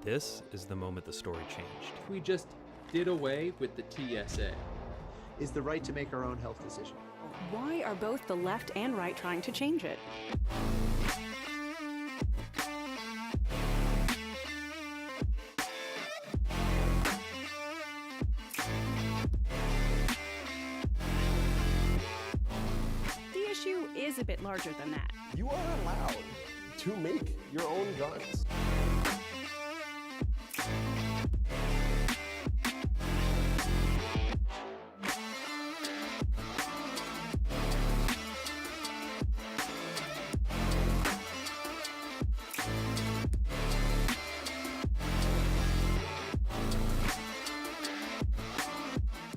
This is the moment the story changed. If we just did away with the TSA. Is the right to make our own health decision. Why are both the left and right trying to change it? The issue is a bit larger than that. You are allowed to make your own guns.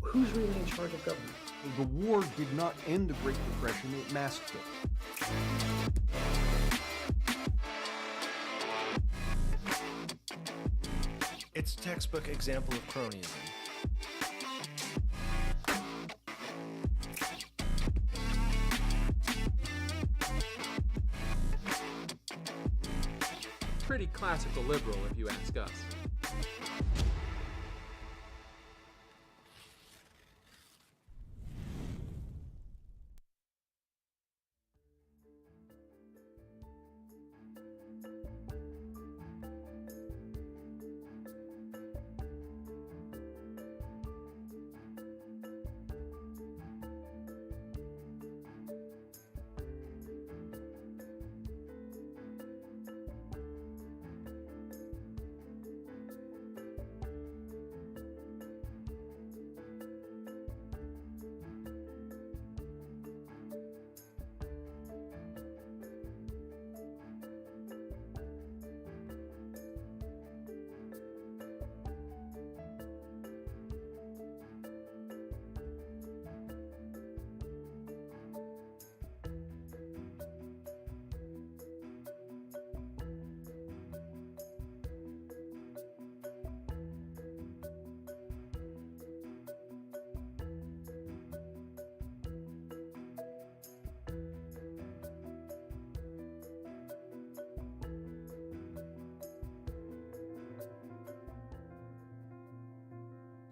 Who's really in charge of government? The war did not end the Great Depression, it masked it. It's a textbook example of cronyism. Pretty classical liberal, if you ask us.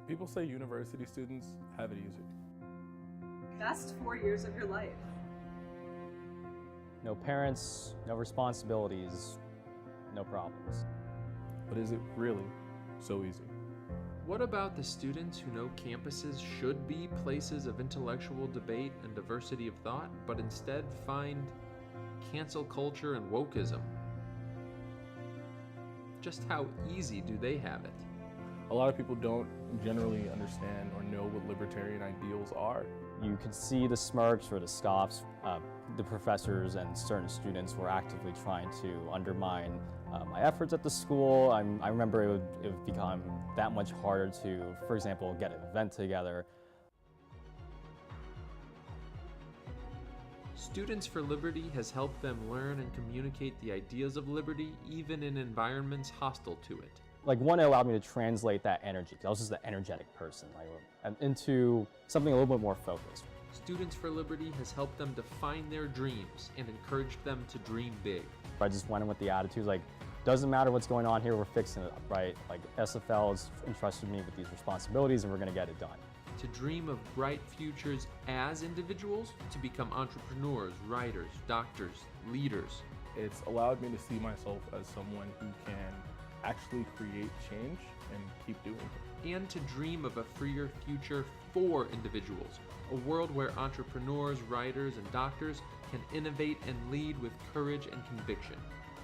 People say university students have it easy. Best 4 years of your life. No parents, no responsibilities, no problems. But is it really so easy? What about the students who know campuses should be places of intellectual debate and diversity of thought, but instead find cancel culture and wokeism? Just how easy do they have it? A lot of people don't generally understand or know what libertarian ideals are. You could see the smirks or the scoffs. The professors and certain students were actively trying to undermine my efforts at the school. I remember it would become that much harder to, for example, get an event together. Students for Liberty has helped them learn and communicate the ideas of liberty even in environments hostile to it. Like, one, it allowed me to translate that energy, because I was just an energetic person, right, into something a little bit more focused. Students for Liberty has helped them define their dreams and encouraged them to dream big. I just went in with the attitude, like, doesn't matter what's going on here, we're fixing it up, right? Like, SFL has entrusted me with these responsibilities and we're gonna get it done. To dream of bright futures as individuals, to become entrepreneurs, writers, doctors, leaders. It's allowed me to see myself as someone who can actually create change and keep doing it. And to dream of a freer future for individuals, a world where entrepreneurs, writers, and doctors can innovate and lead with courage and conviction.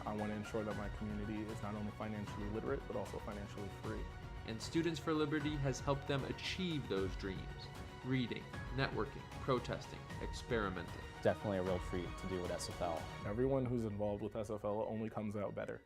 I want to ensure that my community is not only financially literate, but also financially free. And Students for Liberty has helped them achieve those dreams. Reading, networking, protesting, experimenting. Definitely a real treat to do with SFL. Everyone who's involved with SFL only comes out better.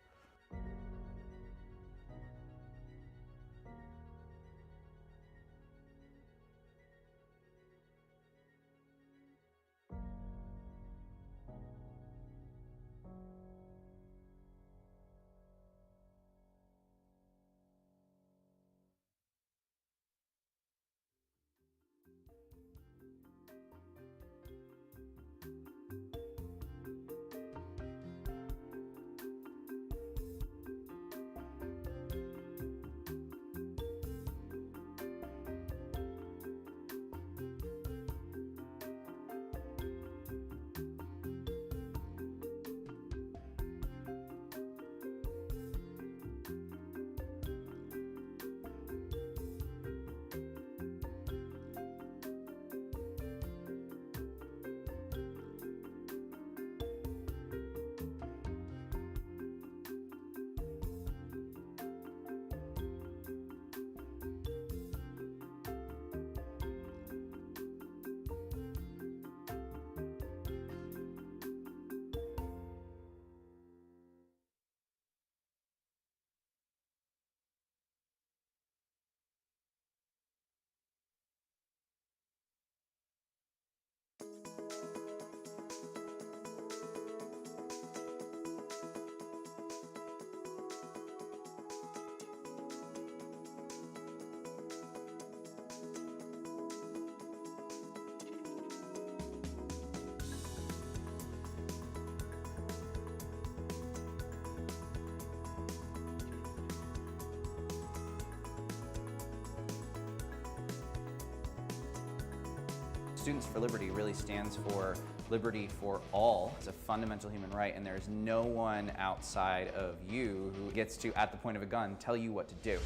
Students for Liberty really stands for liberty for all. It's a fundamental human right, and there's no one outside of you who gets to, at the point of a gun, tell you what to do.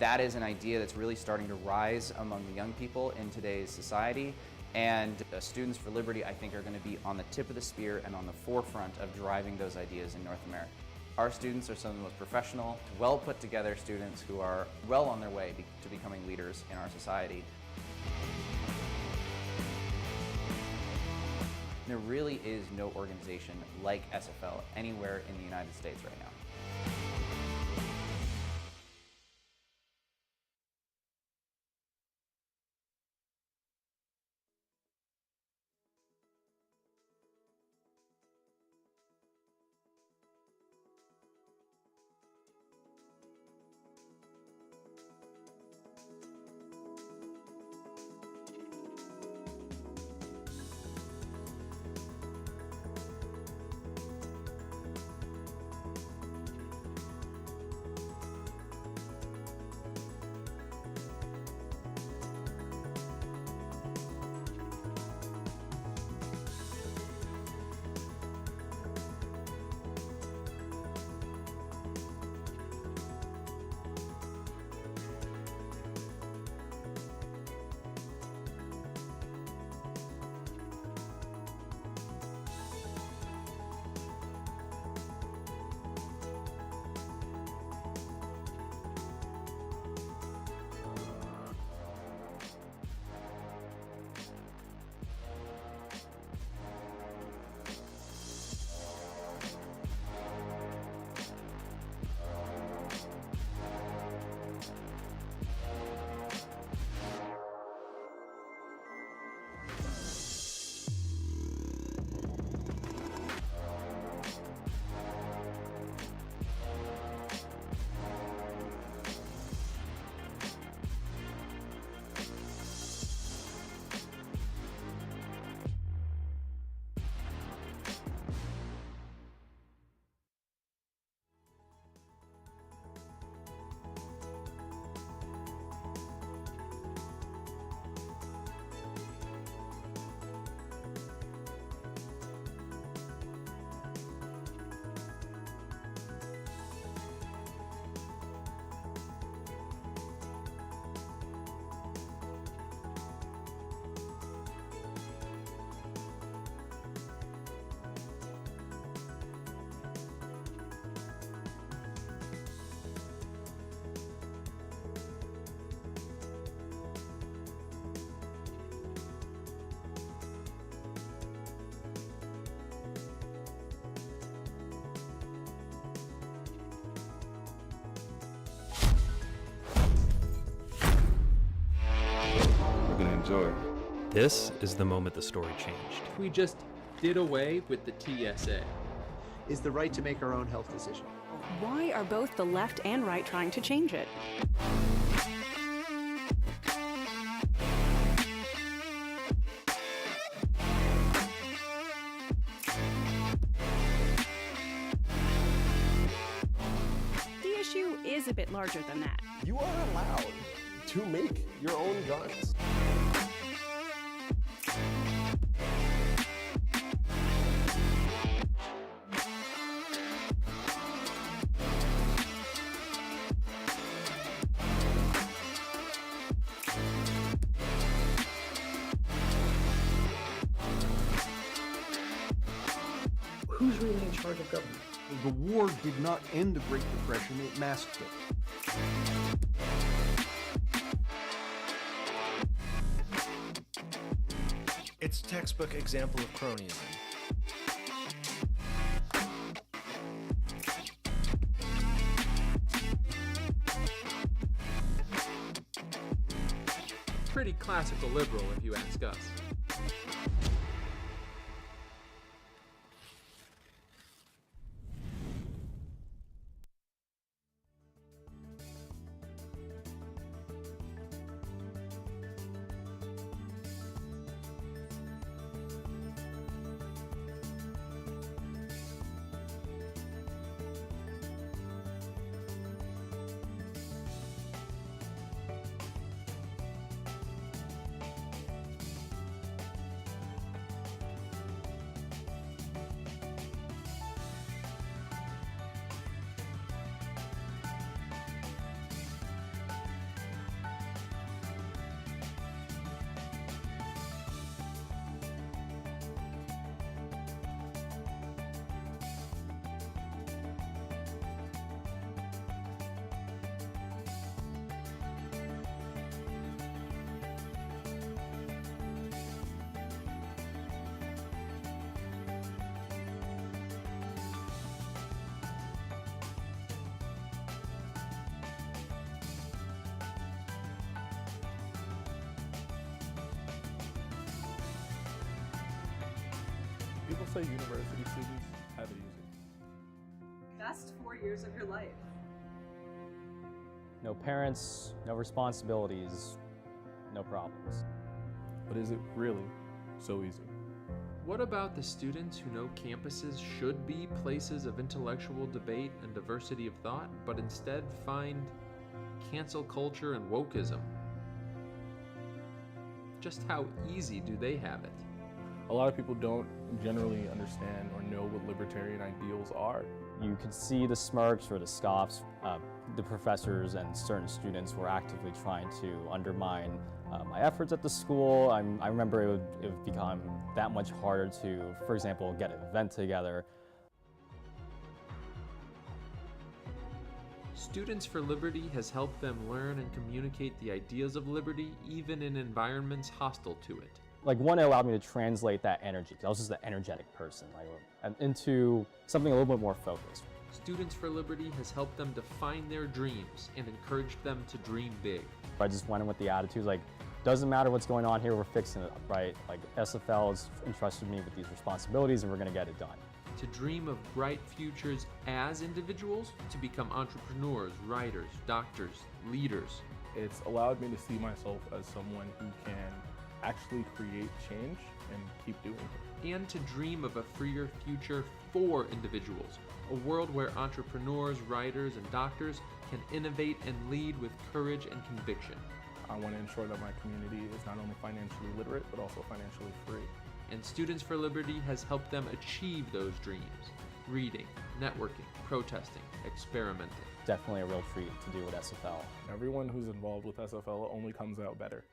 That is an idea that's really starting to rise among the young people in today's society. And Students for Liberty, I think, are going to be on the tip of the spear and on the forefront of driving those ideas in North America. Our students are some of the most professional, well put together students who are well on their way to becoming leaders in our society. There really is no organization like SFL anywhere in the United States right now. Enjoy. This is the moment the story changed. We just did away with the TSA. Is the right to make our own health decision. Why are both the left and right trying to change it? The issue is a bit larger than that. You are allowed to make your own guns. Who's really in charge of government? The war did not end the Great Depression, it masked it. It's a textbook example of cronyism. Pretty classical liberal, if you ask us. say university students have it easy. Best 4 years of your life. No parents, no responsibilities, no problems. But is it really so easy? What about the students who know campuses should be places of intellectual debate and diversity of thought, but instead find cancel culture and wokeism? Just how easy do they have it? A lot of people don't generally understand or know what libertarian ideals are. You could see the smirks or the scoffs. The professors and certain students were actively trying to undermine my efforts at the school. I remember it would become that much harder to, for example, get an event together. Students for Liberty has helped them learn and communicate the ideas of liberty even in environments hostile to it. Like, one, it allowed me to translate that energy, because I was just an energetic person, into something a little bit more focused. Students for Liberty has helped them define their dreams and encouraged them to dream big. I just went in with the attitude, like, doesn't matter what's going on here, we're fixing it up, right? Like, SFL has entrusted me with these responsibilities and we're gonna get it done. To dream of bright futures as individuals, to become entrepreneurs, writers, doctors, leaders. It's allowed me to see myself as someone who can actually create change and keep doing it. And to dream of a freer future for individuals, a world where entrepreneurs, writers, and doctors can innovate and lead with courage and conviction. I want to ensure that my community is not only financially literate, but also financially free. And Students for Liberty has helped them achieve those dreams. Reading, networking, protesting, experimenting. Definitely a real treat to do with SFL. Everyone who's involved with SFL only comes out better.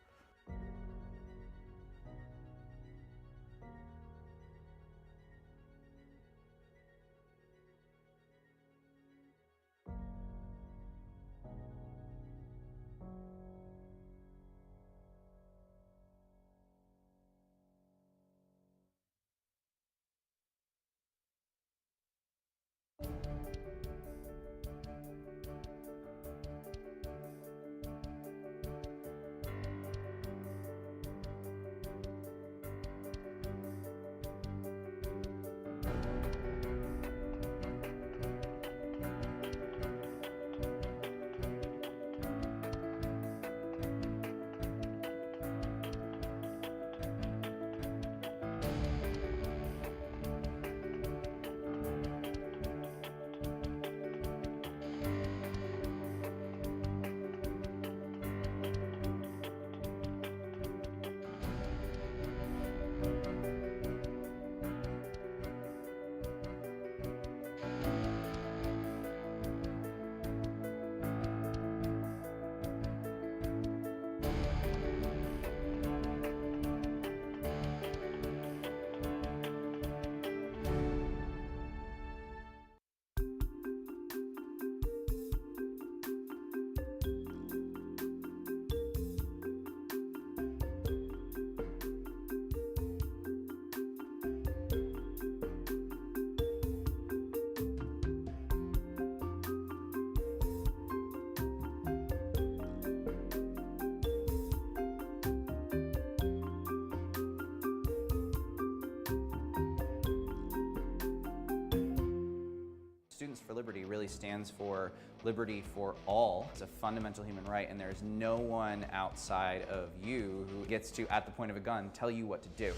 Students for Liberty really stands for liberty for all. It's a fundamental human right, and there's no one outside of you who gets to, at the point of a gun, tell you what to do.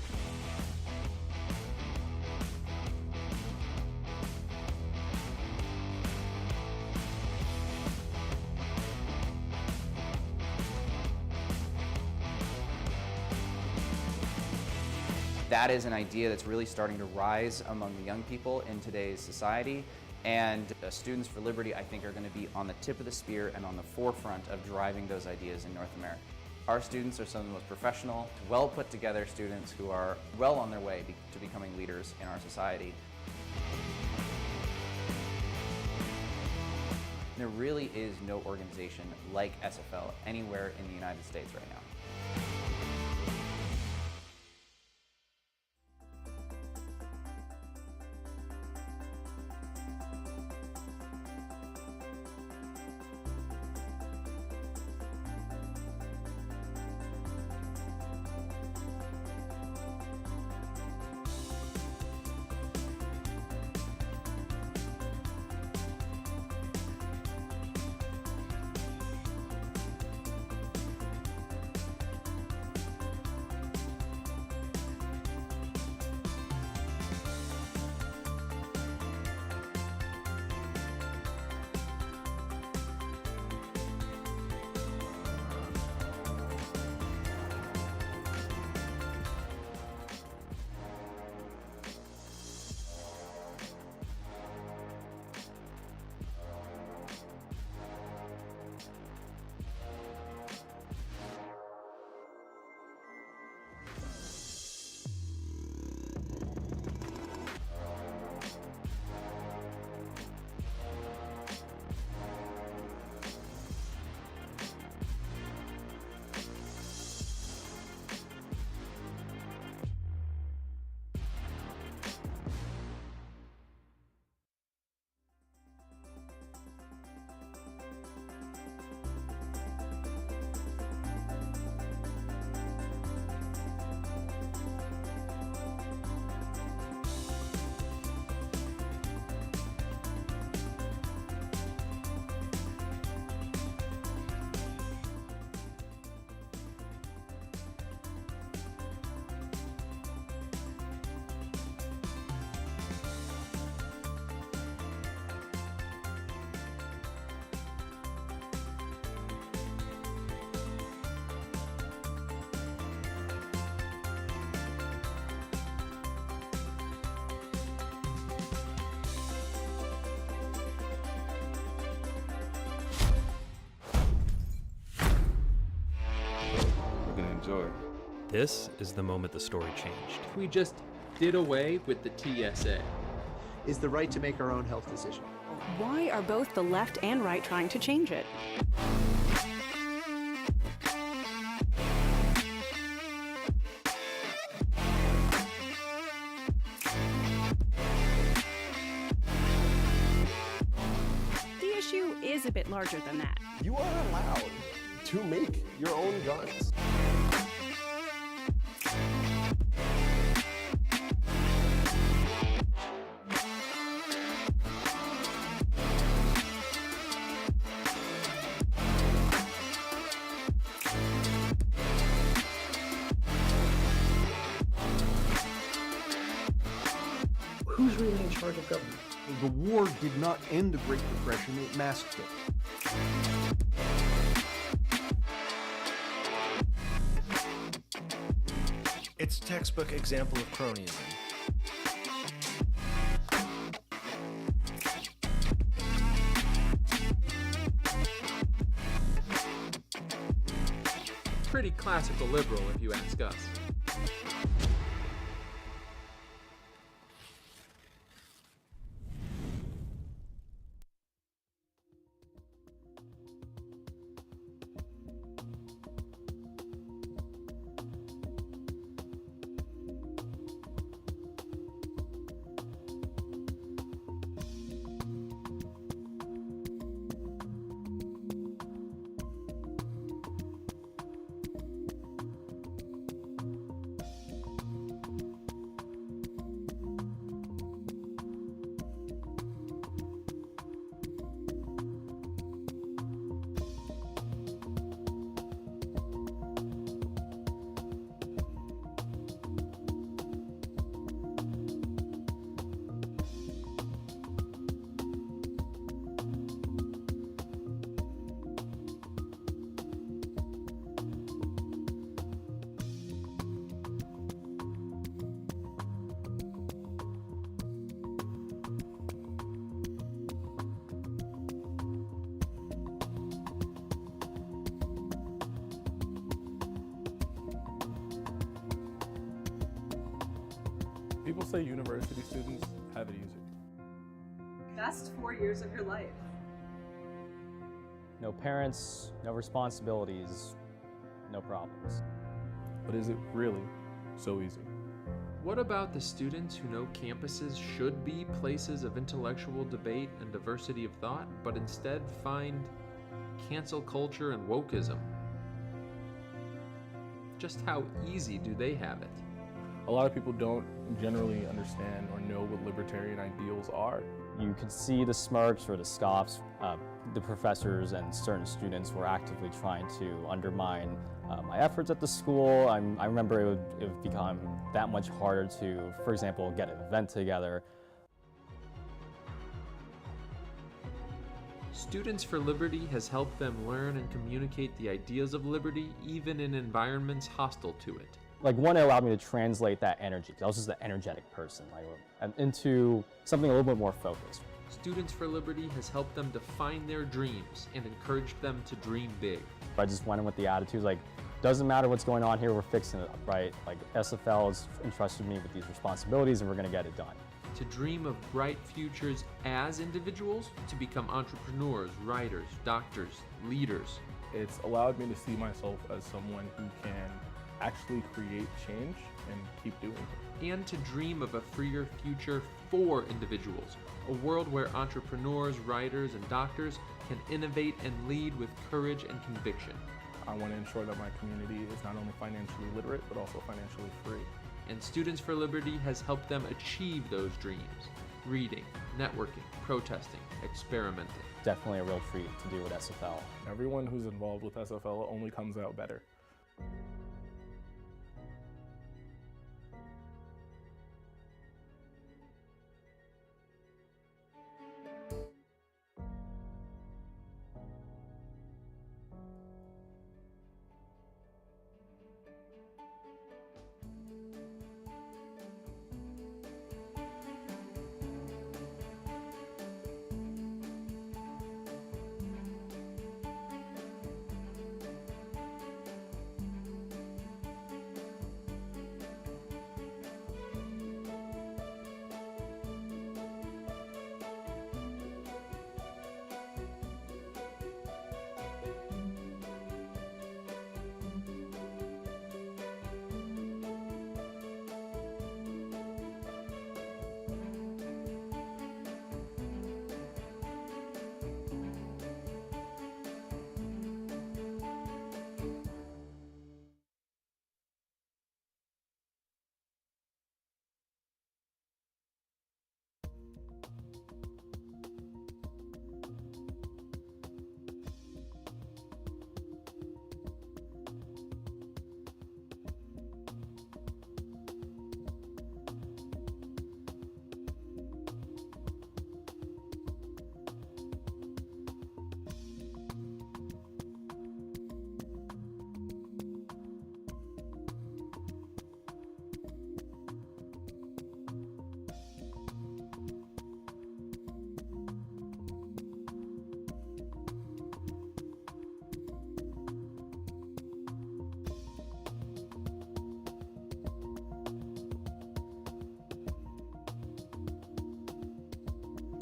That is an idea that's really starting to rise among the young people in today's society. And Students for Liberty, I think, are going to be on the tip of the spear and on the forefront of driving those ideas in North America. Our students are some of the most professional, well put together students who are well on their way to becoming leaders in our society. There really is no organization like SFL anywhere in the United States right now. story. This is the moment the story changed. If we just did away with the TSA. Is the right to make our own health decision. Why are both the left and right trying to change it? The issue is a bit larger than that. You are allowed to make your own guns. Who's really in charge of government? The war did not end the Great Depression, it masked it. It's a textbook example of cronyism. Pretty classical liberal, if you ask us. People say university students have it easy. Best 4 years of your life. No parents, no responsibilities, no problems. But is it really so easy? What about the students who know campuses should be places of intellectual debate and diversity of thought, but instead find cancel culture and wokeism? Just how easy do they have it? A lot of people don't generally understand or know what libertarian ideals are. You could see the smirks or the scoffs. The professors and certain students were actively trying to undermine my efforts at the school. I remember it would become that much harder to, for example, get an event together. Students for Liberty has helped them learn and communicate the ideas of liberty even in environments hostile to it. Like, one, it allowed me to translate that energy, because I was just an energetic person, and into something a little bit more focused. Students for Liberty has helped them define their dreams and encouraged them to dream big. I just went in with the attitude, like, doesn't matter what's going on here, we're fixing it up, right? Like, SFL has entrusted me with these responsibilities and we're gonna get it done. To dream of bright futures as individuals, to become entrepreneurs, writers, doctors, leaders. It's allowed me to see myself as someone who can actually create change and keep doing it. And to dream of a freer future for individuals, a world where entrepreneurs, writers, and doctors can innovate and lead with courage and conviction. I want to ensure that my community is not only financially literate, but also financially free. And Students for Liberty has helped them achieve those dreams. Reading, networking, protesting, experimenting. Definitely a real treat to do with SFL. Everyone who's involved with SFL only comes out better.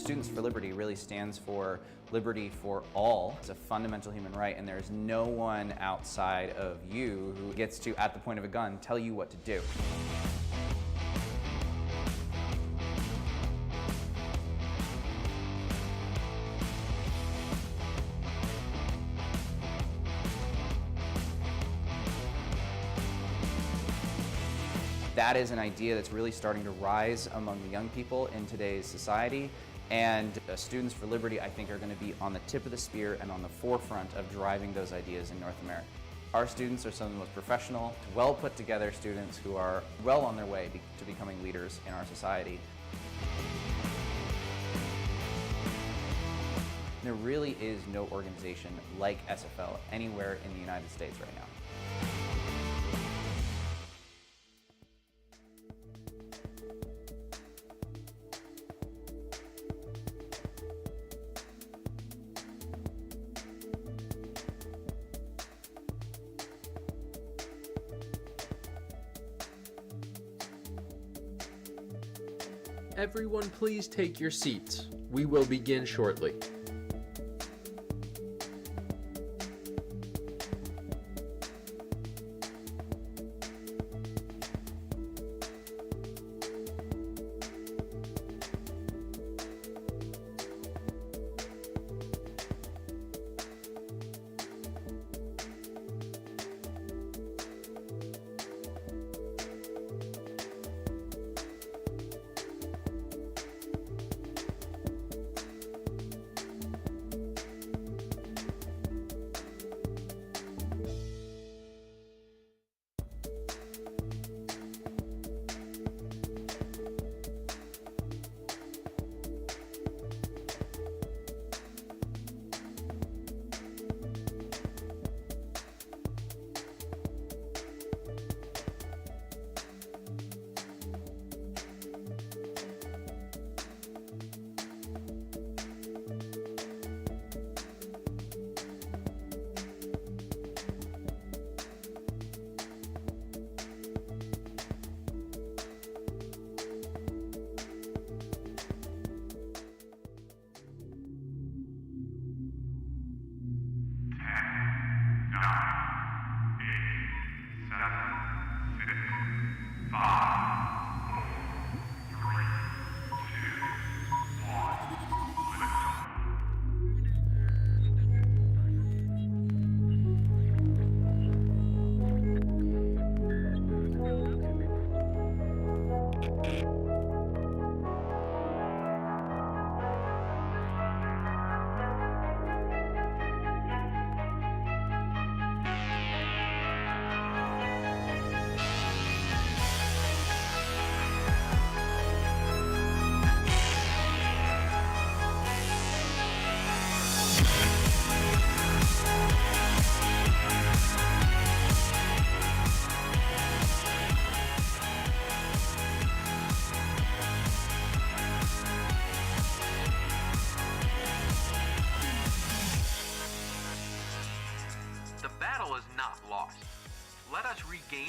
Students for Liberty really stands for liberty for all. It's a fundamental human right, and there is no one outside of you who gets to, at the point of a gun, tell you what to do. That is an idea that's really starting to rise among the young people in today's society. And Students for Liberty, I think, are going to be on the tip of the spear and on the forefront of driving those ideas in North America. Our students are some of the most professional, well put together students who are well on their way to becoming leaders in our society. There really is no organization like SFL anywhere in the United States right now. Everyone, please take your seats. We will begin shortly.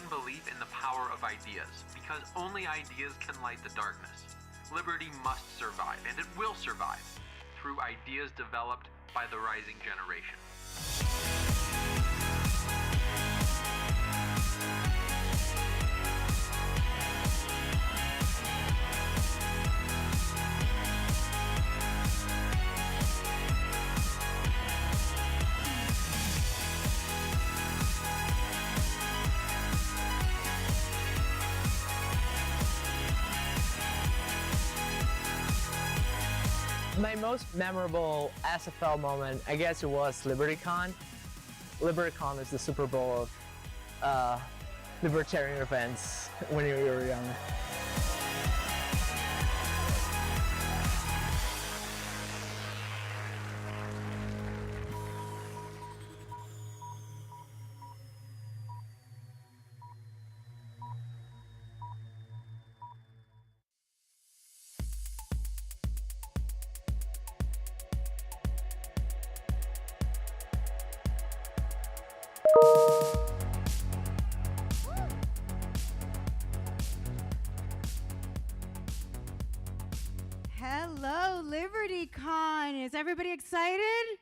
Believe in the power of ideas, because only ideas can light the darkness. Liberty must survive, and it will survive, through ideas developed by the rising generation. My most memorable SFL moment, I guess it was LibertyCon. LibertyCon is the Super Bowl of libertarian events when you were young. Hello, LibertyCon. Is everybody excited?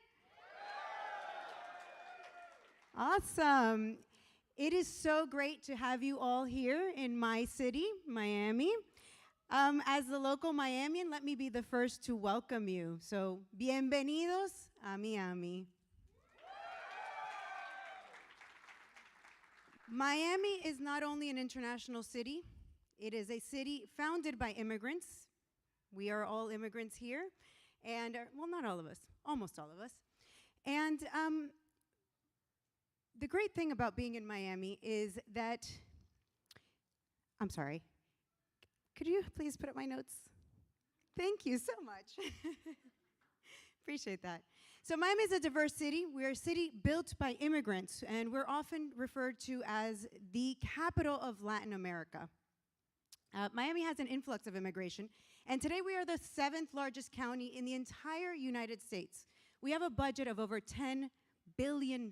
Awesome. It is so great to have you all here in my city, Miami. As the local Miamian, let me be the first to welcome you. So, bienvenidos a Miami. Miami is not only an international city, it is a city founded by immigrants. We are all immigrants here, and well, not all of us, almost all of us. And the great thing about being in Miami is that, I'm sorry, could you please put up my notes? Thank you so much. Appreciate that. So Miami is a diverse city. We're a city built by immigrants, and we're often referred to as the capital of Latin America. Miami has an influx of immigration, and today we are the 7th largest county in the entire United States. We have a budget of over $10 billion,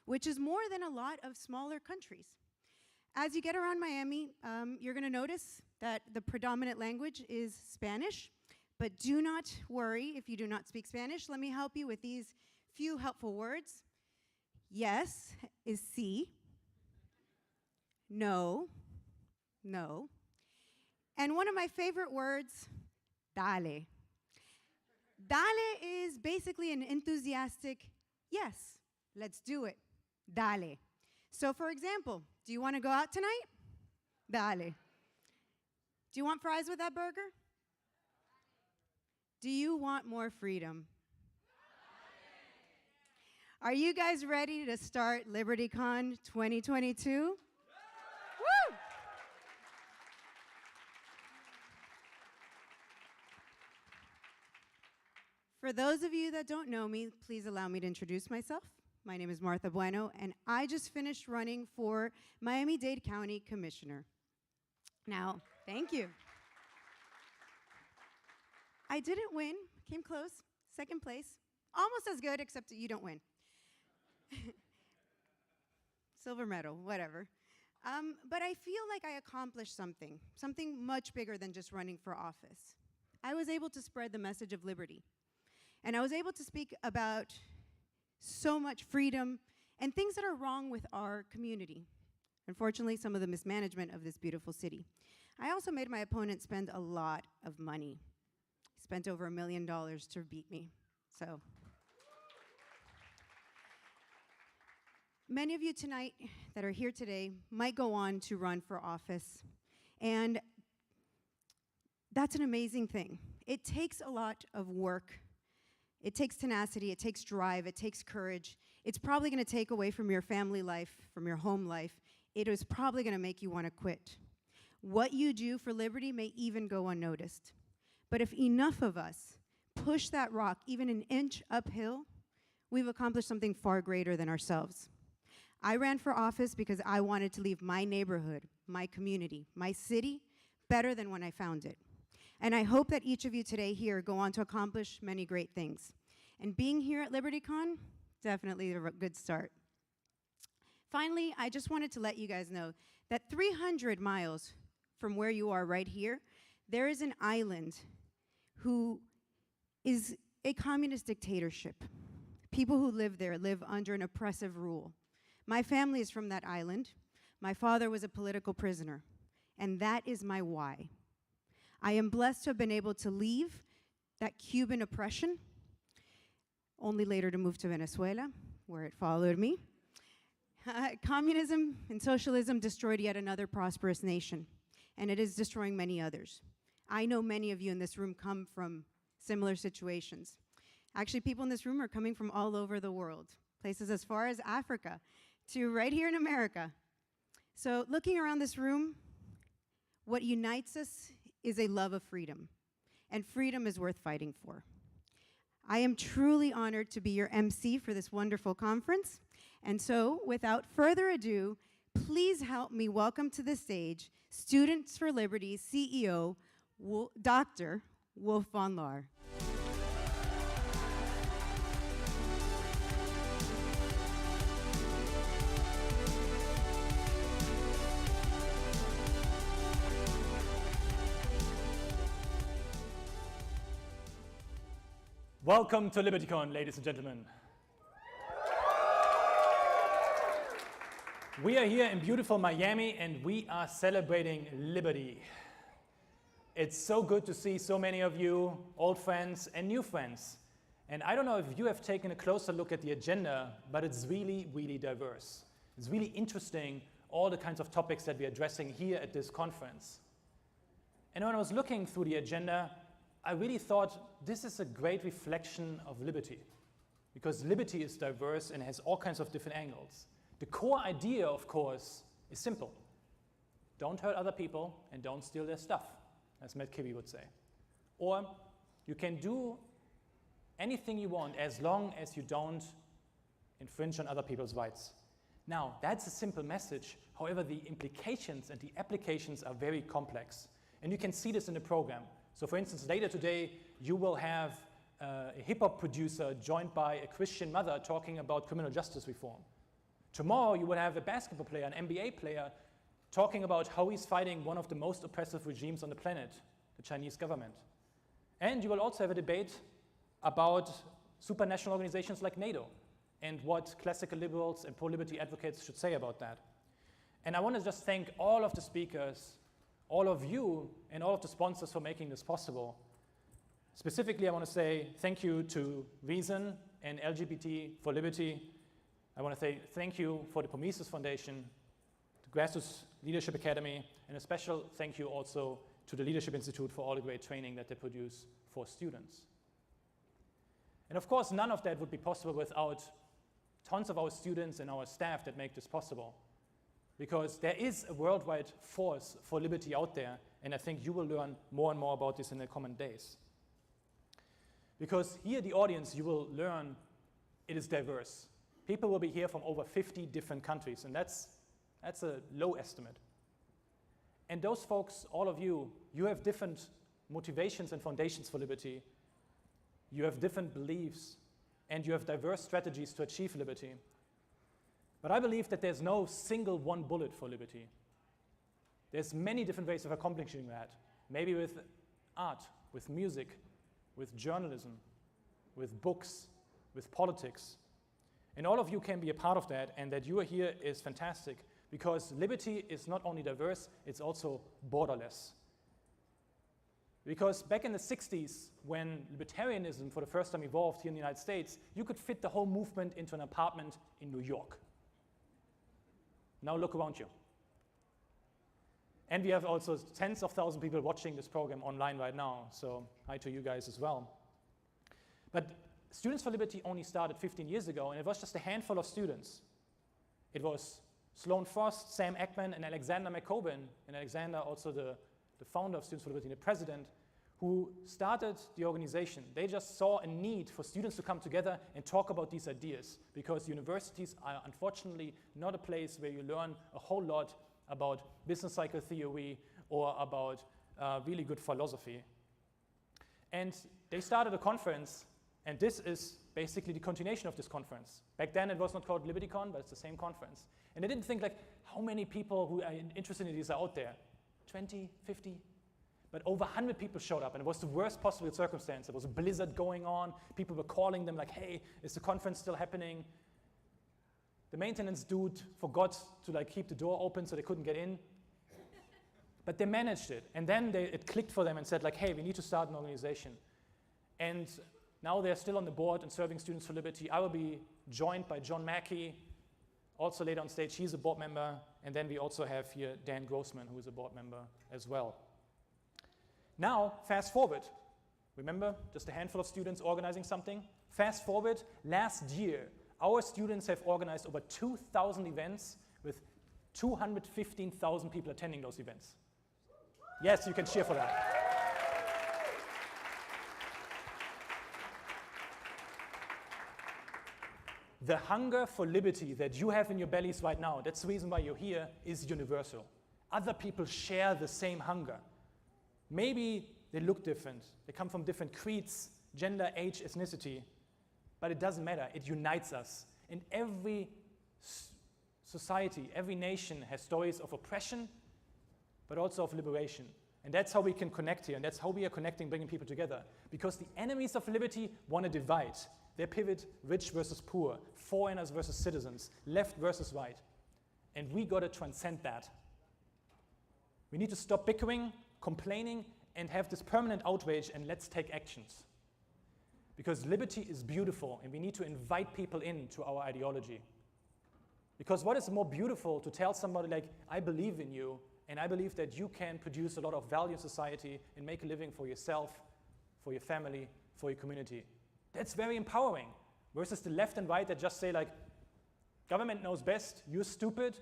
which is more than a lot of smaller countries. As you get around Miami, you're going to notice that the predominant language is Spanish, but do not worry if you do not speak Spanish. Let me help you with these few helpful words. Yes is sí. No, no. And one of my favorite words, dale. Dale is basically an enthusiastic, yes, let's do it, dale. So for example, do you want to go out tonight? Dale. Do you want fries with that burger? Do you want more freedom? Are you guys ready to start LibertyCon 2022? Woo! For those of you that don't know me, please allow me to introduce myself. My name is Martha Bueno, and I just finished running for Miami-Dade County Commissioner. Now, thank you. I didn't win, came close, 2nd place. Almost as good, except that you don't win. Silver medal, whatever. But I feel like I accomplished something much bigger than just running for office. I was able to spread the message of liberty. And I was able to speak about so much freedom and things that are wrong with our community. Unfortunately, some of the mismanagement of this beautiful city. I also made my opponent spend a lot of money. He spent over $1 million to beat me, so. Many of you tonight that are here today might go on to run for office, and that's an amazing thing. It takes a lot of work. It takes tenacity, it takes drive, it takes courage. It's probably going to take away from your family life, from your home life. It is probably going to make you want to quit. What you do for liberty may even go unnoticed. But if enough of us push that rock even an inch uphill, we've accomplished something far greater than ourselves. I ran for office because I wanted to leave my neighborhood, my community, my city better than when I found it. And I hope that each of you today here go on to accomplish many great things. And being here at LibertyCon, definitely a good start. Finally, I just wanted to let you guys know that 300 miles from where you are right here, there is an island who is a communist dictatorship. People who live there live under an oppressive rule. My family is from that island. My father was a political prisoner, and that is my why. I am blessed to have been able to leave that Cuban oppression, only later to move to Venezuela, where it followed me. Communism and socialism destroyed yet another prosperous nation, and it is destroying many others. I know many of you in this room come from similar situations. Actually, people in this room are coming from all over the world, places as far as Africa to right here in America. So looking around this room, what unites us is a love of freedom, and freedom is worth fighting for. I am truly honored to be your MC for this wonderful conference, and so without further ado, please help me welcome to the stage Students for Liberty CEO, Dr. Wolf von Lahr. Welcome to LibertyCon, ladies and gentlemen. We are here in beautiful Miami and we are celebrating liberty. It's so good to see so many of you, old friends and new friends. And I don't know if you have taken a closer look at the agenda, but it's really, really diverse. It's really interesting, all the kinds of topics that we're addressing here at this conference. And when I was looking through the agenda, I really thought this is a great reflection of liberty, because liberty is diverse and has all kinds of different angles. The core idea, of course, is simple. Don't hurt other people and don't steal their stuff, as Matt Kibbe would say. Or you can do anything you want as long as you don't infringe on other people's rights. Now, that's a simple message. However, the implications and the applications are very complex. And you can see this in the program. So for instance, later today, you will have a hip-hop producer joined by a Christian mother talking about criminal justice reform. Tomorrow, you will have a basketball player, an NBA player, talking about how he's fighting one of the most oppressive regimes on the planet, the Chinese government. And you will also have a debate about supranational organizations like NATO and what classical liberals and pro-liberty advocates should say about that. And I want to just thank all of the speakers, all of you, and all of the sponsors for making this possible. Specifically, I want to say thank you to Reason and LGBT for Liberty. I want to say thank you for the Prometheus Foundation, the Grassroots Leadership Academy, and a special thank you also to the Leadership Institute for all the great training that they produce for students. And of course, none of that would be possible without tons of our students and our staff that make this possible. Because there is a worldwide force for liberty out there, and I think you will learn more and more about this in the coming days. Because here, the audience, you will learn it is diverse. People will be here from over 50 different countries, and that's a low estimate. And those folks, all of you, you have different motivations and foundations for liberty. You have different beliefs, and you have diverse strategies to achieve liberty. But I believe that there's no single one bullet for liberty. There's many different ways of accomplishing that. Maybe with art, with music, with journalism, with books, with politics. And all of you can be a part of that, and that you are here is fantastic, because liberty is not only diverse, it's also borderless. Because back in the 60s, when libertarianism for the first time evolved here in the United States, you could fit the whole movement into an apartment in New York. Now look around you. And we have also tens of thousands of people watching this program online right now, so hi to you guys as well. But Students for Liberty only started 15 years ago, and it was just a handful of students. It was Sloan Frost, Sam Ekman, and Alexander McCoben, and Alexander also the founder of Students for Liberty and the president, who started the organization. They just saw a need for students to come together and talk about these ideas, because universities are unfortunately not a place where you learn a whole lot about business cycle theory or about really good philosophy. And they started a conference, and this is basically the continuation of this conference. Back then it was not called LibertyCon, but it's the same conference. And they didn't think like, how many people who are interested in these are out there? 20, 50? But over 100 people showed up, and it was the worst possible circumstance. There was a blizzard going on. People were calling them like, hey, is the conference still happening? The maintenance dude forgot to keep the door open so they couldn't get in. But they managed it. And then it clicked for them and said like, hey, we need to start an organization. And now they're still on the board and serving Students for Liberty. I will be joined by John Mackey, also later on stage. He's a board member. And then we also have here Dan Grossman, who is a board member as well. Now, fast forward. Remember, just a handful of students organizing something? Fast forward, last year, our students have organized over 2,000 events with 215,000 people attending those events. Yes, you can cheer for that. The hunger for liberty that you have in your bellies right now, that's the reason why you're here, is universal. Other people share the same hunger. Maybe they look different. They come from different creeds, gender, age, ethnicity. But it doesn't matter. It unites us. And every society, every nation has stories of oppression, but also of liberation. And that's how we can connect here, and that's how we are connecting, bringing people together. Because the enemies of liberty want to divide. They pivot rich versus poor, foreigners versus citizens, left versus right. And we got to transcend that. We need to stop bickering, complaining, and have this permanent outrage, and let's take actions. Because liberty is beautiful, and we need to invite people into our ideology. Because what is more beautiful to tell somebody like, I believe in you, and I believe that you can produce a lot of value in society and make a living for yourself, for your family, for your community. That's very empowering. Versus the left and right that just say like, government knows best, you're stupid,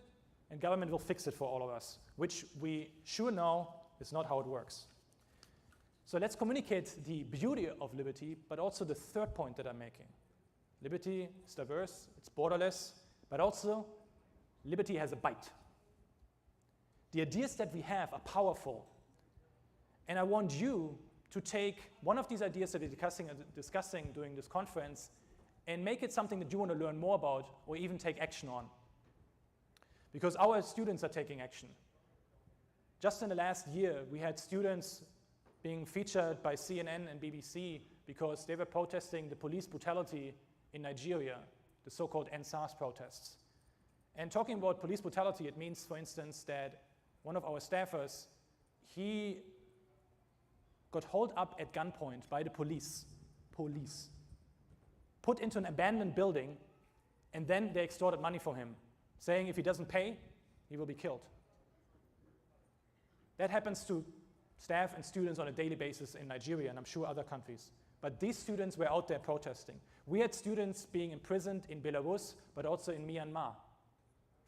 and government will fix it for all of us, which we sure know is not how it works. So let's communicate the beauty of liberty, but also the third point that I'm making. Liberty is diverse, it's borderless, but also liberty has a bite. The ideas that we have are powerful. And I want you to take one of these ideas that we're discussing during this conference and make it something that you want to learn more about or even take action on. Because our students are taking action. Just in the last year, we had students being featured by CNN and BBC because they were protesting the police brutality in Nigeria, the so-called NSAS protests. And talking about police brutality, it means, for instance, that one of our staffers, he got held up at gunpoint by the police, put into an abandoned building, and then they extorted money for him, saying if he doesn't pay, he will be killed. That happens to staff and students on a daily basis in Nigeria, and I'm sure other countries. But these students were out there protesting. We had students being imprisoned in Belarus, but also in Myanmar,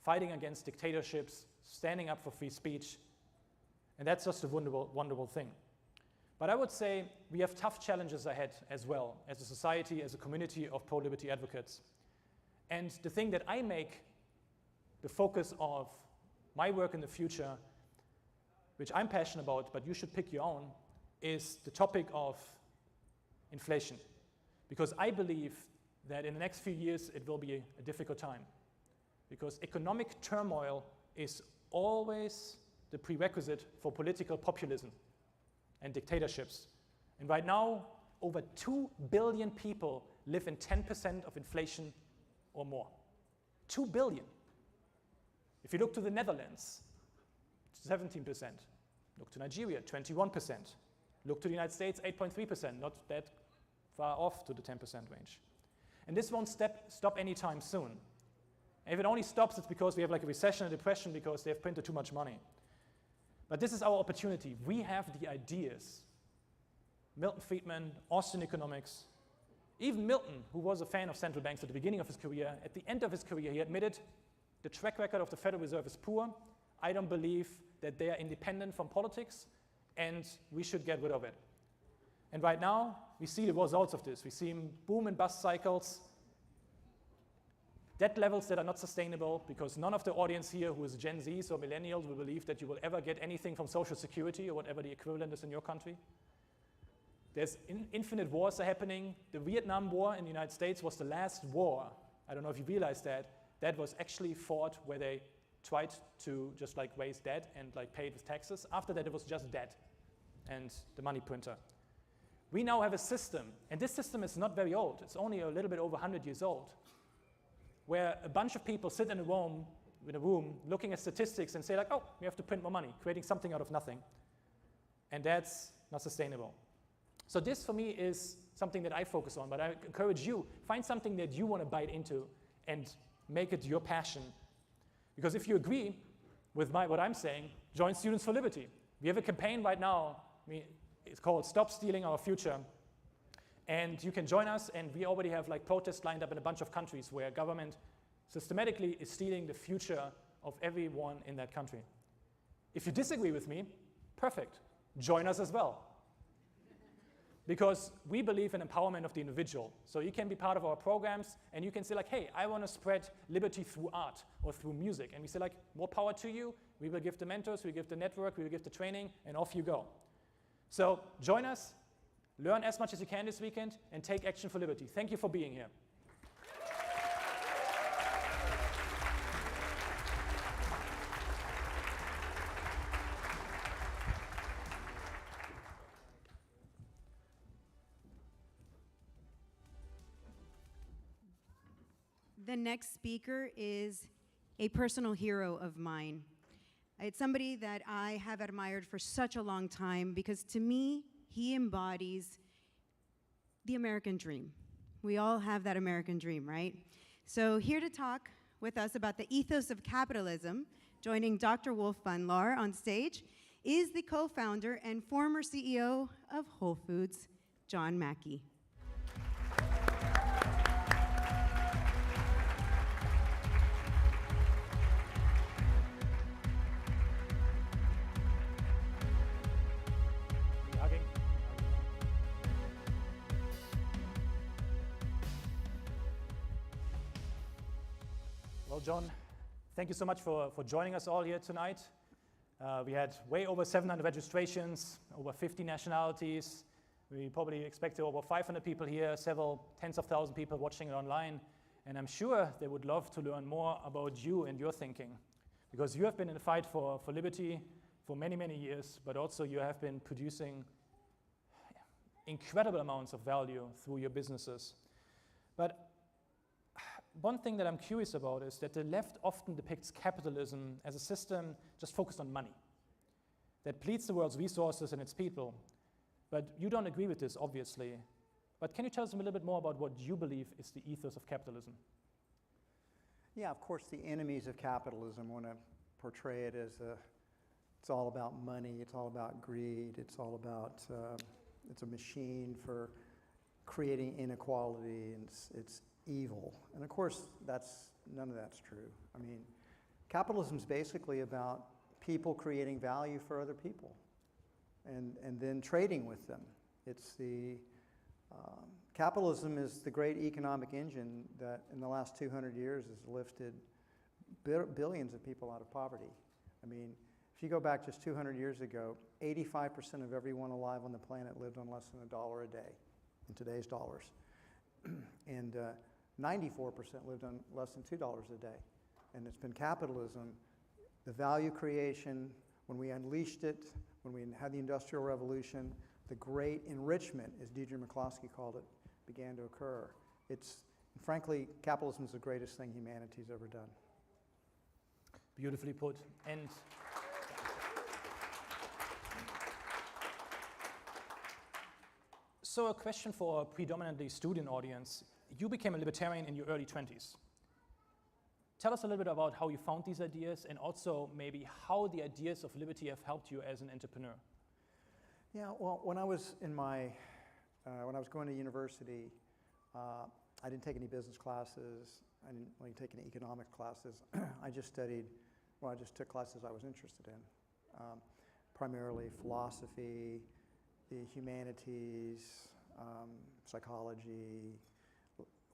fighting against dictatorships, standing up for free speech, and that's just a wonderful, wonderful thing. But I would say we have tough challenges ahead as well, as a society, as a community of pro-liberty advocates. And the thing that I make the focus of my work in the future, which I'm passionate about, but you should pick your own, is the topic of inflation. Because I believe that in the next few years it will be a difficult time. Because economic turmoil is always the prerequisite for political populism and dictatorships. And right now, over 2 billion people live in 10% of inflation or more. 2 billion. If you look to the Netherlands, 17%. Look to Nigeria, 21%. Look to the United States, 8.3%, not that far off to the 10% range. And this won't stop anytime soon. And if it only stops, it's because we have like a recession and depression because they have printed too much money. But this is our opportunity. We have the ideas. Milton Friedman, Austrian economics, even Milton, who was a fan of central banks at the beginning of his career, at the end of his career, he admitted the track record of the Federal Reserve is poor. I don't believe that they are independent from politics, and we should get rid of it. And right now, we see the results of this. We see boom and bust cycles, debt levels that are not sustainable, because none of the audience here who is Gen Zs or millennials will believe that you will ever get anything from Social Security or whatever the equivalent is in your country. There's infinite wars are happening. The Vietnam War in the United States was the last war, I don't know if you realize that was actually fought where they tried to just like raise debt and like pay it with taxes. After that, it was just debt and the money printer. We now have a system, and this system is not very old. It's only a little bit over 100 years old, where a bunch of people sit in a room looking at statistics and say like, oh, we have to print more money, creating something out of nothing. And that's not sustainable. So this for me is something that I focus on, but I encourage you, find something that you want to bite into and make it your passion. Because if you agree with what I'm saying, join Students for Liberty. We have a campaign right now, it's called Stop Stealing Our Future. And you can join us, and we already have like protests lined up in a bunch of countries where government systematically is stealing the future of everyone in that country. If you disagree with me, perfect, join us as well. Because we believe in empowerment of the individual. So you can be part of our programs, and you can say like, hey, I want to spread liberty through art or through music. And we say like, more power to you. We will give the mentors, we will give the network, we will give the training, and off you go. So join us, learn as much as you can this weekend, and take action for liberty. Thank you for being here. the next speaker is a personal hero of mine. It's somebody that I have admired for such a long time because to me, he embodies the American dream. We all have that American dream, right? So here to talk with us about the ethos of capitalism, joining Dr. Wolf van Laar on stage, is the co-founder and former CEO of Whole Foods, John Mackey. Well, John, thank you so much for joining us all here tonight. We had way over 700 registrations, over 50 nationalities. We probably expected over 500 people here, several tens of thousands of people watching it online. And I'm sure they would love to learn more about you and your thinking. Because you have been in the fight for liberty for many, many years, but also you have been producing incredible amounts of value through your businesses. But one thing that I'm curious about is that the left often depicts capitalism as a system just focused on money, that bleeds the world's resources and its people. But you don't agree with this, obviously. But can you tell us a little bit more about what you believe is the ethos of capitalism? Yeah, of course, the enemies of capitalism want to portray it as it's all about money, it's all about greed, it's all about, it's a machine for creating inequality, and it's evil. And of course, none of that's true. I mean, capitalism is basically about people creating value for other people and then trading with them. Capitalism is the great economic engine that in the last 200 years has lifted billions of people out of poverty. I mean, if you go back just 200 years ago, 85% of everyone alive on the planet lived on less than $1 a day in today's dollars. And 94% lived on less than $2 a day. And it's been capitalism, the value creation, when we unleashed it, when we had the Industrial Revolution, the great enrichment, as Deidre McCloskey called it, began to occur. Frankly, capitalism is the greatest thing humanity's ever done. Beautifully put. And so a question for a predominantly student audience. You became a libertarian in your early 20s. Tell us a little bit about how you found these ideas and also maybe how the ideas of liberty have helped you as an entrepreneur. Yeah, well, when I was going to university, I didn't take any business classes. I didn't really take any economics classes. I just took classes I was interested in, primarily philosophy, the humanities, psychology,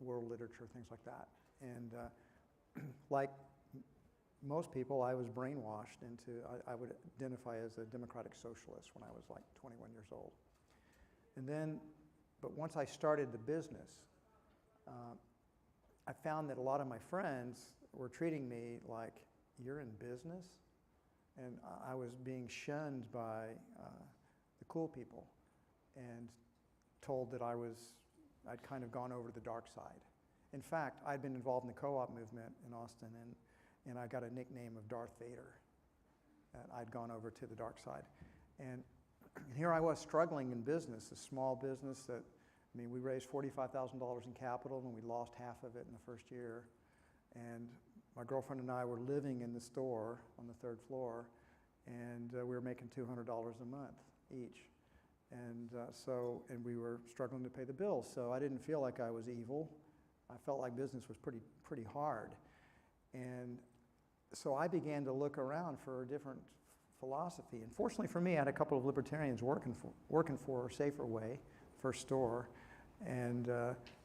world literature, things like that. And like most people, I was brainwashed into, I would identify as a democratic socialist when I was like 21 years old. And then, but once I started the business, I found that a lot of my friends were treating me like, you're in business? And I was being shunned by the cool people and told that I'd kind of gone over to the dark side. In fact, I'd been involved in the co-op movement in Austin, and I got a nickname of Darth Vader. I'd gone over to the dark side. And here I was struggling in business, a small business that, I mean, we raised $45,000 in capital and we lost half of it in the first year. And my girlfriend and I were living in the store on the third floor, and we were making $200 a month each. And and we were struggling to pay the bills. So I didn't feel like I was evil. I felt like business was pretty hard. And so I began to look around for a different philosophy. And fortunately for me, I had a couple of libertarians working for Safer Way, first store. And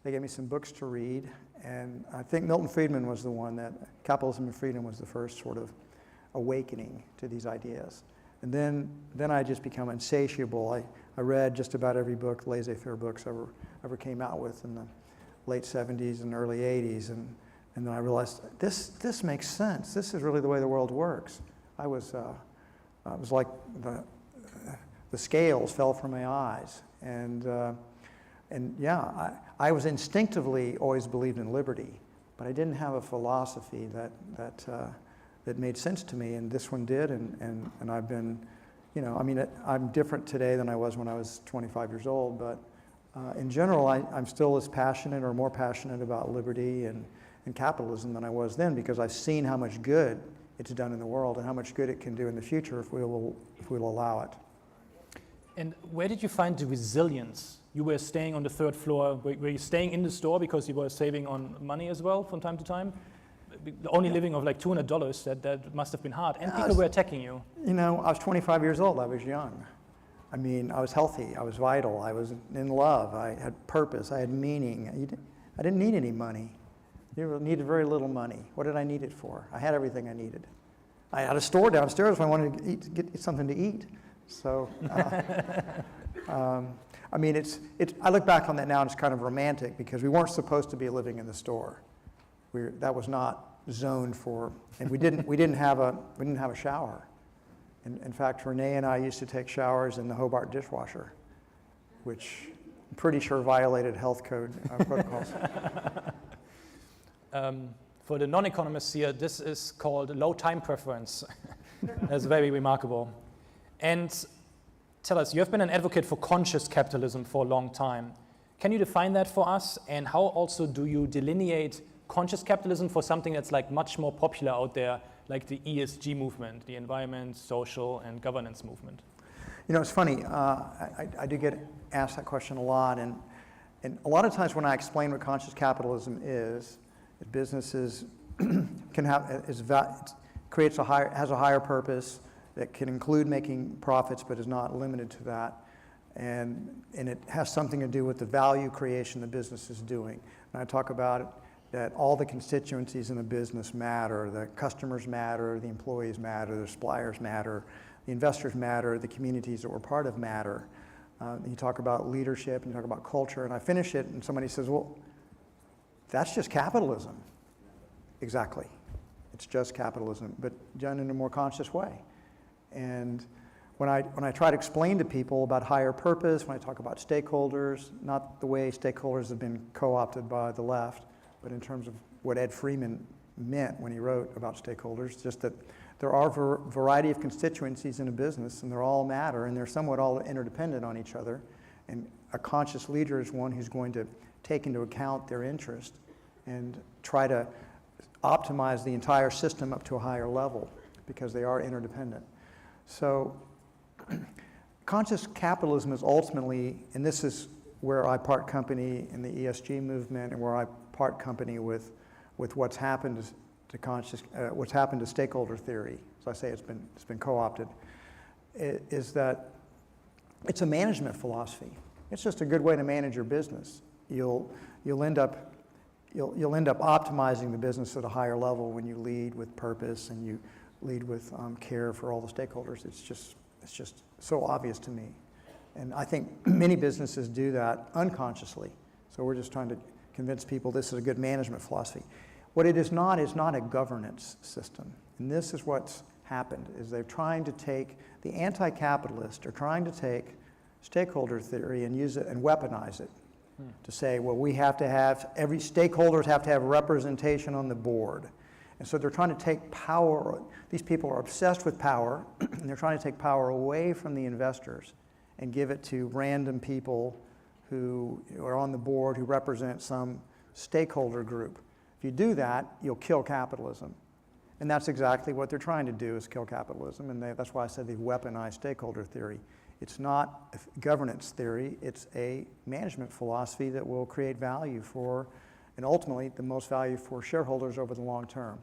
they gave me some books to read. And I think Milton Friedman was the one that, Capitalism and Freedom was the first sort of awakening to these ideas. And then I just become insatiable. I read just about every book, laissez-faire books ever came out with in the late 70s and early 80s. And then I realized, this makes sense. This is really the way the world works. I was like the scales fell from my eyes. And yeah, I was instinctively always believed in liberty. but I didn't have a philosophy that made sense to me, and this one did, and I've been, I'm different today than I was when I was 25 years old, but in general, I'm still as passionate or more passionate about liberty and capitalism than I was then, because I've seen how much good it's done in the world and how much good it can do in the future if we'll allow it. And where did you find the resilience? You were staying on the 3rd floor. Were you staying in the store because you were saving on money as well from time to time? Only living of like $200, that must have been hard. And people were attacking you. I was 25 years old. I was young. I was healthy. I was vital. I was in love. I had purpose. I had meaning. I didn't need any money. I needed very little money. What did I need it for? I had everything I needed. I had a store downstairs if I wanted to get something to eat. So, I look back on that now and it's kind of romantic, because we weren't supposed to be living in the store. That was not zoned for, and we didn't have a shower. In fact, Renee and I used to take showers in the Hobart dishwasher, which I'm pretty sure violated health code protocols. For the non-economists here, this is called low time preference. That's very remarkable. And tell us, you have been an advocate for conscious capitalism for a long time. Can you define that for us? And how also do you delineate conscious capitalism for something that's like much more popular out there, like the ESG movement, the environment, social, and governance movement? It's funny. I do get asked that question a lot, and a lot of times when I explain what conscious capitalism is, businesses has a higher purpose that can include making profits, but is not limited to that, and it has something to do with the value creation the business is doing. And I talk about it, that all the constituencies in a business matter. The customers matter, the employees matter, the suppliers matter, the investors matter, the communities that we're part of matter. You talk about leadership, and you talk about culture, and I finish it, and somebody says, well, that's just capitalism. Exactly. It's just capitalism, but done in a more conscious way. And when I try to explain to people about higher purpose, when I talk about stakeholders, not the way stakeholders have been co-opted by the left, but in terms of what Ed Freeman meant when he wrote about stakeholders, just that there are a variety of constituencies in a business, and they all matter, and they're somewhat all interdependent on each other. And a conscious leader is one who's going to take into account their interest and try to optimize the entire system up to a higher level, because they are interdependent. So conscious capitalism is ultimately, and this is where I part company in the ESG movement, and where I part company with what's happened to stakeholder theory. So I say it's been co-opted. Is that it's a management philosophy. It's just a good way to manage your business. You'll end up optimizing the business at a higher level when you lead with purpose and you lead with care for all the stakeholders. It's just so obvious to me. And I think many businesses do that unconsciously. So we're just trying to convince people this is a good management philosophy. What it is not a governance system. And this is what's happened, is they're trying to take, the anti-capitalists are trying to take stakeholder theory and use it and weaponize it. To say, well, every stakeholders have to have representation on the board. And so they're trying to take power. These people are obsessed with power, and they're trying to take power away from the investors and give it to random people who are on the board who represent some stakeholder group. If you do that, you'll kill capitalism. And that's exactly what they're trying to do, is kill capitalism. And that's why I said they've weaponized stakeholder theory. It's not a governance theory, it's a management philosophy that will create value for, and ultimately the most value for shareholders over the long term.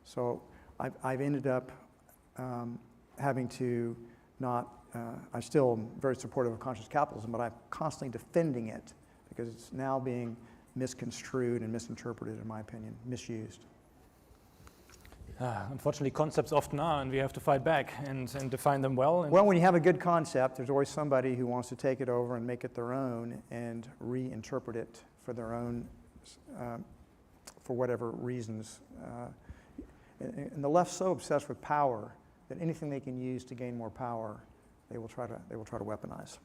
So I've ended up having to I'm still very supportive of conscious capitalism, but I'm constantly defending it because it's now being misconstrued and misinterpreted, in my opinion, misused. Unfortunately, concepts often are, and we have to fight back and define them well. Well, when you have a good concept, there's always somebody who wants to take it over and make it their own and reinterpret it for their own, for whatever reasons. And the left's so obsessed with power that anything they can use to gain more power, they will try to weaponize.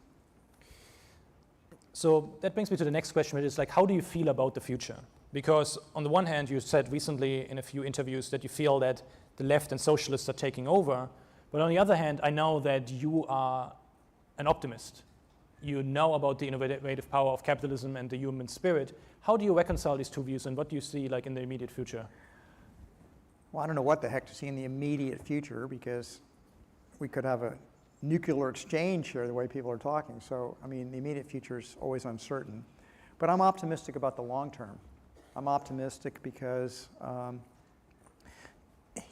So that brings me to the next question, which is like, how do you feel about the future? Because on the one hand, you said recently in a few interviews that you feel that the left and socialists are taking over. But on the other hand, I know that you are an optimist. You know about the innovative power of capitalism and the human spirit. How do you reconcile these two views, and what do you see like in the immediate future? Well, I don't know what the heck to see in the immediate future, because we could have a nuclear exchange here the way people are talking. So, I mean, the immediate future is always uncertain. But I'm optimistic about the long term. I'm optimistic because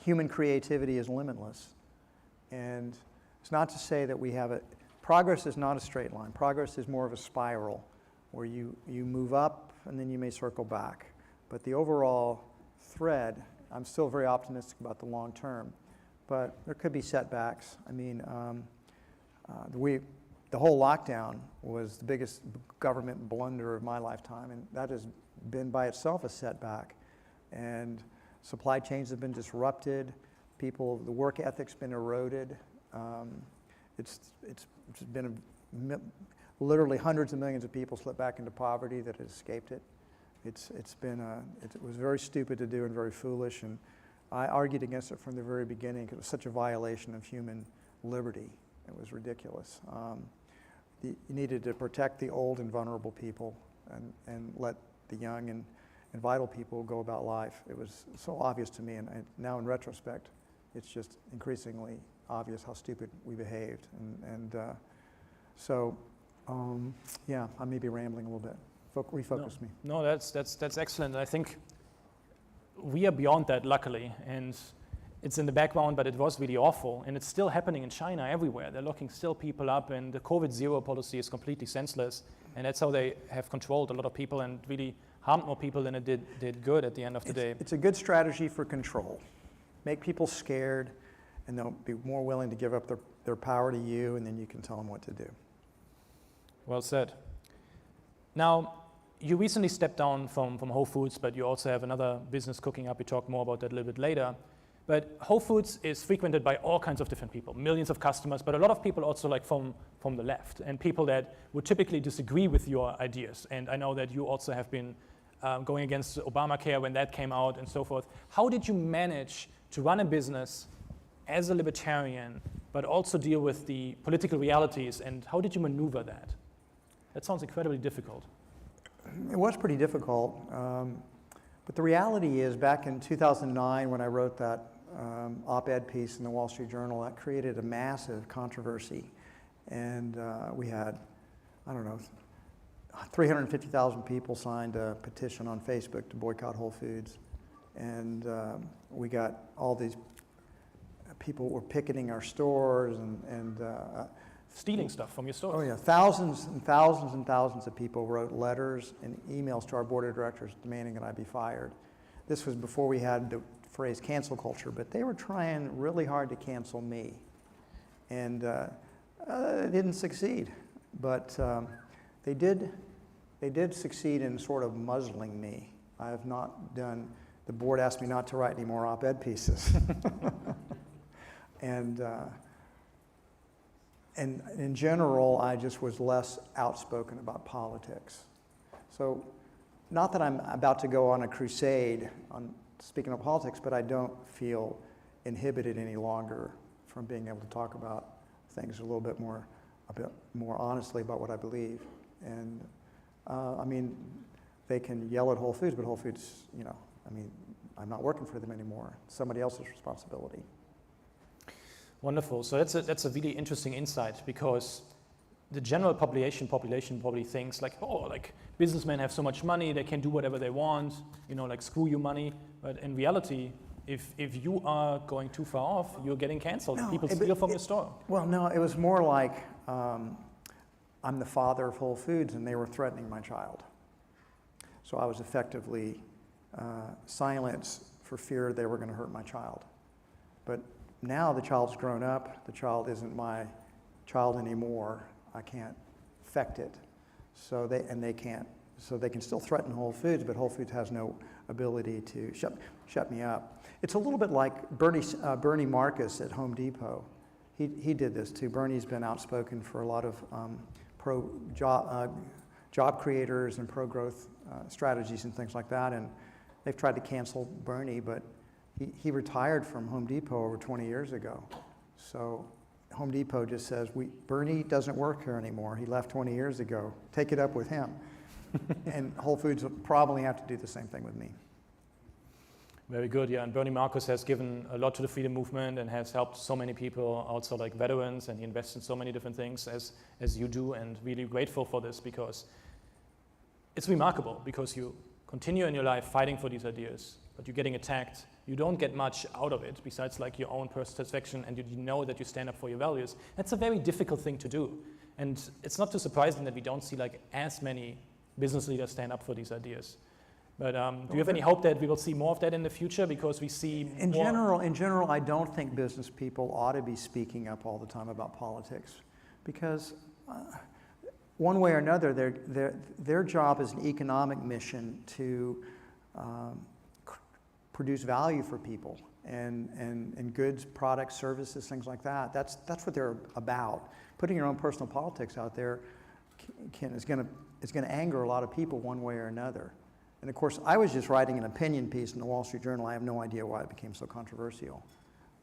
human creativity is limitless. And it's not to say that we have a, progress is not a straight line. Progress is more of a spiral where you move up and then you may circle back. But the overall thread, I'm still very optimistic about the long term. But there could be setbacks. I mean, the whole lockdown was the biggest government blunder of my lifetime, and that has been by itself a setback. And supply chains have been disrupted. The work ethic's been eroded. It's been literally hundreds of millions of people slipped back into poverty that had escaped it. It was very stupid to do and very foolish, and I argued against it from the very beginning because it was such a violation of human liberty. It was ridiculous. You needed to protect the old and vulnerable people and let the young and vital people go about life. It was so obvious to me, and now in retrospect, it's just increasingly obvious how stupid we behaved. Yeah, I may be rambling a little bit. Refocus me. No, that's excellent. I think we are beyond that, luckily, and it's in the background, but it was really awful, and it's still happening in China everywhere. They're locking still people up, and the COVID-0 policy is completely senseless, and that's how they have controlled a lot of people and really harmed more people than it did good at the end of the day. It's a good strategy for control. Make people scared, and they'll be more willing to give up their power to you, and then you can tell them what to do. Well said. Now, you recently stepped down from Whole Foods, but you also have another business cooking up. We talk more about that a little bit later. But Whole Foods is frequented by all kinds of different people, millions of customers, but a lot of people also like from the left, and people that would typically disagree with your ideas. And I know that you also have been going against Obamacare when that came out and so forth. How did you manage to run a business as a libertarian, but also deal with the political realities, and how did you maneuver that? That sounds incredibly difficult. It was pretty difficult, but the reality is back in 2009 when I wrote that op-ed piece in the Wall Street Journal, that created a massive controversy. And we had, 350,000 people signed a petition on Facebook to boycott Whole Foods. And we got all these people were picketing our stores and stealing stuff from your store. Oh yeah, thousands and thousands and thousands of people wrote letters and emails to our board of directors demanding that I be fired. This was before we had the phrase cancel culture, but they were trying really hard to cancel me. And it didn't succeed, but they did succeed in sort of muzzling me. I have not done, the board asked me not to write any more op-ed pieces. And in general, I just was less outspoken about politics. So, not that I'm about to go on a crusade on speaking of politics, but I don't feel inhibited any longer from being able to talk about things a bit more honestly about what I believe. And they can yell at Whole Foods, but Whole Foods, I'm not working for them anymore. It's somebody else's responsibility. Wonderful. So that's a really interesting insight, because the general population probably thinks like businessmen have so much money, they can do whatever they want, like screw you money. But in reality, if you are going too far off, you're getting canceled. No, people steal from your store. Well, no, it was more like I'm the father of Whole Foods and they were threatening my child. So I was effectively silenced for fear they were going to hurt my child. But now the child's grown up, the child isn't my child anymore. I can't affect it. So they can still threaten Whole Foods, but Whole Foods has no ability to shut me up. It's a little bit like Bernie Marcus at Home Depot. He did this too. Bernie's been outspoken for a lot of pro-job job creators and pro-growth strategies and things like that. And they've tried to cancel Bernie, but he retired from Home Depot over 20 years ago. So Home Depot just says, Bernie doesn't work here anymore. He left 20 years ago. Take it up with him. And Whole Foods will probably have to do the same thing with me. Very good, yeah. And Bernie Marcus has given a lot to the freedom movement and has helped so many people, also like veterans, and he invests in so many different things as you do, and really grateful for this, because it's remarkable, because you continue in your life fighting for these ideas, but you're getting attacked. You don't get much out of it besides like your own personal satisfaction, and you know that you stand up for your values. That's a very difficult thing to do. And it's not too surprising that we don't see like as many business leaders stand up for these ideas. But do you have any hope that we will see more of that in the future, because we see in general, I don't think business people ought to be speaking up all the time about politics, because one way or another, their job is an economic mission to produce value for people and goods, products, services, things like that. That's what they're about. Putting your own personal politics out there is going to anger a lot of people one way or another. And of course, I was just writing an opinion piece in the Wall Street Journal. I have no idea why it became so controversial.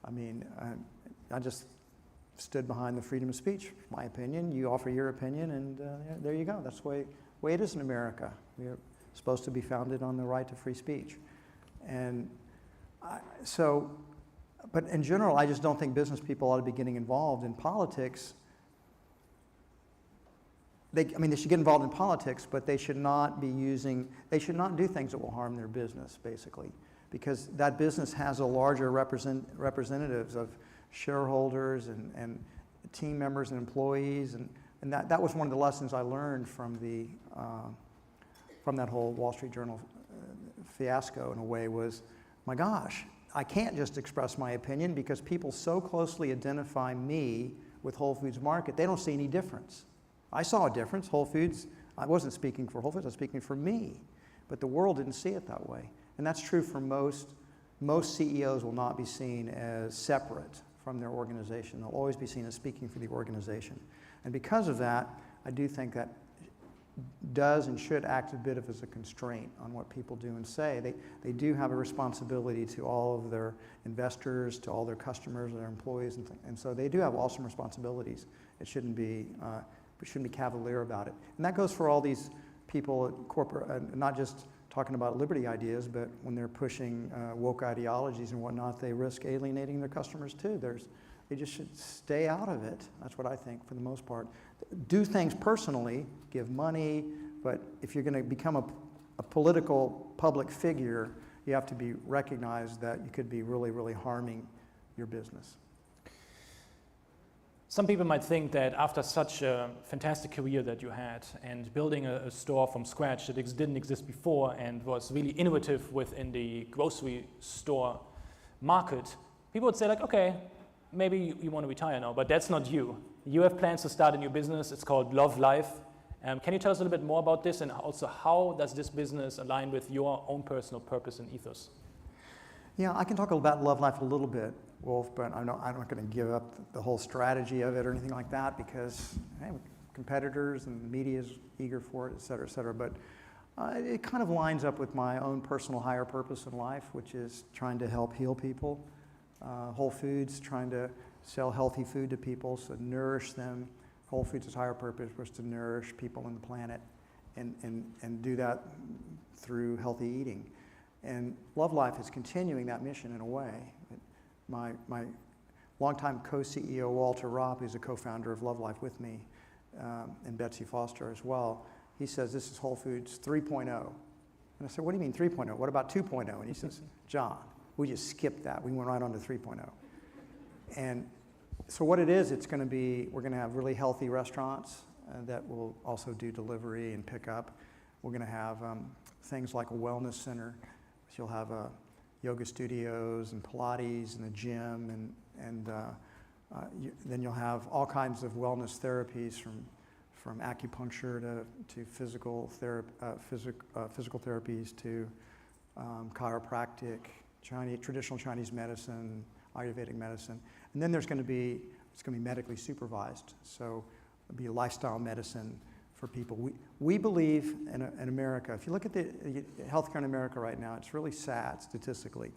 I mean, I just stood behind the freedom of speech. My opinion, you offer your opinion, and there you go. That's the way it is in America. We're supposed to be founded on the right to free speech. And but in general, I just don't think business people ought to be getting involved in politics. They should get involved in politics, but they should not do things that will harm their business, basically, because that business has a larger representatives of shareholders and team members and employees, and that was one of the lessons I learned from that whole Wall Street Journal fiasco, in a way, was, my gosh, I can't just express my opinion, because people so closely identify me with Whole Foods Market, they don't see any difference. I saw a difference. Whole Foods, I wasn't speaking for Whole Foods, I was speaking for me. But the world didn't see it that way. And that's true for most CEOs will not be seen as separate from their organization. They'll always be seen as speaking for the organization. And because of that, I do think that does and should act a bit as a constraint on what people do and say. They do have a responsibility to all of their investors, to all their customers, their employees, and so they do have awesome responsibilities. It shouldn't be cavalier about it. And that goes for all these people at corporate, not just talking about liberty ideas, but when they're pushing woke ideologies and whatnot, they risk alienating their customers too. They just should stay out of it. That's what I think, for the most part. Do things personally, give money, but if you're going to become a political public figure, you have to be recognized that you could be really, really harming your business. Some people might think that after such a fantastic career that you had, and building a store from scratch that didn't exist before and was really innovative within the grocery store market, people would say like, okay, maybe you want to retire now, but that's not you. You have plans to start a new business. It's called Love Life. Can you tell us a little bit more about this, and also how does this business align with your own personal purpose and ethos? Yeah, I can talk about Love Life a little bit, Wolf, but I'm not going to give up the whole strategy of it or anything like that, because competitors and the media is eager for it, et cetera, et cetera. But it kind of lines up with my own personal higher purpose in life, which is trying to help heal people. Whole Foods, trying to sell healthy food to people, so nourish them. Whole Foods' higher purpose was to nourish people on the planet and do that through healthy eating. And Love Life is continuing that mission in a way. My longtime co-CEO, Walter Ropp, who's a co-founder of Love Life with me, and Betsy Foster as well, he says, this is Whole Foods 3.0. And I said, what do you mean 3.0? What about 2.0? And he says, John, we just skipped that. We went right on to 3.0. And so what it is, it's going to be, we're going to have really healthy restaurants that will also do delivery and pickup. We're going to have things like a wellness center. So you'll have yoga studios and Pilates and a gym, and then you'll have all kinds of wellness therapies from acupuncture to physical therapies to chiropractic, traditional Chinese medicine, Ayurvedic medicine, and then it's going to be medically supervised. So it'll be lifestyle medicine for people. We believe in America, if you look at the healthcare in America right now, it's really sad statistically.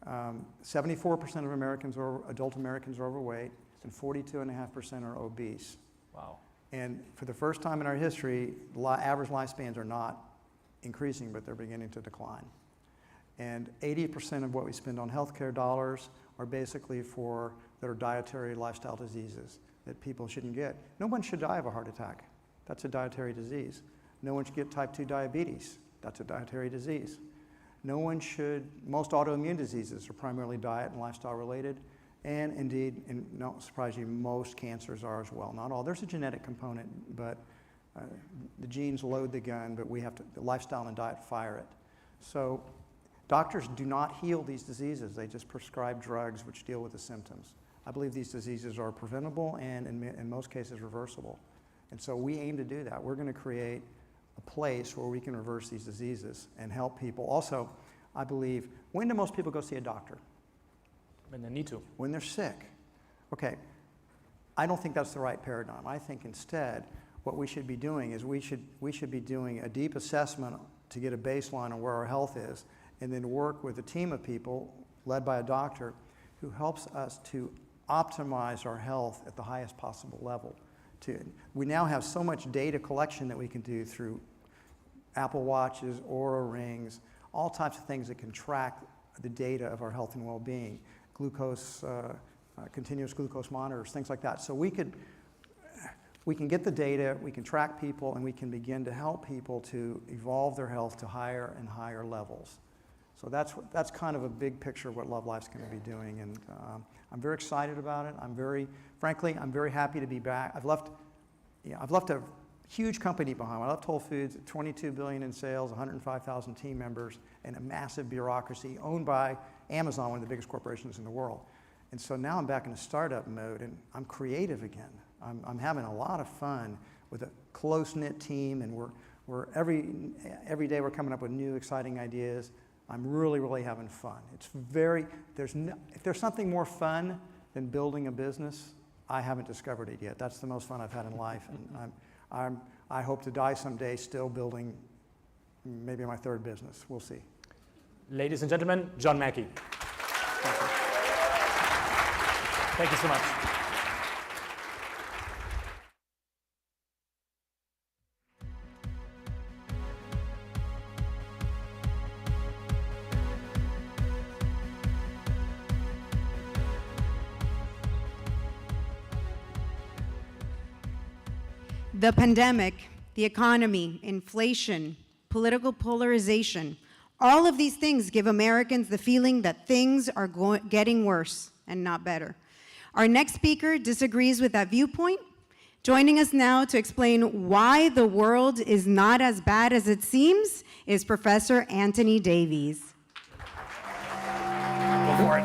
74% of Americans, adult Americans, are overweight, and 42.5% are obese. Wow. And for the first time in our history, average lifespans are not increasing, but they're beginning to decline. And 80% of what we spend on healthcare dollars are basically for that are dietary lifestyle diseases that people shouldn't get. No one should die of a heart attack. That's a dietary disease. No one should get type 2 diabetes. That's a dietary disease. No one should, most autoimmune diseases are primarily diet and lifestyle related. And indeed, and not surprisingly, most cancers are as well. Not all. There's a genetic component, but the genes load the gun, but we have to, the lifestyle and diet fire it. So doctors do not heal these diseases. They just prescribe drugs which deal with the symptoms. I believe these diseases are preventable and in most cases reversible. And so we aim to do that. We're going to create a place where we can reverse these diseases and help people. Also, I believe, when do most people go see a doctor? When they need to. When they're sick. Okay, I don't think that's the right paradigm. I think instead what we should be doing is we should be doing a deep assessment to get a baseline on where our health is, and then work with a team of people led by a doctor who helps us to optimize our health at the highest possible level. We now have so much data collection that we can do through Apple Watches, Oura Rings, all types of things that can track the data of our health and well-being, glucose, continuous glucose monitors, things like that. So we can get the data, we can track people, and we can begin to help people to evolve their health to higher and higher levels. So that's kind of a big picture of what Love Life's going to be doing, and I'm very excited about it. Frankly, I'm very happy to be back. I've left a huge company behind. I left Whole Foods at $22 billion in sales, 105,000 team members, and a massive bureaucracy owned by Amazon, one of the biggest corporations in the world. And so now I'm back in a startup mode, and I'm creative again. I'm having a lot of fun with a close-knit team, and we're every day we're coming up with new, exciting ideas. I'm really, really having fun. If there's something more fun than building a business, I haven't discovered it yet. That's the most fun I've had in life, and I hope to die someday still building maybe my third business. We'll see. Ladies and gentlemen, John Mackey. Thank you so much. The pandemic, the economy, inflation, political polarization, all of these things give Americans the feeling that things are getting worse and not better. Our next speaker disagrees with that viewpoint. Joining us now to explain why the world is not as bad as it seems is Professor Anthony Davies. Go for it.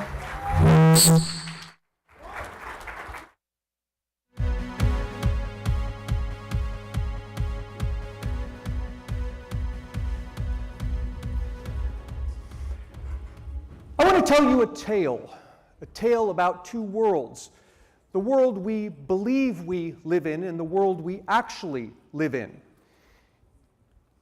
I want to tell you a tale about two worlds, the world we believe we live in and the world we actually live in.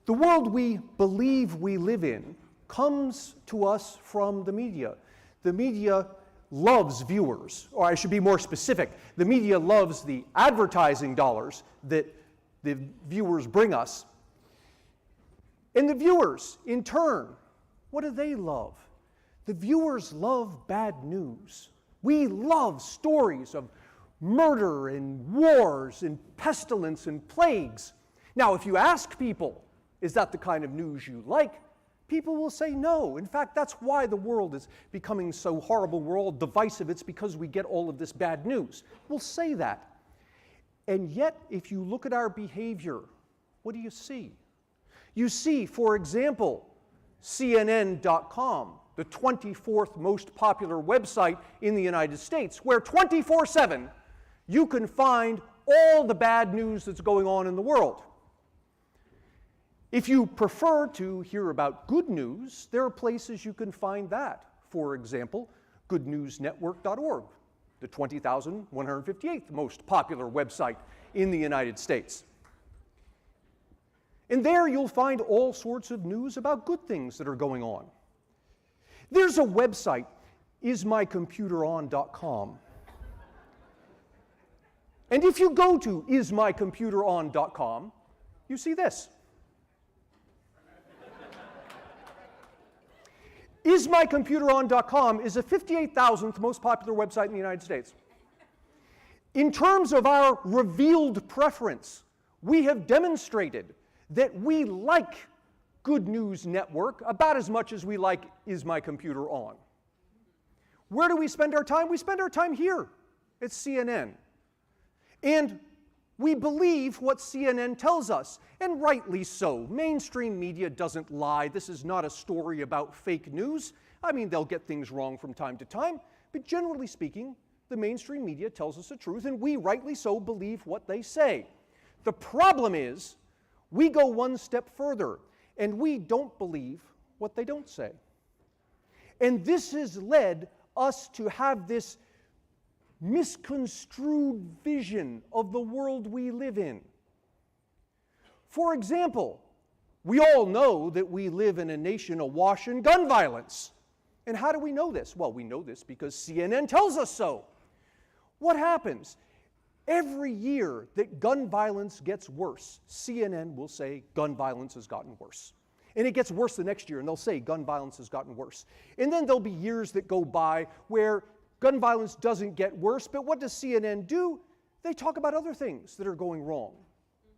The world we believe we live in comes to us from the media. The media loves viewers, or I should be more specific, the media loves the advertising dollars that the viewers bring us. And the viewers, in turn, what do they love? The viewers love bad news. We love stories of murder and wars and pestilence and plagues. Now, if you ask people, is that the kind of news you like? People will say no. In fact, that's why the world is becoming so horrible. We're all divisive. It's because we get all of this bad news. We'll say that. And yet, if you look at our behavior, what do you see? You see, for example, CNN.com, the 24th most popular website in the United States, where 24/7 you can find all the bad news that's going on in the world. If you prefer to hear about good news, there are places you can find that. For example, goodnewsnetwork.org, the 20,158th most popular website in the United States. And there you'll find all sorts of news about good things that are going on. There's a website, ismycomputeron.com. And if you go to ismycomputeron.com, you see this. Ismycomputeron.com is the 58,000th most popular website in the United States. In terms of our revealed preference, we have demonstrated that we like Good News Network about as much as we like Is My Computer On. Where do we spend our time? We spend our time here at CNN. And we believe what CNN tells us, and rightly so. Mainstream media doesn't lie. This is not a story about fake news. I mean, they'll get things wrong from time to time, but generally speaking, the mainstream media tells us the truth, and we rightly so believe what they say. The problem is, we go one step further, and we don't believe what they don't say. And this has led us to have this misconstrued vision of the world we live in. For example, we all know that we live in a nation awash in gun violence. And how do we know this? Well, we know this because CNN tells us so. What happens? Every year that gun violence gets worse, CNN will say gun violence has gotten worse. And it gets worse the next year, and they'll say gun violence has gotten worse. And then there'll be years that go by where gun violence doesn't get worse, but what does CNN do? They talk about other things that are going wrong.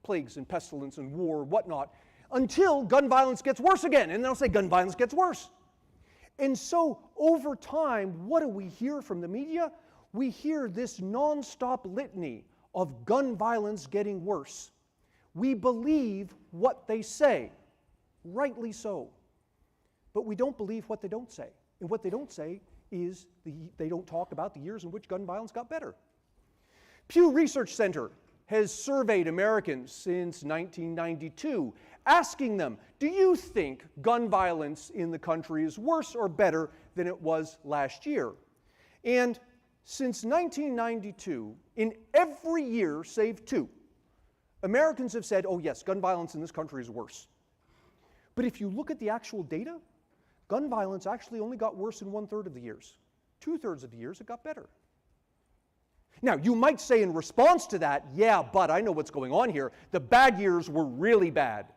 Plagues and pestilence and war, whatnot, until gun violence gets worse again, and they'll say gun violence gets worse. And so, over time, what do we hear from the media? We hear this non-stop litany of gun violence getting worse. We believe what they say, rightly so. But we don't believe what they don't say. And what they don't say is they don't talk about the years in which gun violence got better. Pew Research Center has surveyed Americans since 1992, asking them, do you think gun violence in the country is worse or better than it was last year? And since 1992, in every year save two, Americans have said, oh yes, gun violence in this country is worse. But if you look at the actual data, gun violence actually only got worse in 1/3 of the years. 2/3 of the years it got better. Now, you might say in response to that, yeah, but I know what's going on here. The bad years were really bad.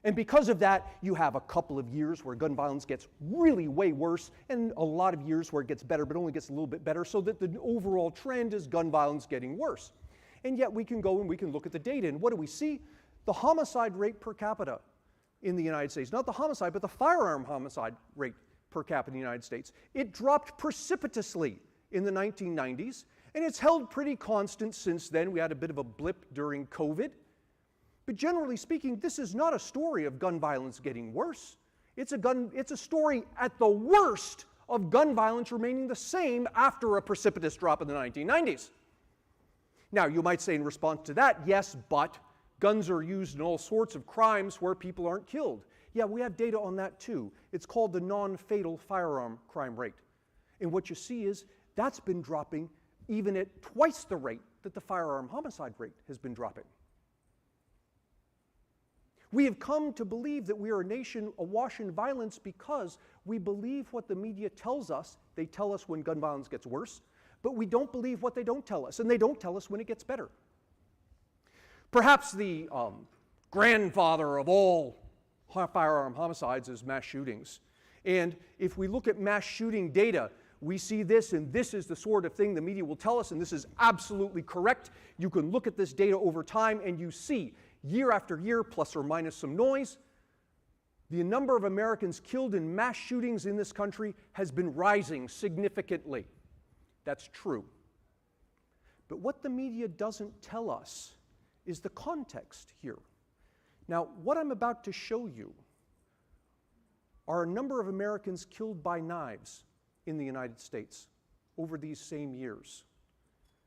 And because of that, you have a couple of years where gun violence gets really way worse, and a lot of years where it gets better, but only gets a little bit better, so that the overall trend is gun violence getting worse. And yet we can go and we can look at the data, and what do we see? The homicide rate per capita in the United States, not the homicide, but the firearm homicide rate per capita in the United States, it dropped precipitously in the 1990s, and it's held pretty constant since then. We had a bit of a blip during COVID. But generally speaking, this is not a story of gun violence getting worse. It's a story at the worst of gun violence remaining the same after a precipitous drop in the 1990s. Now, you might say in response to that, yes, but guns are used in all sorts of crimes where people aren't killed. Yeah, we have data on that too. It's called the non-fatal firearm crime rate. And what you see is that's been dropping even at twice the rate that the firearm homicide rate has been dropping. We have come to believe that we are a nation awash in violence because we believe what the media tells us. They tell us when gun violence gets worse, but we don't believe what they don't tell us, and they don't tell us when it gets better. Perhaps the grandfather of all firearm homicides is mass shootings. And if we look at mass shooting data, we see this, and this is the sort of thing the media will tell us, and this is absolutely correct. You can look at this data over time, and you see year after year, plus or minus some noise, the number of Americans killed in mass shootings in this country has been rising significantly. That's true. But what the media doesn't tell us is the context here. Now, what I'm about to show you are a number of Americans killed by knives in the United States over these same years.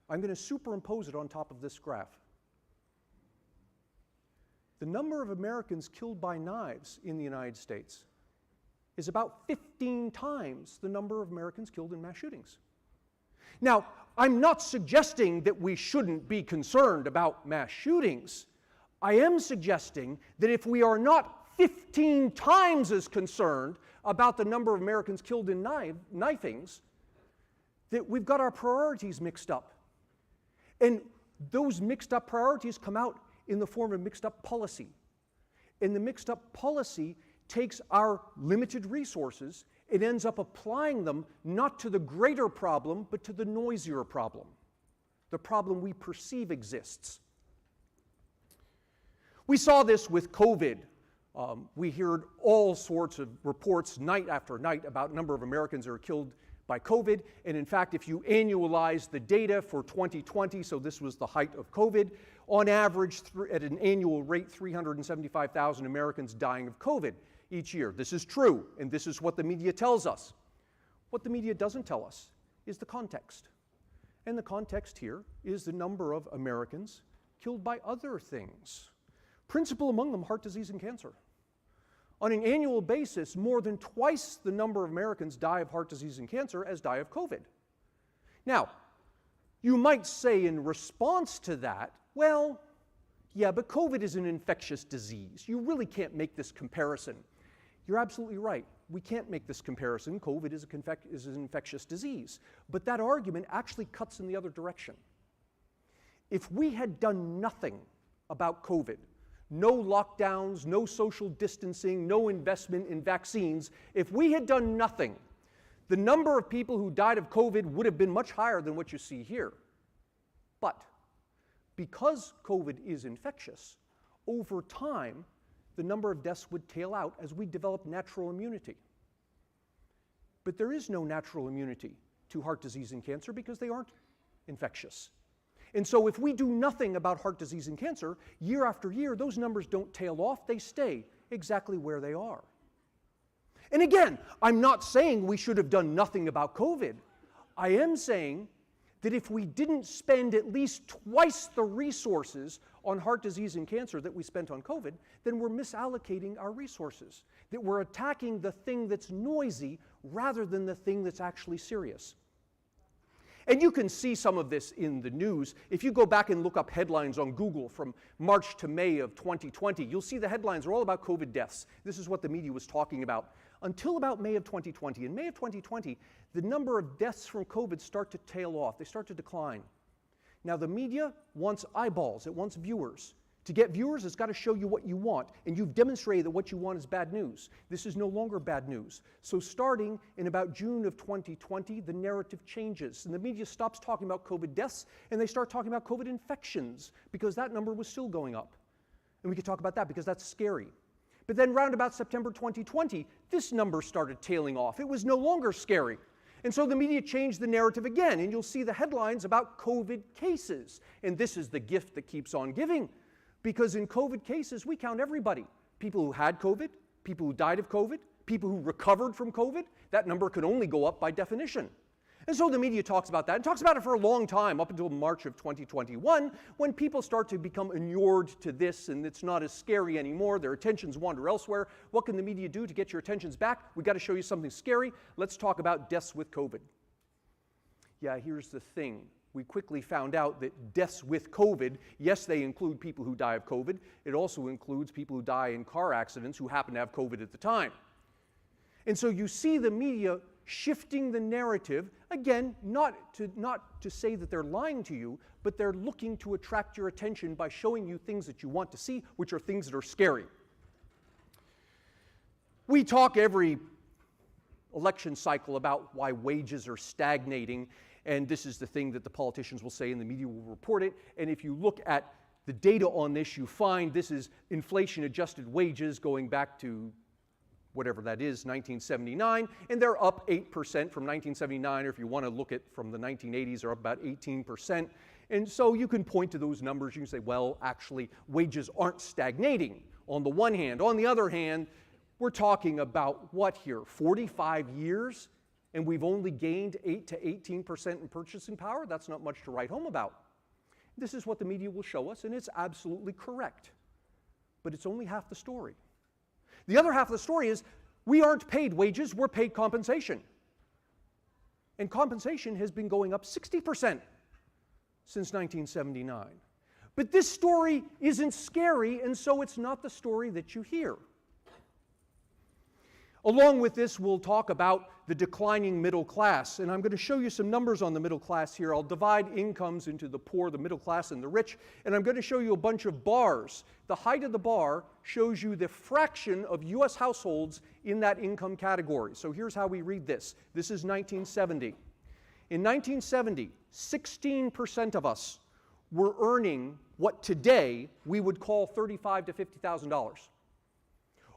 I'm going to superimpose it on top of this graph. The number of Americans killed by knives in the United States is about 15 times the number of Americans killed in mass shootings. Now, I'm not suggesting that we shouldn't be concerned about mass shootings. I am suggesting that if we are not 15 times as concerned about the number of Americans killed in knifings, that we've got our priorities mixed up. And those mixed up priorities come out in the form of mixed up policy. And the mixed up policy takes our limited resources, it ends up applying them not to the greater problem, but to the noisier problem, the problem we perceive exists. We saw this with COVID. We heard all sorts of reports night after night about number of Americans that are killed by COVID. And in fact, if you annualize the data for 2020, so this was the height of COVID, on average, at an annual rate, 375,000 Americans dying of COVID each year. This is true, and this is what the media tells us. What the media doesn't tell us is the context. And the context here is the number of Americans killed by other things. Principal among them, heart disease and cancer. On an annual basis, more than twice the number of Americans die of heart disease and cancer as die of COVID. Now, you might say in response to that, well, yeah, but COVID is an infectious disease. You really can't make this comparison. You're absolutely right. We can't make this comparison. COVID is an infectious disease. But that argument actually cuts in the other direction. If we had done nothing about COVID, no lockdowns, no social distancing, no investment in vaccines, if we had done nothing, the number of people who died of COVID would have been much higher than what you see here. But because COVID is infectious, over time, the number of deaths would tail out as we develop natural immunity. But there is no natural immunity to heart disease and cancer because they aren't infectious. And so if we do nothing about heart disease and cancer, year after year, those numbers don't tail off, they stay exactly where they are. And again, I'm not saying we should have done nothing about COVID. I am saying that if we didn't spend at least twice the resources on heart disease and cancer that we spent on COVID, then we're misallocating our resources, that we're attacking the thing that's noisy rather than the thing that's actually serious. And you can see some of this in the news. If you go back and look up headlines on Google from March to May of 2020, you'll see the headlines are all about COVID deaths. This is what the media was talking about until about May of 2020. In May of 2020, the number of deaths from COVID start to tail off. They start to decline. Now, the media wants eyeballs. It wants viewers. To get viewers, it's got to show you what you want. And you've demonstrated that what you want is bad news. This is no longer bad news. So starting in about June of 2020, the narrative changes. And the media stops talking about COVID deaths, and they start talking about COVID infections, because that number was still going up. And we could talk about that because that's scary. But then round about September 2020, this number started tailing off. It was no longer scary. And so the media changed the narrative again, and you'll see the headlines about COVID cases. And this is the gift that keeps on giving. Because in COVID cases, we count everybody. People who had COVID, people who died of COVID, people who recovered from COVID. That number could only go up by definition. And so the media talks about that, and talks about it for a long time, up until March of 2021, when people start to become inured to this, and it's not as scary anymore. Their attentions wander elsewhere. What can the media do to get your attentions back? We've got to show you something scary. Let's talk about deaths with COVID. Yeah, here's the thing. We quickly found out that deaths with COVID, yes, they include people who die of COVID. It also includes people who die in car accidents who happen to have COVID at the time. And so you see the media shifting the narrative, again, not to say that they're lying to you, but they're looking to attract your attention by showing you things that you want to see, which are things that are scary. We talk every election cycle about why wages are stagnating. And this is the thing that the politicians will say and the media will report it. And if you look at the data on this, you find this is inflation-adjusted wages going back to whatever that is, 1979. And they're up 8% from 1979. Or if you want to look at from the 1980s, they're up about 18%. And so you can point to those numbers. You can say, well, actually, wages aren't stagnating on the one hand. On the other hand, we're talking about what here, 45 years? And we've only gained 8 to 18% in purchasing power? That's not much to write home about. This is what the media will show us, and it's absolutely correct. But it's only half the story. The other half of the story is we aren't paid wages, we're paid compensation. And compensation has been going up 60% since 1979. But this story isn't scary, and so it's not the story that you hear. Along with this, we'll talk about the declining middle class, and I'm going to show you some numbers on the middle class here. I'll divide incomes into the poor, the middle class, and the rich, and I'm going to show you a bunch of bars. The height of the bar shows you the fraction of U.S. households in that income category. So here's how we read this. This is 1970. In 1970, 16% of us were earning what today we would call $35,000 to $50,000.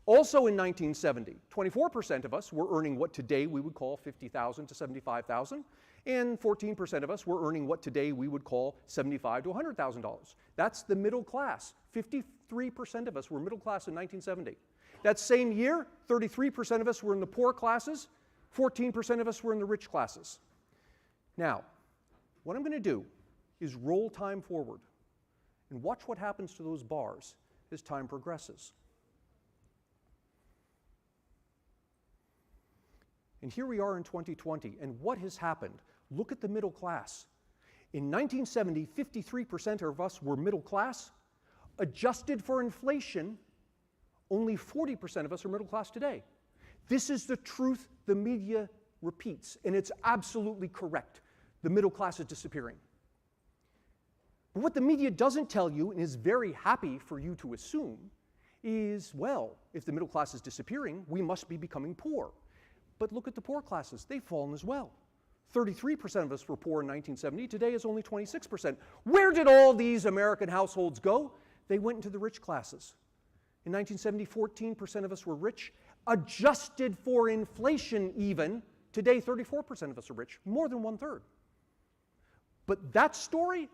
Also in 1970, 24% of us were earning what today we would call $50,000 to $75,000, and 14% of us were earning what today we would call $75,000 to $100,000. That's the middle class. 53% of us were middle class in 1970. That same year, 33% of us were in the poor classes, 14% of us were in the rich classes. Now, what I'm going to do is roll time forward and watch what happens to those bars as time progresses. And here we are in 2020, and what has happened? Look at the middle class. In 1970, 53% of us were middle class. Adjusted for inflation, only 40% of us are middle class today. This is the truth the media repeats, and it's absolutely correct. The middle class is disappearing. But what the media doesn't tell you, and is very happy for you to assume, is, well, if the middle class is disappearing, we must be becoming poor. But look at the poor classes. They've fallen as well. 33% of us were poor in 1970. Today is only 26%. Where did all these American households go? They went into the rich classes. In 1970, 14% of us were rich. Adjusted for inflation even, today 34% of us are rich, more than 1/3. But that story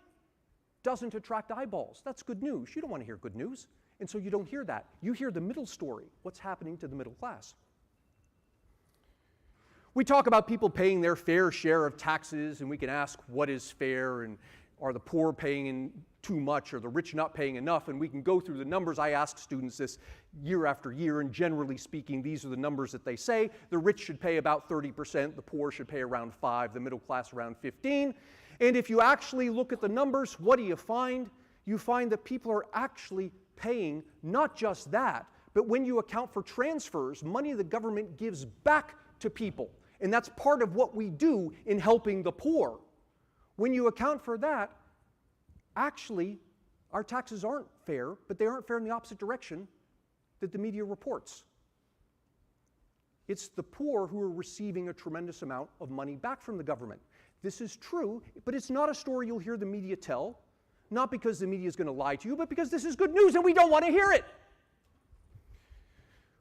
doesn't attract eyeballs. That's good news. You don't want to hear good news, and so you don't hear that. You hear the middle story, what's happening to the middle class. We talk about people paying their fair share of taxes, and we can ask what is fair, and are the poor paying in too much, or the rich not paying enough, and we can go through the numbers. I ask students this year after year, and generally speaking, these are the numbers that they say. The rich should pay about 30%, the poor should pay around 5%, the middle class around 15%. And if you actually look at the numbers, what do you find? You find that people are actually paying not just that, but when you account for transfers, money the government gives back to people. And that's part of what we do in helping the poor. When you account for that, actually, our taxes aren't fair, but they aren't fair in the opposite direction that the media reports. It's the poor who are receiving a tremendous amount of money back from the government. This is true, but it's not a story you'll hear the media tell, not because the media is going to lie to you, but because this is good news and we don't want to hear it.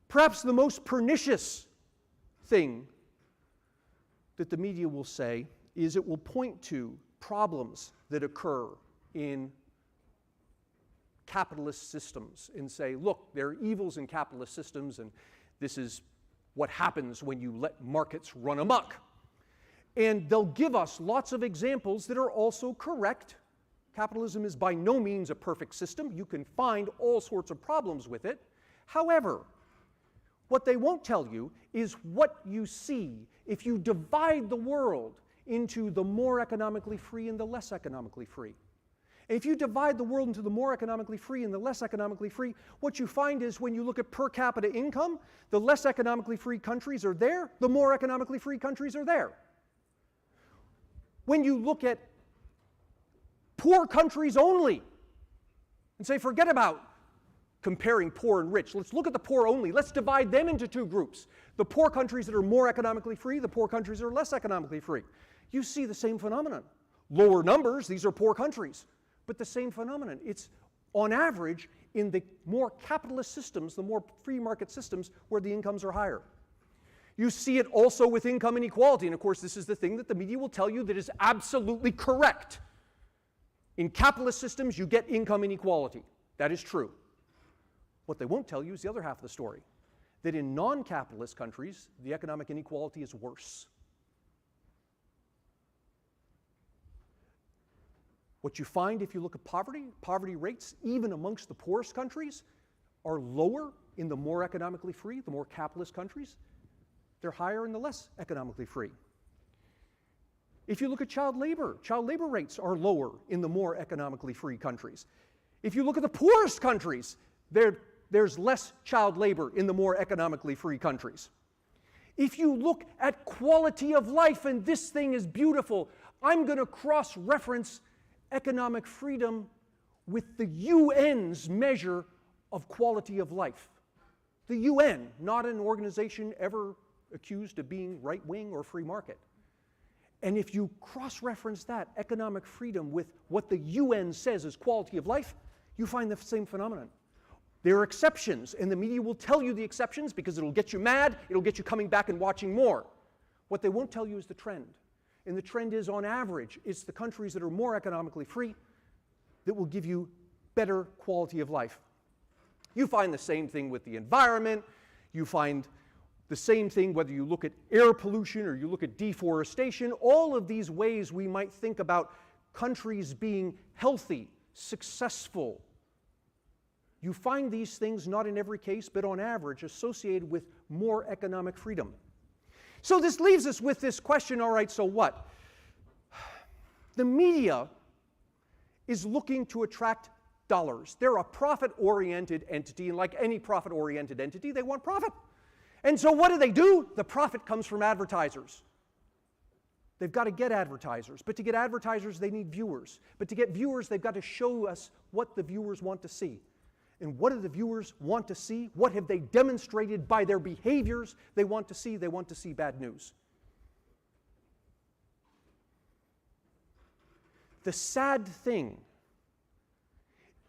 Perhaps the most pernicious thing that the media will say is it will point to problems that occur in capitalist systems and say, look, there are evils in capitalist systems, and this is what happens when you let markets run amok. And they'll give us lots of examples that are also correct. Capitalism is by no means a perfect system. You can find all sorts of problems with it. However, what they won't tell you is what you see if you divide the world into the more economically free and the less economically free. And if you divide the world into the more economically free and the less economically free, what you find is when you look at per capita income, the less economically free countries are there, the more economically free countries are there. When you look at poor countries only and say, forget about comparing poor and rich. Let's look at the poor only. Let's divide them into two groups. The poor countries that are more economically free, the poor countries that are less economically free. You see the same phenomenon. Lower numbers, these are poor countries, but the same phenomenon. It's on average in the more capitalist systems, the more free market systems where the incomes are higher. You see it also with income inequality, and of course this is the thing that the media will tell you that is absolutely correct. In capitalist systems, you get income inequality. That is true. What they won't tell you is the other half of the story, that in non-capitalist countries, the economic inequality is worse. What you find if you look at poverty rates, even amongst the poorest countries, are lower in the more economically free, the more capitalist countries. They're higher in the less economically free. If you look at child labor rates are lower in the more economically free countries. If you look at the poorest countries, there's less child labor in the more economically free countries. If you look at quality of life, and this thing is beautiful, I'm going to cross-reference economic freedom with the UN's measure of quality of life. The UN, not an organization ever accused of being right-wing or free market. And if you cross-reference that economic freedom with what the UN says is quality of life, you find the same phenomenon. There are exceptions, and the media will tell you the exceptions because it'll get you mad, it'll get you coming back and watching more. What they won't tell you is the trend. And the trend is, on average, it's the countries that are more economically free that will give you better quality of life. You find the same thing with the environment. You find the same thing whether you look at air pollution or you look at deforestation. All of these ways we might think about countries being healthy, successful. You find these things, not in every case, but on average, associated with more economic freedom. So this leaves us with this question, all right, so what? The media is looking to attract dollars. They're a profit-oriented entity, and like any profit-oriented entity, they want profit. And so what do? The profit comes from advertisers. They've got to get advertisers. But to get advertisers, they need viewers. But to get viewers, they've got to show us what the viewers want to see. And what do the viewers want to see? What have they demonstrated by their behaviors they want to see? They want to see bad news. The sad thing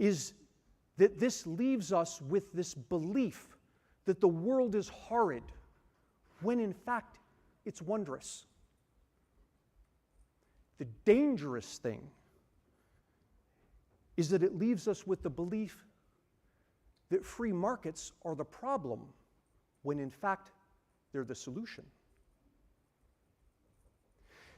is that this leaves us with this belief that the world is horrid, when in fact it's wondrous. The dangerous thing is that it leaves us with the belief that free markets are the problem, when in fact they're the solution.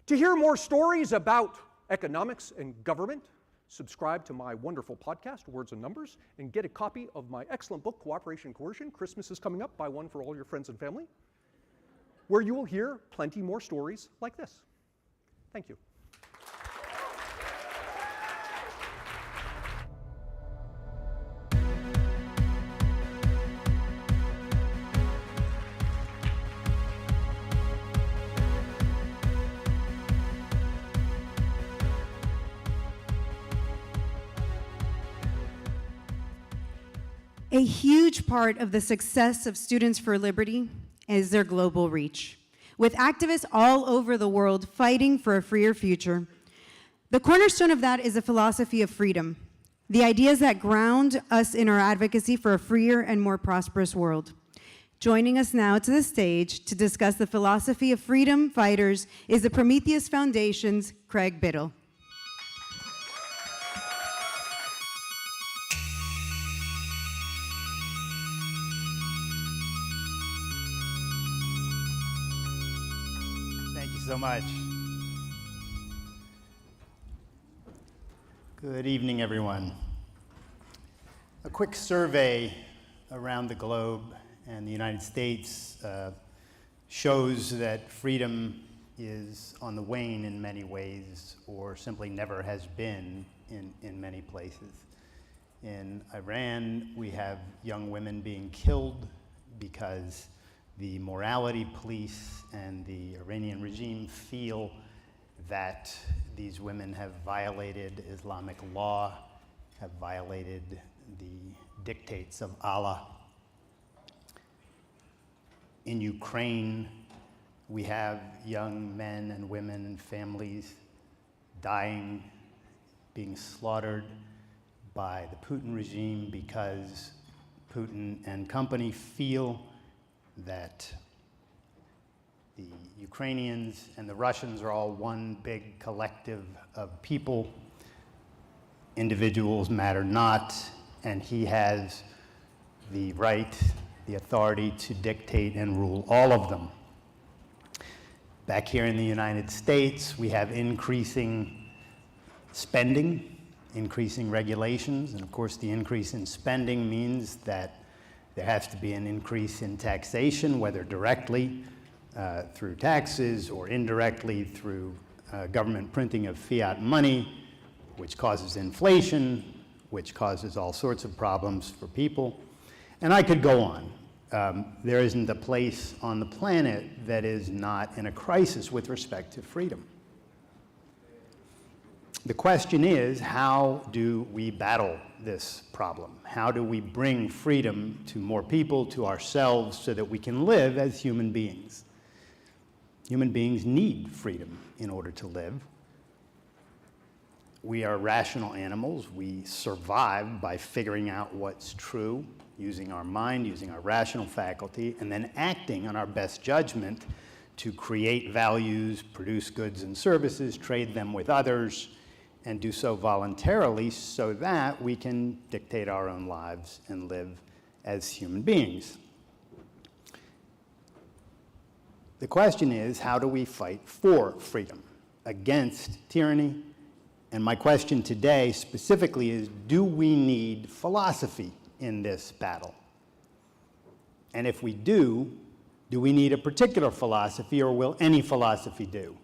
To hear more stories about economics and government, subscribe to my wonderful podcast, Words and Numbers, and get a copy of my excellent book, Cooperation and Coercion. Christmas is coming up. Buy one for all your friends and family, where you will hear plenty more stories like this. Thank you. A huge part of the success of Students for Liberty is their global reach, with activists all over the world fighting for a freer future. The cornerstone of that is a philosophy of freedom, the ideas that ground us in our advocacy for a freer and more prosperous world. Joining us now to the stage to discuss the philosophy of freedom fighters is the Prometheus Foundation's Craig Biddle. So much. Good evening, everyone. A quick survey around the globe and the United States shows that freedom is on the wane in many ways, or simply never has been in many places. In Iran, we have young women being killed because the morality police and the Iranian regime feel that these women have violated Islamic law, have violated the dictates of Allah. In Ukraine, we have young men and women and families dying, being slaughtered by the Putin regime because Putin and company feel that the Ukrainians and the Russians are all one big collective of people. Individuals matter not, and he has the right, the authority to dictate and rule all of them. Back here in the United States, we have increasing spending, increasing regulations, and of course the increase in spending means that there has to be an increase in taxation, whether directly through taxes or indirectly through government printing of fiat money, which causes inflation, which causes all sorts of problems for people. And I could go on. There isn't a place on the planet that is not in a crisis with respect to freedom. The question is, how do we battle this problem? How do we bring freedom to more people, to ourselves, so that we can live as human beings? Human beings need freedom in order to live. We are rational animals. We survive by figuring out what's true, using our mind, using our rational faculty, and then acting on our best judgment to create values, produce goods and services, trade them with others, and do so voluntarily so that we can dictate our own lives and live as human beings. The question is, how do we fight for freedom against tyranny? And my question today specifically is, do we need philosophy in this battle? And if we do we need a particular philosophy, or will any philosophy do?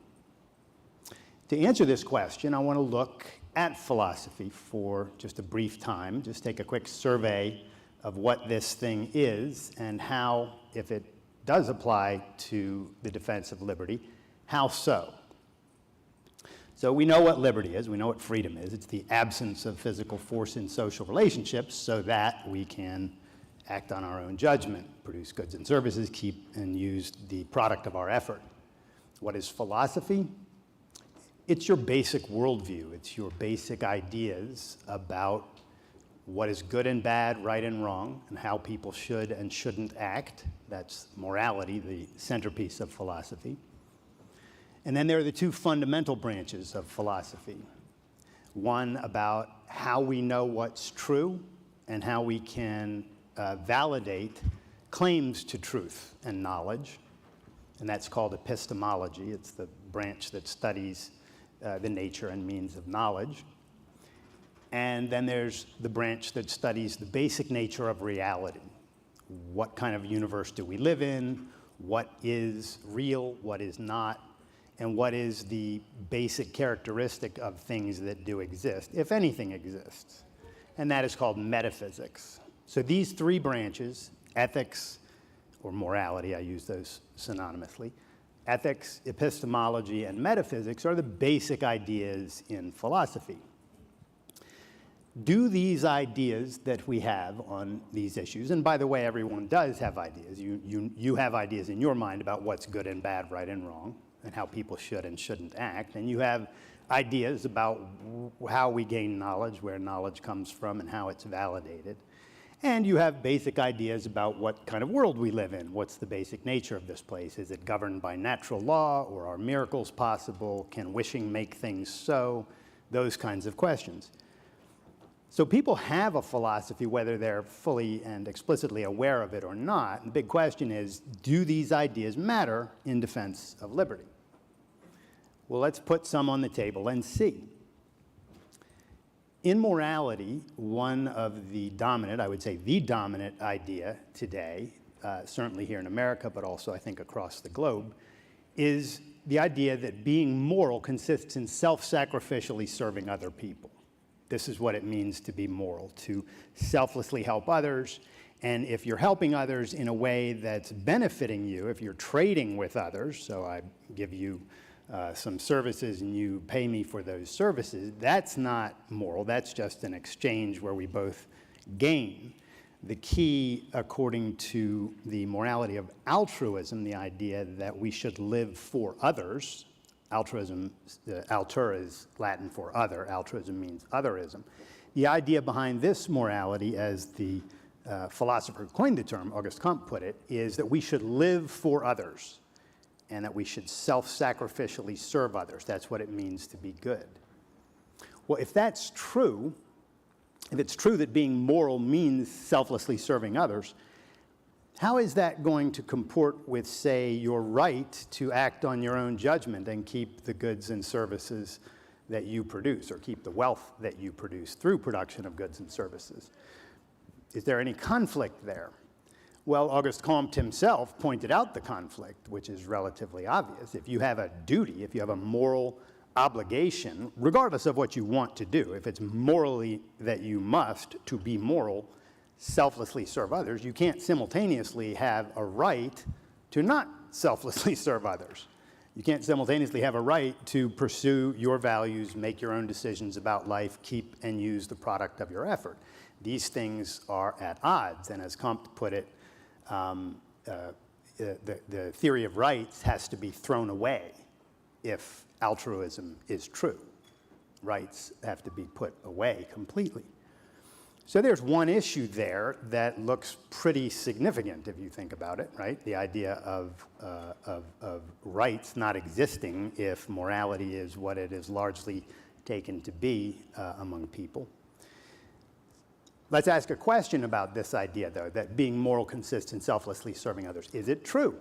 To answer this question, I want to look at philosophy for just a brief time, just take a quick survey of what this thing is and how, if it does apply to the defense of liberty, how so? So we know what liberty is, we know what freedom is. It's the absence of physical force in social relationships so that we can act on our own judgment, produce goods and services, keep and use the product of our effort. What is philosophy? It's your basic worldview. It's your basic ideas about what is good and bad, right and wrong, and how people should and shouldn't act. That's morality, the centerpiece of philosophy. And then there are the two fundamental branches of philosophy. One about how we know what's true and how we can validate claims to truth and knowledge. And that's called epistemology. It's the branch that studies the nature and means of knowledge. And then there's the branch that studies the basic nature of reality. What kind of universe do we live in? What is real? What is not? And what is the basic characteristic of things that do exist, if anything exists? And that is called metaphysics. So these three branches, ethics or morality, I use those synonymously, ethics, epistemology, and metaphysics are the basic ideas in philosophy. Do these ideas that we have on these issues, and by the way, everyone does have ideas. You have ideas in your mind about what's good and bad, right and wrong, and how people should and shouldn't act, and you have ideas about how we gain knowledge, where knowledge comes from, and how it's validated. And you have basic ideas about what kind of world we live in. What's the basic nature of this place? Is it governed by natural law, or are miracles possible? Can wishing make things so? Those kinds of questions. So people have a philosophy, whether they're fully and explicitly aware of it or not. The big question is, do these ideas matter in defense of liberty? Well, let's put some on the table and see. In morality, one of the dominant, I would say the dominant idea today, certainly here in America, but also I think across the globe, is the idea that being moral consists in self-sacrificially serving other people. This is what it means to be moral, to selflessly help others. And if you're helping others in a way that's benefiting you, if you're trading with others, so I give you some services and you pay me for those services, that's not moral. That's just an exchange where we both gain. The key, according to the morality of altruism, the idea that we should live for others, altruism, altura is Latin for other, altruism means otherism. The idea behind this morality, as the philosopher who coined the term, Auguste Comte, put it, is that we should live for others and that we should self-sacrificially serve others. That's what it means to be good. Well, if that's true, if it's true that being moral means selflessly serving others, how is that going to comport with, say, your right to act on your own judgment and keep the goods and services that you produce, or keep the wealth that you produce through production of goods and services? Is there any conflict there? Well, Auguste Comte himself pointed out the conflict, which is relatively obvious. If you have a duty, if you have a moral obligation, regardless of what you want to do, if it's morally that you must, to be moral, selflessly serve others, you can't simultaneously have a right to not selflessly serve others. You can't simultaneously have a right to pursue your values, make your own decisions about life, keep and use the product of your effort. These things are at odds, and as Comte put it, the theory of rights has to be thrown away if altruism is true. Rights have to be put away completely. So there's one issue there that looks pretty significant if you think about it, right? The idea of rights not existing if morality is what it is largely taken to be among people. Let's ask a question about this idea, though, that being moral consists in selflessly serving others. Is it true?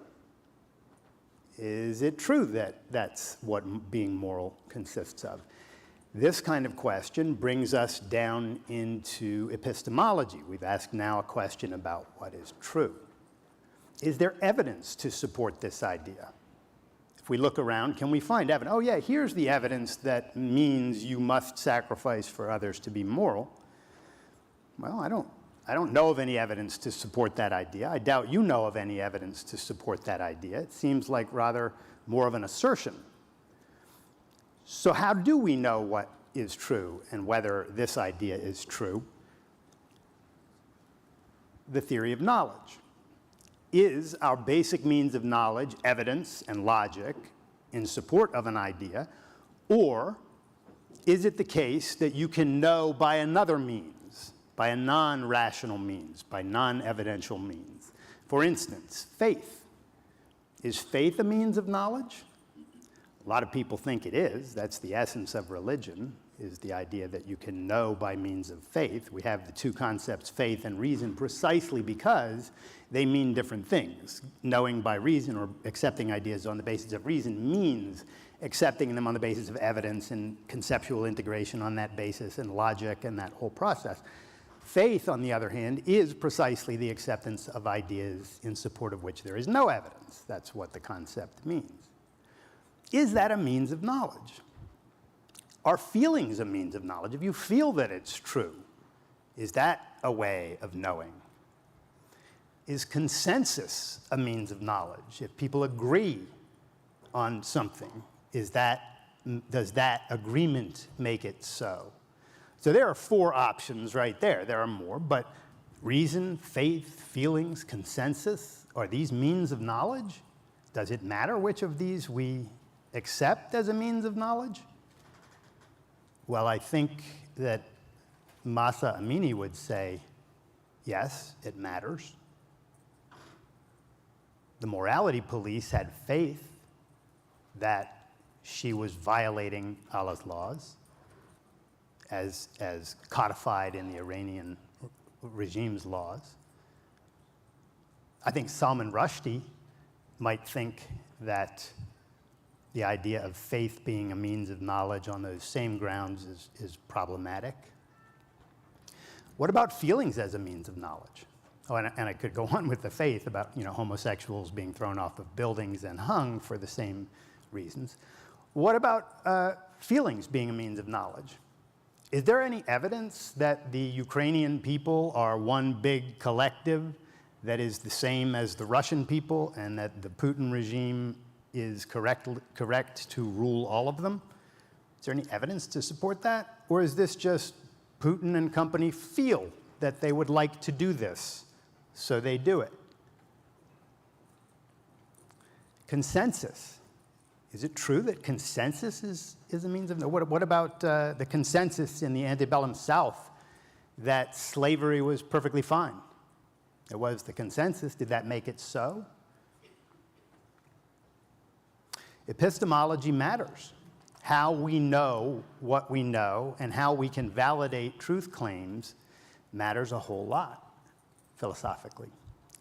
Is it true that that's what being moral consists of? This kind of question brings us down into epistemology. We've asked now a question about what is true. Is there evidence to support this idea? If we look around, can we find evidence? Oh yeah, here's the evidence that means you must sacrifice for others to be moral. Well, I don't know of any evidence to support that idea. I doubt you know of any evidence to support that idea. It seems like rather more of an assertion. So how do we know what is true and whether this idea is true? The theory of knowledge. Is our basic means of knowledge evidence and logic in support of an idea, or is it the case that you can know by another means, by a non-rational means, by non-evidential means? For instance, faith. Is faith a means of knowledge? A lot of people think it is. That's the essence of religion, is the idea that you can know by means of faith. We have the two concepts, faith and reason, precisely because they mean different things. Knowing by reason or accepting ideas on the basis of reason means accepting them on the basis of evidence and conceptual integration on that basis and logic and that whole process. Faith, on the other hand, is precisely the acceptance of ideas in support of which there is no evidence. That's what the concept means. Is that a means of knowledge? Are feelings a means of knowledge? If you feel that it's true, is that a way of knowing? Is consensus a means of knowledge? If people agree on something, does that agreement make it so? So there are four options right there. There are more, but reason, faith, feelings, consensus, are these means of knowledge? Does it matter which of these we accept as a means of knowledge? Well, I think that Mahsa Amini would say, yes, it matters. The morality police had faith that she was violating Allah's laws as codified in the Iranian regime's laws. I think Salman Rushdie might think that the idea of faith being a means of knowledge on those same grounds is problematic. What about feelings as a means of knowledge? Oh, and I could go on with the faith about homosexuals being thrown off of buildings and hung for the same reasons. What about feelings being a means of knowledge? Is there any evidence that the Ukrainian people are one big collective that is the same as the Russian people and that the Putin regime is correct to rule all of them? Is there any evidence to support that? Or is this just Putin and company feel that they would like to do this, so they do it? Consensus. Is it true that consensus is a means of... What about the consensus in the antebellum South that slavery was perfectly fine? It was the consensus. Did that make it so? Epistemology matters. How we know what we know and how we can validate truth claims matters a whole lot, philosophically,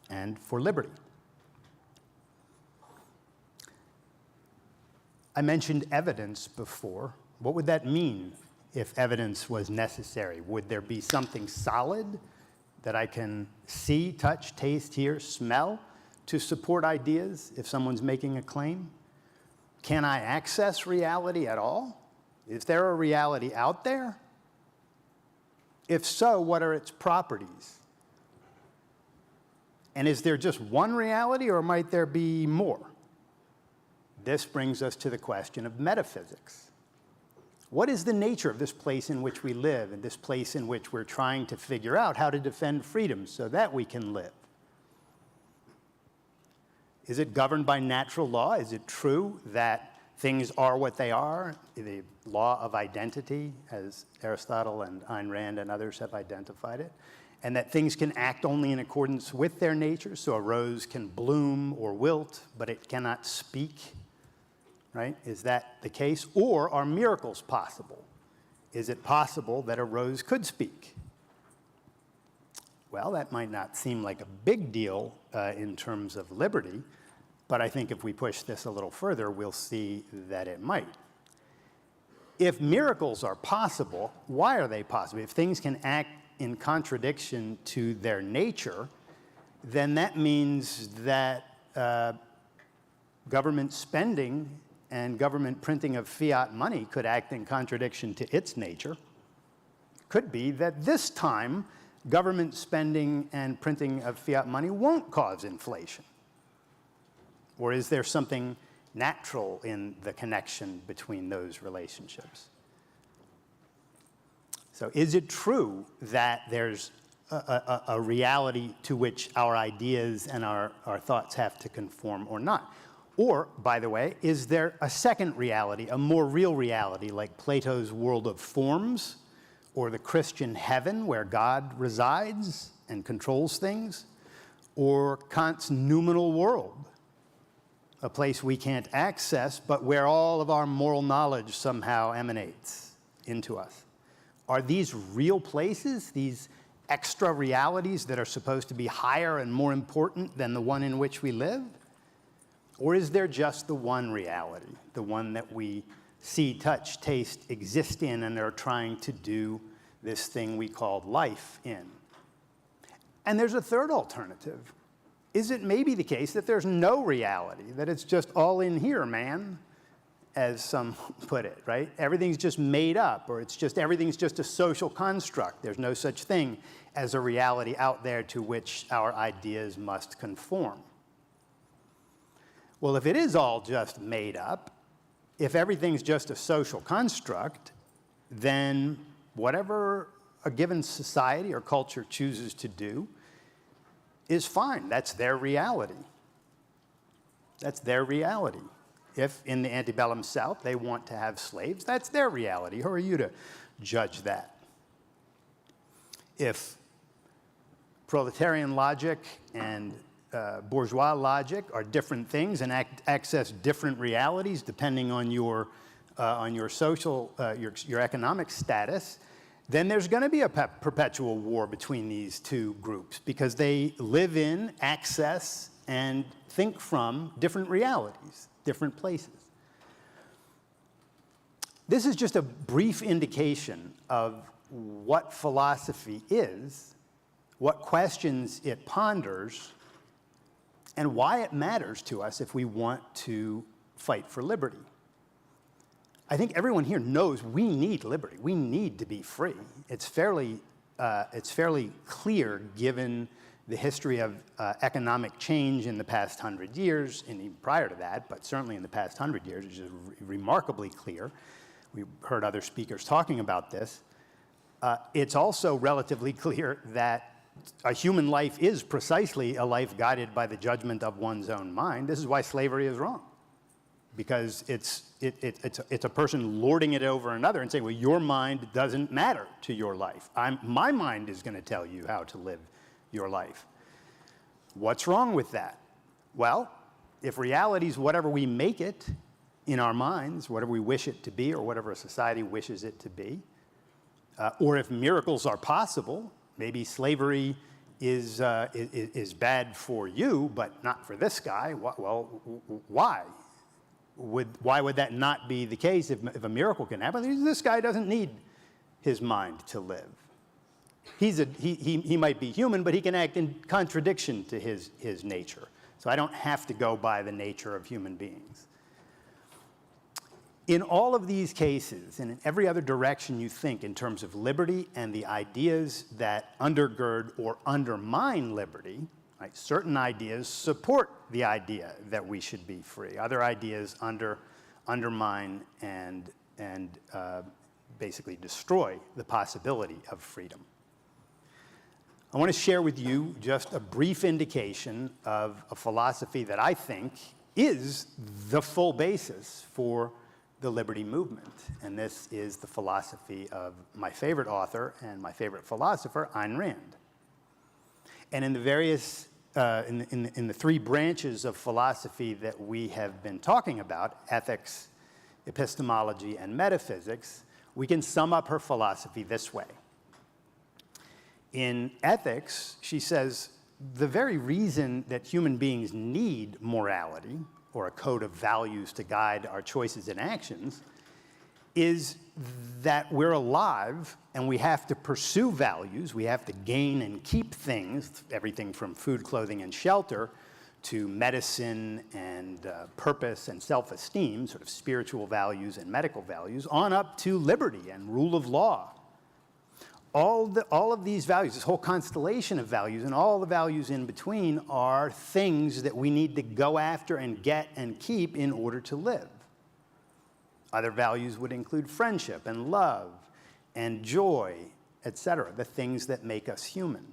and for liberty. I mentioned evidence before. What would that mean if evidence was necessary? Would there be something solid that I can see, touch, taste, hear, smell to support ideas if someone's making a claim? Can I access reality at all? Is there a reality out there? If so, what are its properties? And is there just one reality, or might there be more? This brings us to the question of metaphysics. What is the nature of this place in which we live, and this place in which we're trying to figure out how to defend freedom so that we can live? Is it governed by natural law? Is it true that things are what they are, the law of identity, as Aristotle and Ayn Rand and others have identified it, and that things can act only in accordance with their nature, so a rose can bloom or wilt, but it cannot speak, right? Is that the case? Or are miracles possible? Is it possible that a rose could speak? Well, that might not seem like a big deal in terms of liberty, but I think if we push this a little further, we'll see that it might. If miracles are possible, why are they possible? If things can act in contradiction to their nature, then that means that government spending and government printing of fiat money could act in contradiction to its nature. Could be that this time, government spending and printing of fiat money won't cause inflation. Or is there something natural in the connection between those relationships? So is it true that there's a reality to which our ideas and our thoughts have to conform or not? Or, by the way, is there a second reality, a more real reality, like Plato's world of forms, or the Christian heaven where God resides and controls things, or Kant's noumenal world, a place we can't access, but where all of our moral knowledge somehow emanates into us? Are these real places, these extra realities that are supposed to be higher and more important than the one in which we live? Or is there just the one reality, the one that we see, touch, taste, exist in, and are trying to do this thing we call life in? And there's a third alternative. Is it maybe the case that there's no reality, that it's just all in here, man, as some put it, right? Everything's just made up, or everything's just a social construct. There's no such thing as a reality out there to which our ideas must conform. Well, if it is all just made up, if everything's just a social construct, then whatever a given society or culture chooses to do is fine. That's their reality. That's their reality. If in the antebellum South they want to have slaves, that's their reality. Who are you to judge that? If proletarian logic and bourgeois logic are different things and access different realities depending on your social, your economic status, then there's going to be a perpetual war between these two groups because they live in, access, and think from different realities, different places. This is just a brief indication of what philosophy is, what questions it ponders, and why it matters to us if we want to fight for liberty. I think everyone here knows we need liberty. We need to be free. It's fairly clear given the history of economic change in the past 100 years, and even prior to that, but certainly in the past 100 years, which is remarkably clear. We've heard other speakers talking about this. It's also relatively clear that a human life is precisely a life guided by the judgment of one's own mind. This is why slavery is wrong, because it's a person lording it over another and saying, well, your mind doesn't matter to your life. My mind is going to tell you how to live your life. What's wrong with that? Well, if reality is whatever we make it in our minds, whatever we wish it to be or whatever a society wishes it to be, or if miracles are possible, maybe slavery is bad for you, but not for this guy. Well, why? Why would that not be the case if a miracle can happen? This guy doesn't need his mind to live. He might be human, but he can act in contradiction to his nature. So I don't have to go by the nature of human beings. In all of these cases, and in every other direction you think in terms of liberty and the ideas that undergird or undermine liberty, right, certain ideas support the idea that we should be free. Other ideas undermine and basically destroy the possibility of freedom. I want to share with you just a brief indication of a philosophy that I think is the full basis for the liberty movement. And this is the philosophy of my favorite author and my favorite philosopher, Ayn Rand. And in the various, in the three branches of philosophy that we have been talking about, ethics, epistemology, and metaphysics, we can sum up her philosophy this way. In ethics, she says, the very reason that human beings need morality, or a code of values to guide our choices and actions, is that we're alive and we have to pursue values. We have to gain and keep things, everything from food, clothing, and shelter, to medicine and purpose and self-esteem, sort of spiritual values and medical values, on up to liberty and rule of law. All of these values, this whole constellation of values and all the values in between are things that we need to go after and get and keep in order to live. Other values would include friendship and love and joy, etc., the things that make us human.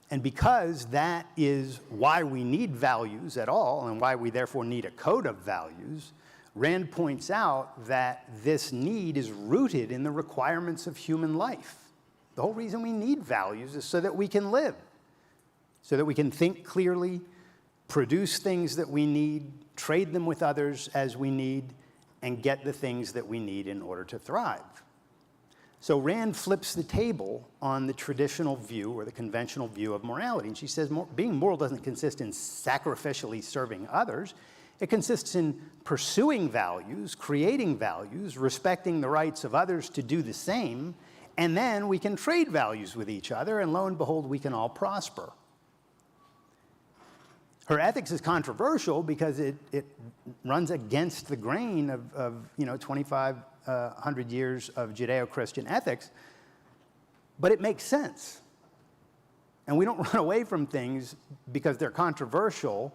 And because that is why we need values at all and why we therefore need a code of values, Rand points out that this need is rooted in the requirements of human life. The whole reason we need values is so that we can live, so that we can think clearly, produce things that we need, trade them with others as we need, and get the things that we need in order to thrive. So Rand flips the table on the traditional view or the conventional view of morality. And she says being moral doesn't consist in sacrificially serving others. It consists in pursuing values, creating values, respecting the rights of others to do the same, and then we can trade values with each other, and lo and behold, we can all prosper. Her ethics is controversial because it runs against the grain of 2,500 years of Judeo-Christian ethics, but it makes sense. And we don't run away from things because they're controversial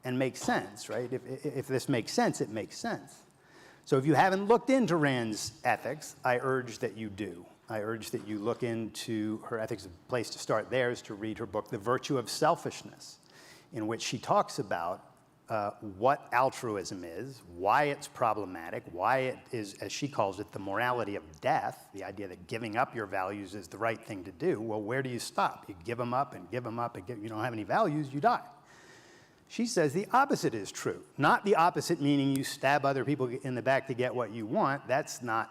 and make sense, right? If this makes sense, it makes sense. So if you haven't looked into Rand's ethics, I urge that you do. I urge that you look into her ethics. The place to start there is to read her book, The Virtue of Selfishness, in which she talks about what altruism is, why it's problematic, why it is, as she calls it, the morality of death, the idea that giving up your values is the right thing to do. Well, where do you stop? You give them up and give them up, and you don't have any values, you die. She says the opposite is true. Not the opposite meaning you stab other people in the back to get what you want. That's not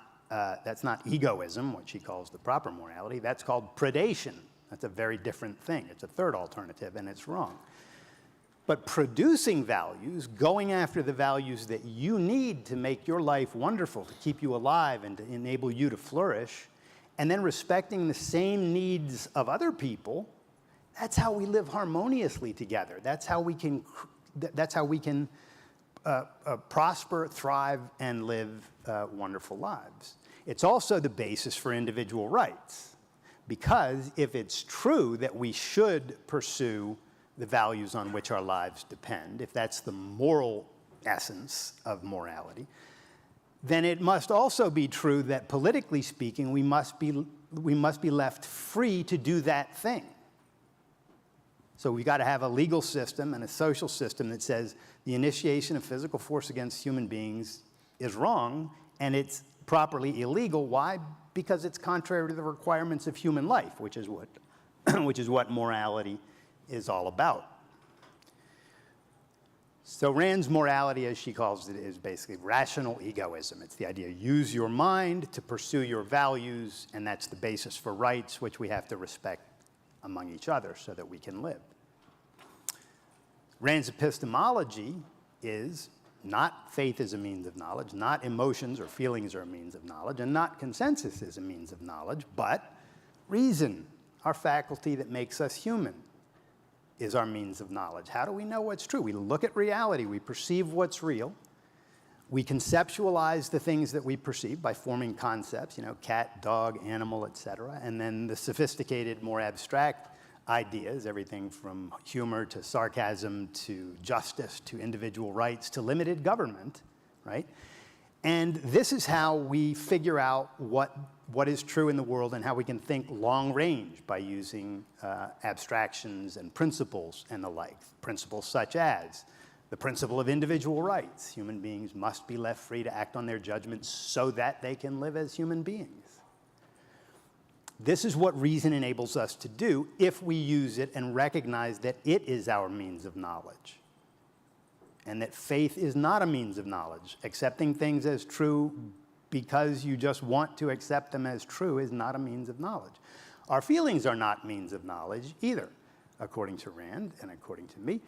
egoism, what she calls the proper morality. That's called predation. That's a very different thing. It's a third alternative, and it's wrong. But producing values, going after the values that you need to make your life wonderful, to keep you alive and to enable you to flourish, and then respecting the same needs of other people, that's how we live harmoniously together. That's how we can prosper, thrive, and live wonderful lives. It's also the basis for individual rights, because if it's true that we should pursue the values on which our lives depend, if that's the moral essence of morality, then it must also be true that politically speaking, we must be left free to do that thing. So we've got to have a legal system and a social system that says the initiation of physical force against human beings is wrong and it's properly illegal. Why? Because it's contrary to the requirements of human life, which is what morality is all about. So Rand's morality, as she calls it, is basically rational egoism. It's the idea, use your mind to pursue your values, and that's the basis for rights, which we have to respect among each other so that we can live. Rand's epistemology is not faith as a means of knowledge, not emotions or feelings are a means of knowledge, and not consensus as a means of knowledge, but reason, our faculty that makes us human, is our means of knowledge. How do we know what's true? We look at reality, we perceive what's real, We conceptualize the things that we perceive by forming concepts, cat, dog, animal, etc. And then the sophisticated, more abstract ideas, everything from humor to sarcasm to justice to individual rights to limited government, right? And this is how we figure out what is true in the world and how we can think long range by using abstractions and principles and the like. Principles such as the principle of individual rights. Human beings must be left free to act on their judgments so that they can live as human beings. This is what reason enables us to do if we use it and recognize that it is our means of knowledge. And that faith is not a means of knowledge. Accepting things as true because you just want to accept them as true is not a means of knowledge. Our feelings are not means of knowledge either, according to Rand and according to me.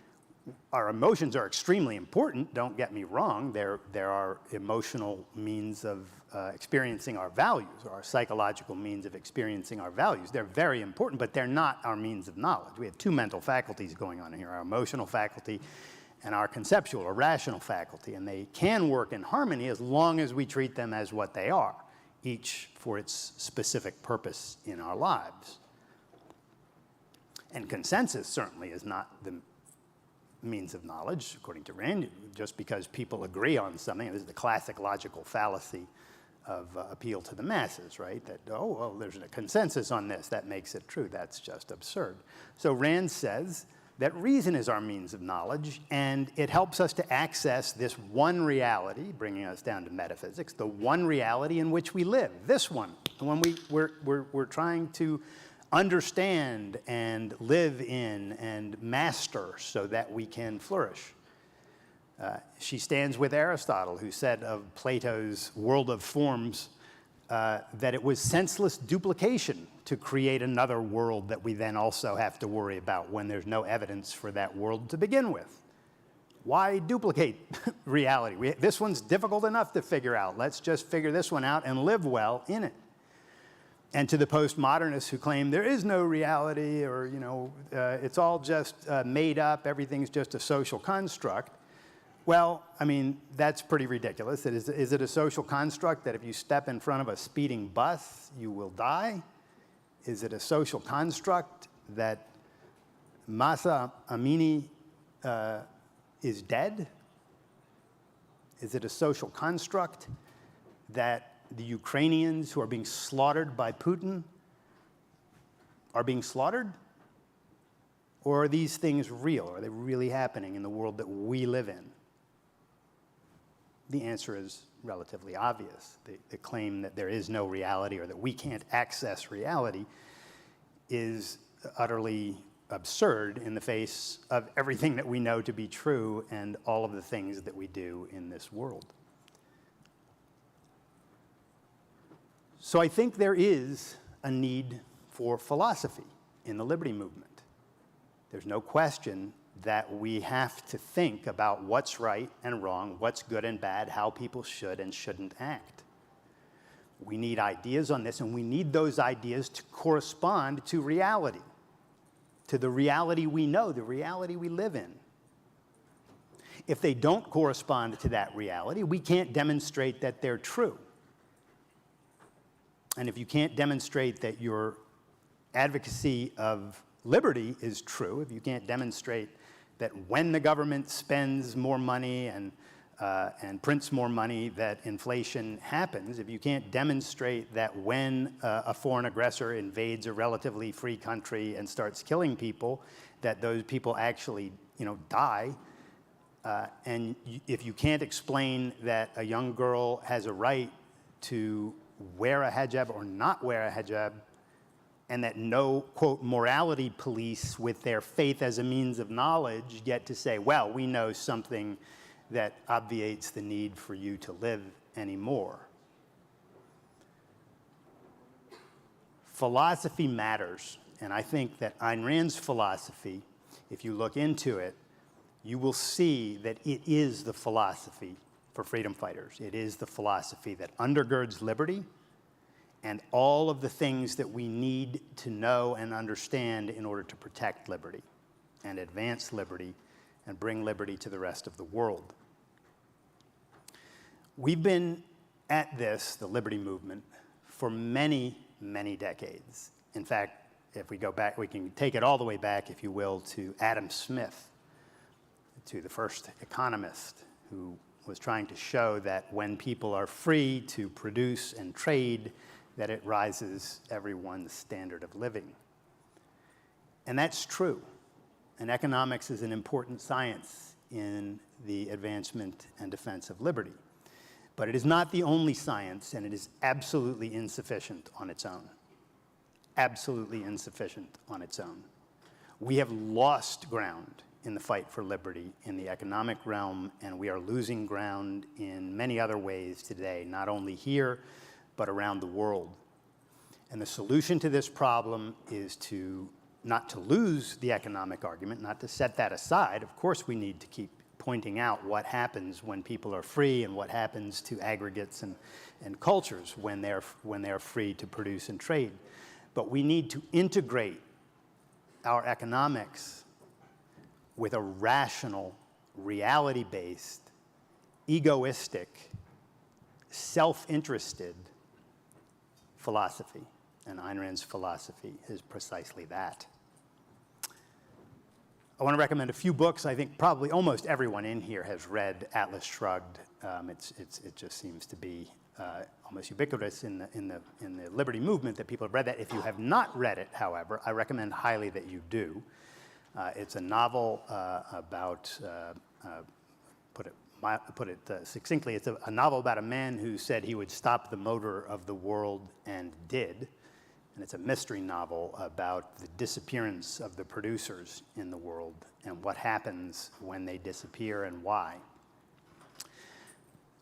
Our emotions are extremely important, don't get me wrong. There are emotional means of experiencing our values, or our psychological means of experiencing our values. They're very important, but they're not our means of knowledge. We have two mental faculties going on here, our emotional faculty and our conceptual or rational faculty, and they can work in harmony as long as we treat them as what they are, each for its specific purpose in our lives. And consensus certainly is not the means of knowledge, according to Rand. Just because people agree on something, this is the classic logical fallacy of appeal to the masses, right? That, oh, well, there's a consensus on this, that makes it true. That's just absurd. So Rand says that reason is our means of knowledge, and it helps us to access this one reality, bringing us down to metaphysics, the one reality in which we live, this one, the one we're trying to understand and live in and master so that we can flourish. She stands with Aristotle, who said of Plato's world of forms that it was senseless duplication to create another world that we then also have to worry about when there's no evidence for that world to begin with. Why duplicate reality? This one's difficult enough to figure out. Let's just figure this one out and live well in it. And to the postmodernists who claim there is no reality, or it's all just made up, everything's just a social construct. Well, I mean, that's pretty ridiculous. Is it a social construct that if you step in front of a speeding bus, you will die? Is it a social construct that Mahsa Amini is dead? Is it a social construct that the Ukrainians who are being slaughtered by Putin are being slaughtered? Or are these things real? Are they really happening in the world that we live in? The answer is relatively obvious. The claim that there is no reality or that we can't access reality is utterly absurd in the face of everything that we know to be true and all of the things that we do in this world. So I think there is a need for philosophy in the liberty movement. There's no question that we have to think about what's right and wrong, what's good and bad, how people should and shouldn't act. We need ideas on this, and we need those ideas to correspond to reality, to the reality we know, the reality we live in. If they don't correspond to that reality, we can't demonstrate that they're true. And if you can't demonstrate that your advocacy of liberty is true, if you can't demonstrate that when the government spends more money and prints more money, that inflation happens, if you can't demonstrate that when a foreign aggressor invades a relatively free country and starts killing people, that those people actually, die, and if you can't explain that a young girl has a right to wear a hijab or not wear a hijab, and that no, quote, morality police with their faith as a means of knowledge get to say, well, we know something that obviates the need for you to live anymore. Philosophy matters, and I think that Ayn Rand's philosophy, if you look into it, you will see that it is the philosophy for freedom fighters. It is the philosophy that undergirds liberty and all of the things that we need to know and understand in order to protect liberty and advance liberty and bring liberty to the rest of the world. We've been at this, the liberty movement, for many, many decades. In fact, if we go back, we can take it all the way back, if you will, to Adam Smith, to the first economist who was trying to show that when people are free to produce and trade, that it rises everyone's standard of living. And that's true. And economics is an important science in the advancement and defense of liberty. But it is not the only science, and it is absolutely insufficient on its own. Absolutely insufficient on its own. We have lost ground in the fight for liberty in the economic realm, and we are losing ground in many other ways today, not only here, but around the world. And the solution to this problem is not to lose the economic argument, not to set that aside. Of course, we need to keep pointing out what happens when people are free and what happens to aggregates and cultures when they're free to produce and trade. But we need to integrate our economics with a rational, reality-based, egoistic, self-interested philosophy. And Ayn Rand's philosophy is precisely that. I want to recommend a few books. I think probably almost everyone in here has read Atlas Shrugged. It just seems to be almost ubiquitous in the liberty movement that people have read that. If you have not read it, however, I recommend highly that you do. It's a novel about, put it succinctly, it's a novel about a man who said he would stop the motor of the world and did. And it's a mystery novel about the disappearance of the producers in the world and what happens when they disappear and why.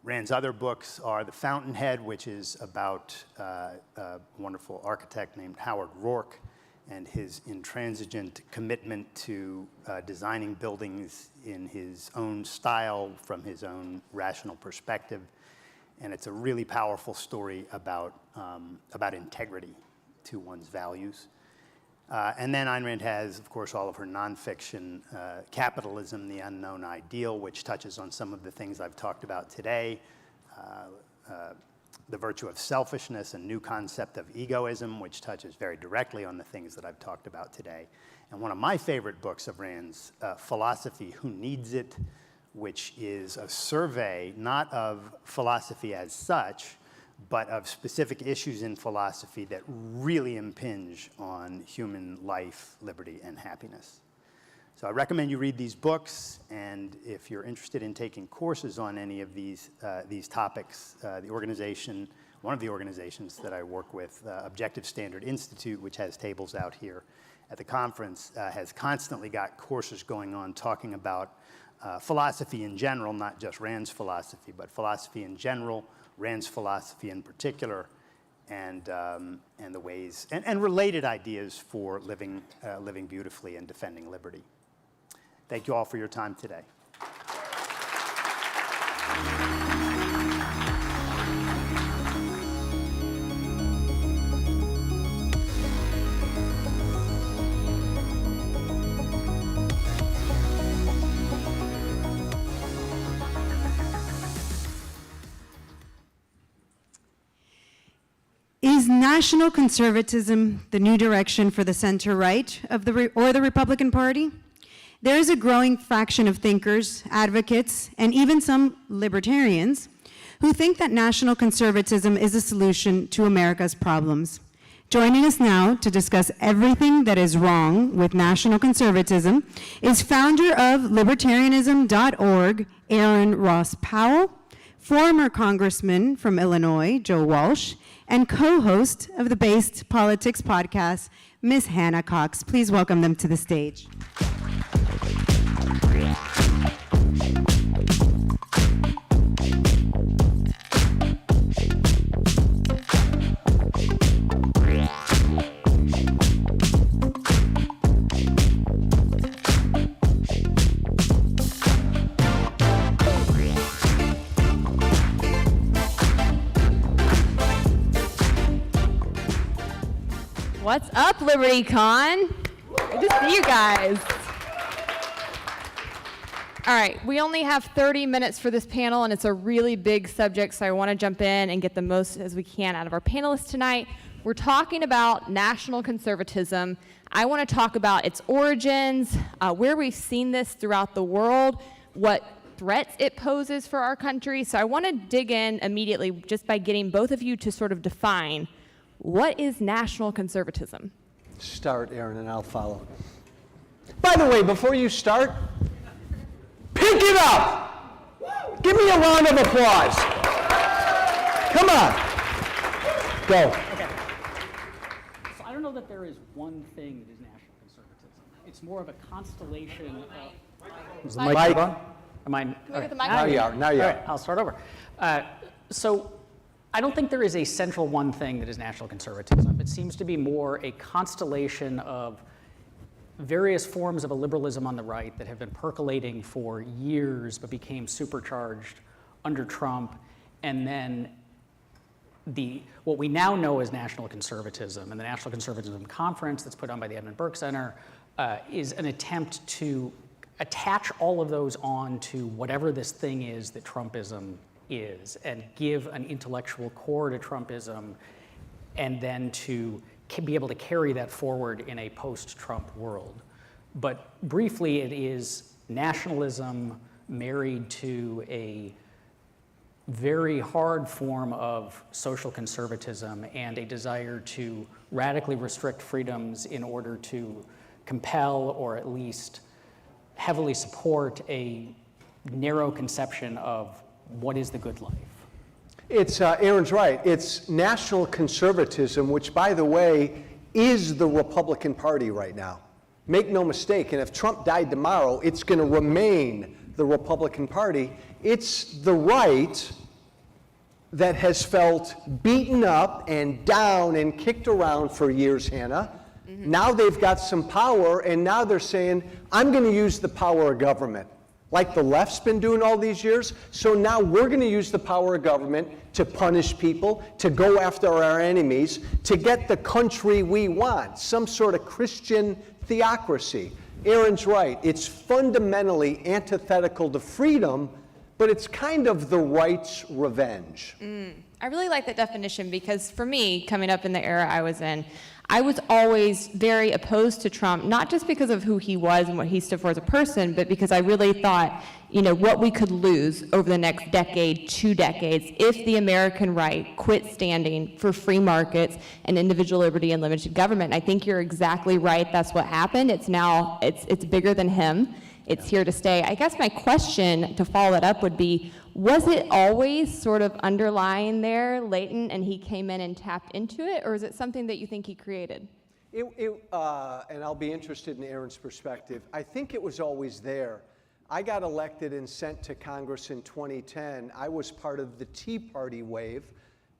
Rand's other books are The Fountainhead, which is about a wonderful architect named Howard Rourke and his intransigent commitment to designing buildings in his own style from his own rational perspective. And it's a really powerful story about integrity to one's values. And then Ayn Rand has, of course, all of her nonfiction, Capitalism, the Unknown Ideal, which touches on some of the things I've talked about today, The Virtue of Selfishness, a new concept of egoism, which touches very directly on the things that I've talked about today. And one of my favorite books of Rand's, Philosophy, Who Needs It?, which is a survey, not of philosophy as such, but of specific issues in philosophy that really impinge on human life, liberty, and happiness. So I recommend you read these books, and if you're interested in taking courses on any of these topics, one of the organizations that I work with, Objective Standard Institute, which has tables out here at the conference, has constantly got courses going on talking about philosophy in general, not just Rand's philosophy, but philosophy in general, Rand's philosophy in particular, and the ways and related ideas for living beautifully and defending liberty. Thank you all for your time today. Is national conservatism the new direction for the center-right of the Republican Party? There is a growing fraction of thinkers, advocates, and even some libertarians who think that national conservatism is a solution to America's problems. Joining us now to discuss everything that is wrong with national conservatism is founder of libertarianism.org, Aaron Ross Powell, former Congressman from Illinois, Joe Walsh, and co-host of the Based Politics podcast, Ms. Hannah Cox. Please welcome them to the stage. What's up, LibertyCon? Good to see you guys. All right, we only have 30 minutes for this panel, and it's a really big subject, so I want to jump in and get the most as we can out of our panelists tonight. We're talking about national conservatism. I want to talk about its origins, where we've seen this throughout the world, what threats it poses for our country. So I want to dig in immediately just by getting both of you to sort of define what is national conservatism. Start, Aaron, and I'll follow. By the way, before you start, pick it up! Give me a round of applause. Come on. Go. Okay. So I don't know that there is one thing that is national conservatism. It's more of a constellation of... Is the mic on? Am I? Can we get the mic? Now you are. Now you All are. right, I'll start over. So I don't think there is a central one thing that is national conservatism. It seems to be more a constellation of various forms of a liberalism on the right that have been percolating for years but became supercharged under Trump, and then what we now know as national conservatism, and the National Conservatism Conference that's put on by the Edmund Burke Center is an attempt to attach all of those on to whatever this thing is that Trumpism is, and give an intellectual core to Trumpism, and then to be able to carry that forward in a post-Trump world. But briefly, it is nationalism married to a very hard form of social conservatism and a desire to radically restrict freedoms in order to compel or at least heavily support a narrow conception of what is the good life. It's, Aaron's right, it's national conservatism, which, by the way, is the Republican Party right now. Make no mistake, and if Trump died tomorrow, it's going to remain the Republican Party. It's the right that has felt beaten up and down and kicked around for years, Hannah. Mm-hmm. Now they've got some power, and now they're saying, I'm going to use the power of government, like the left's been doing all these years. So now we're going to use the power of government to punish people, to go after our enemies, to get the country we want, some sort of Christian theocracy. Aaron's right. It's fundamentally antithetical to freedom, but it's kind of the right's revenge. I really like that definition because for me, coming up in the era I was in, I was always very opposed to Trump, not just because of who he was and what he stood for as a person, but because I really thought, you know, what we could lose over the next decade, 2 decades, if the American right quit standing for free markets and individual liberty and limited government. I think you're exactly right. That's what happened. It's now, it's bigger than him. It's here to stay. I guess my question to follow that up would be, was it always sort of underlying there, latent, and he came in and tapped into it, or is it something that you think he created? And I'll be interested in Aaron's perspective. I think it was always there. I got elected and sent to Congress in 2010. I was part of the Tea Party wave,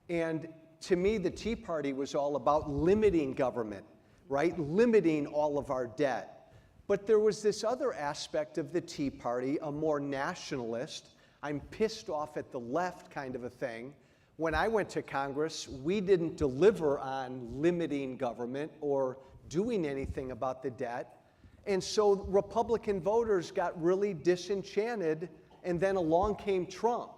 and to me, the Tea Party was all about limiting government, right? Limiting all of our debt. But there was this other aspect of the Tea Party, a more nationalist, I'm pissed off at the left kind of a thing. When I went to Congress, we didn't deliver on limiting government or doing anything about the debt. And so Republican voters got really disenchanted, and then along came Trump.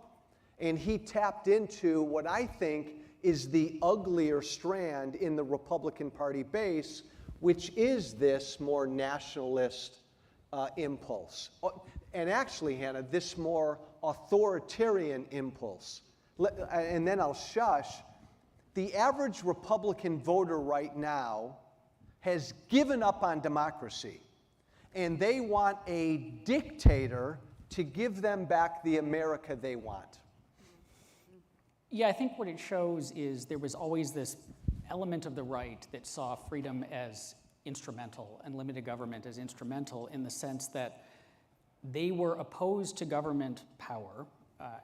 And he tapped into what I think is the uglier strand in the Republican Party base, which is this more nationalist impulse. And actually, Hannah, this more authoritarian impulse. And then I'll shush. The average Republican voter right now has given up on democracy, and they want a dictator to give them back the America they want. Yeah, I think what it shows is there was always this element of the right that saw freedom as instrumental and limited government as instrumental, in the sense that they were opposed to government power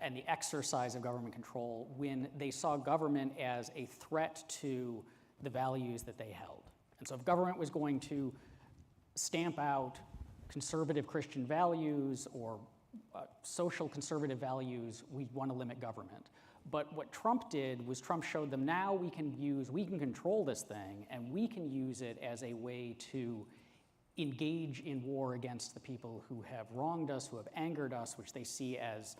and the exercise of government control when they saw government as a threat to the values that they held. And so if government was going to stamp out conservative Christian values or social conservative values, we want to limit government. But what Trump did was Trump showed them, now we can control this thing, and we can use it as a way to engage in war against the people who have wronged us, who have angered us, which they see as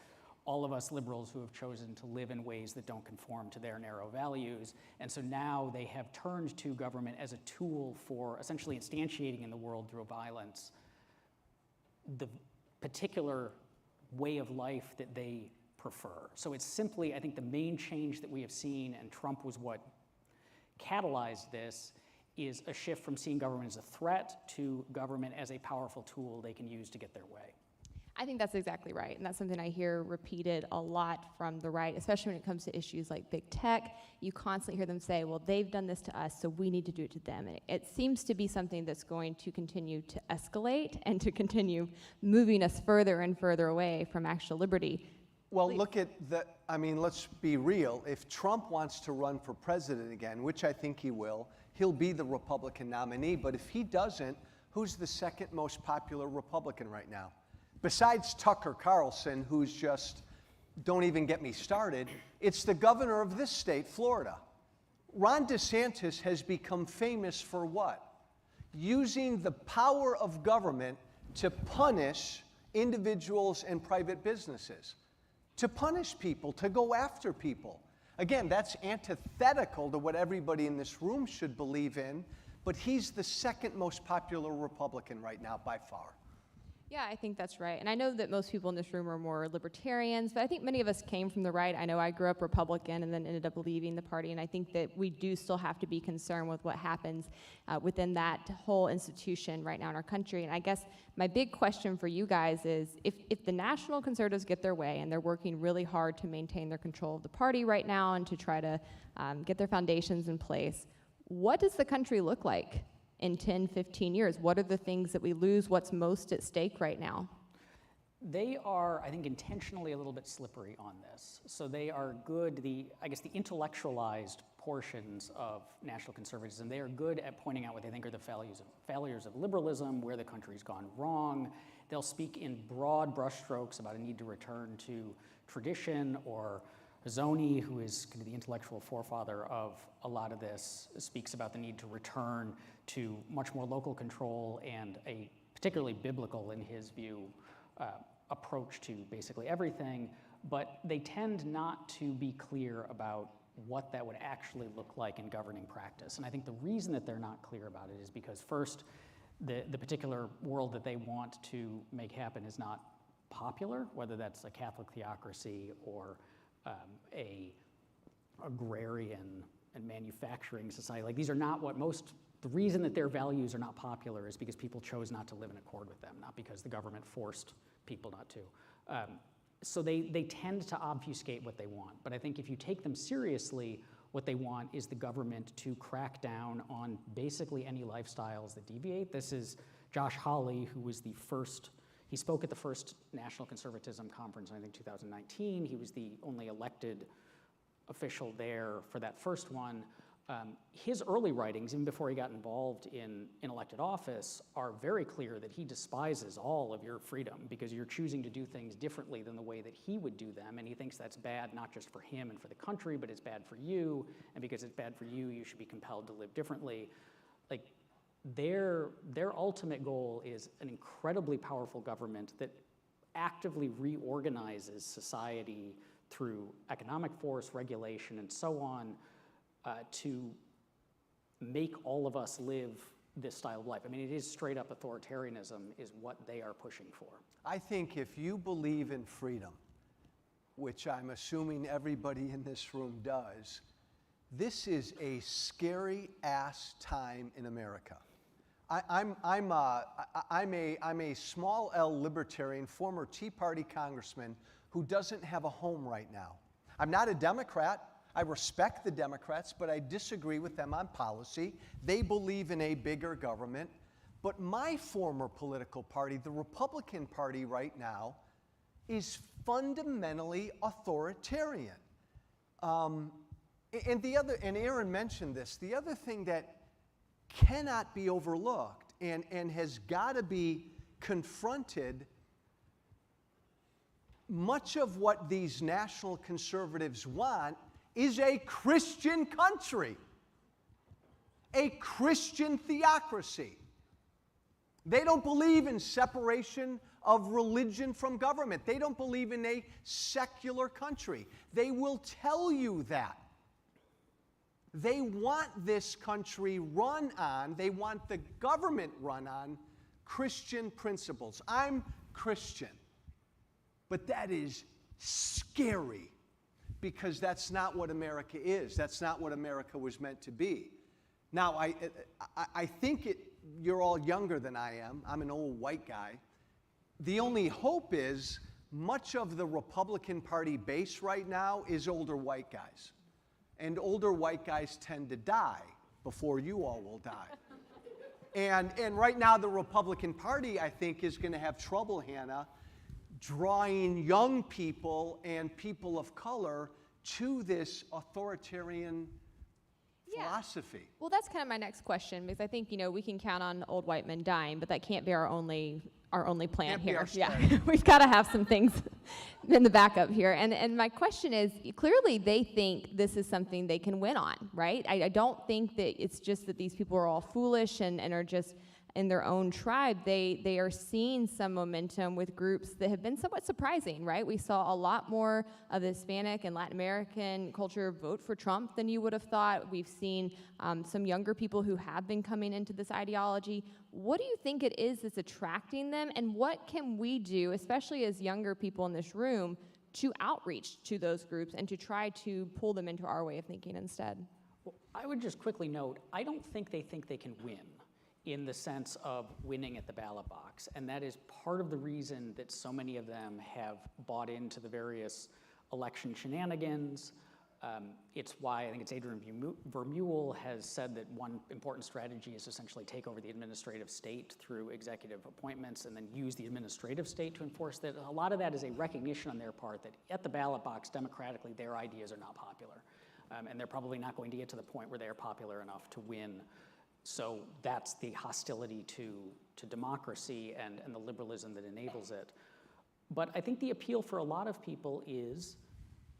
all of us liberals who have chosen to live in ways that don't conform to their narrow values. And so now they have turned to government as a tool for essentially instantiating in the world through violence the particular way of life that they prefer. So it's simply, I think the main change that we have seen, and Trump was what catalyzed this, is a shift from seeing government as a threat to government as a powerful tool they can use to get their way. I think that's exactly right, and that's something I hear repeated a lot from the right, especially when it comes to issues like big tech. You constantly hear them say, well, they've done this to us, so we need to do it to them. And it seems to be something that's going to continue to escalate and to continue moving us further and further away from actual liberty. Well, look at let's be real. If Trump wants to run for president again, which I think he will, he'll be the Republican nominee. But if he doesn't, who's the second most popular Republican right now? Besides Tucker Carlson, who's just, don't even get me started, it's the governor of this state, Florida. Ron DeSantis has become famous for what? Using the power of government to punish individuals and private businesses, to punish people, to go after people. Again, that's antithetical to what everybody in this room should believe in, but he's the second most popular Republican right now by far. Yeah, I think that's right. And I know that most people in this room are more libertarians, but I think many of us came from the right. I know I grew up Republican and then ended up leaving the party, and I think that we do still have to be concerned with what happens within that whole institution right now in our country. And I guess my big question for you guys is, if the national conservatives get their way, and they're working really hard to maintain their control of the party right now and to try to get their foundations in place, what does the country look like in 10, 15 years? What are the things that we lose? What's most at stake right now? They are, I think, intentionally a little bit slippery on this. So they are good, the intellectualized portions of national conservatism, they are good at pointing out what they think are the failures of liberalism, where the country's gone wrong. They'll speak in broad brushstrokes about a need to return to tradition, or Zoni, who is kind of the intellectual forefather of a lot of this, speaks about the need to return to much more local control and a particularly biblical, in his view, approach to basically everything. But they tend not to be clear about what that would actually look like in governing practice. And I think the reason that they're not clear about it is because, first, the particular world that they want to make happen is not popular, whether that's a Catholic theocracy or a agrarian and manufacturing society. Like, these are not what the reason that their values are not popular is because people chose not to live in accord with them, not because the government forced people not to. So they tend to obfuscate what they want. But I think if you take them seriously, what they want is the government to crack down on basically any lifestyles that deviate. This is Josh Hawley, who was he spoke at the first National Conservatism Conference, I think 2019. He was the only elected official there for that first one. His early writings, even before he got involved in elected office, are very clear that he despises all of your freedom because you're choosing to do things differently than the way that he would do them, and he thinks that's bad not just for him and for the country, but it's bad for you, and because it's bad for you, you should be compelled to live differently. Like, their ultimate goal is an incredibly powerful government that actively reorganizes society through economic force, regulation, and so on, to make all of us live this style of life. I mean, it is straight up authoritarianism is what they are pushing for. I think if you believe in freedom, which I'm assuming everybody in this room does, this is a scary ass time in America. I'm a small L libertarian, former Tea Party congressman who doesn't have a home right now. I'm not a Democrat. I respect the Democrats, but I disagree with them on policy. They believe in a bigger government. But my former political party, the Republican Party right now, is fundamentally authoritarian. And Aaron mentioned this, the other thing that cannot be overlooked and has got to be confronted, much of what these national conservatives want is a Christian country, a Christian theocracy. They don't believe in separation of religion from government. They don't believe in a secular country. They will tell you that. They want this country run on, they want the government run on Christian principles. I'm Christian, but that is scary because that's not what America is. That's not what America was meant to be. Now, I think you're all younger than I am. I'm an old white guy. The only hope is much of the Republican Party base right now is older white guys. And older white guys tend to die before you all will die. And right now the Republican Party, I think, is going to have trouble, Hannah, drawing young people and people of color to this authoritarian philosophy. Well, that's kind of my next question, because I think, you know, we can count on old white men dying, but that can't be our only plan here. Yeah, we've got to have some things in the backup here. And my question is, clearly they think this is something they can win on, right? I don't think that it's just that these people are all foolish and are just in their own tribe. They are seeing some momentum with groups that have been somewhat surprising, right? We saw a lot more of the Hispanic and Latin American culture vote for Trump than you would have thought. We've seen some younger people who have been coming into this ideology. What do you think it is that's attracting them, and what can we do, especially as younger people in this room, to outreach to those groups and to try to pull them into our way of thinking instead? Well, I would just quickly note, I don't think they can win in the sense of winning at the ballot box. And that is part of the reason that so many of them have bought into the various election shenanigans. It's why I think it's Adrian Vermeule has said that one important strategy is essentially take over the administrative state through executive appointments and then use the administrative state to enforce that. A lot of that is a recognition on their part that at the ballot box, democratically, their ideas are not popular. And they're probably not going to get to the point where they are popular enough to win. So that's the hostility to democracy and the liberalism that enables it. But I think the appeal for a lot of people is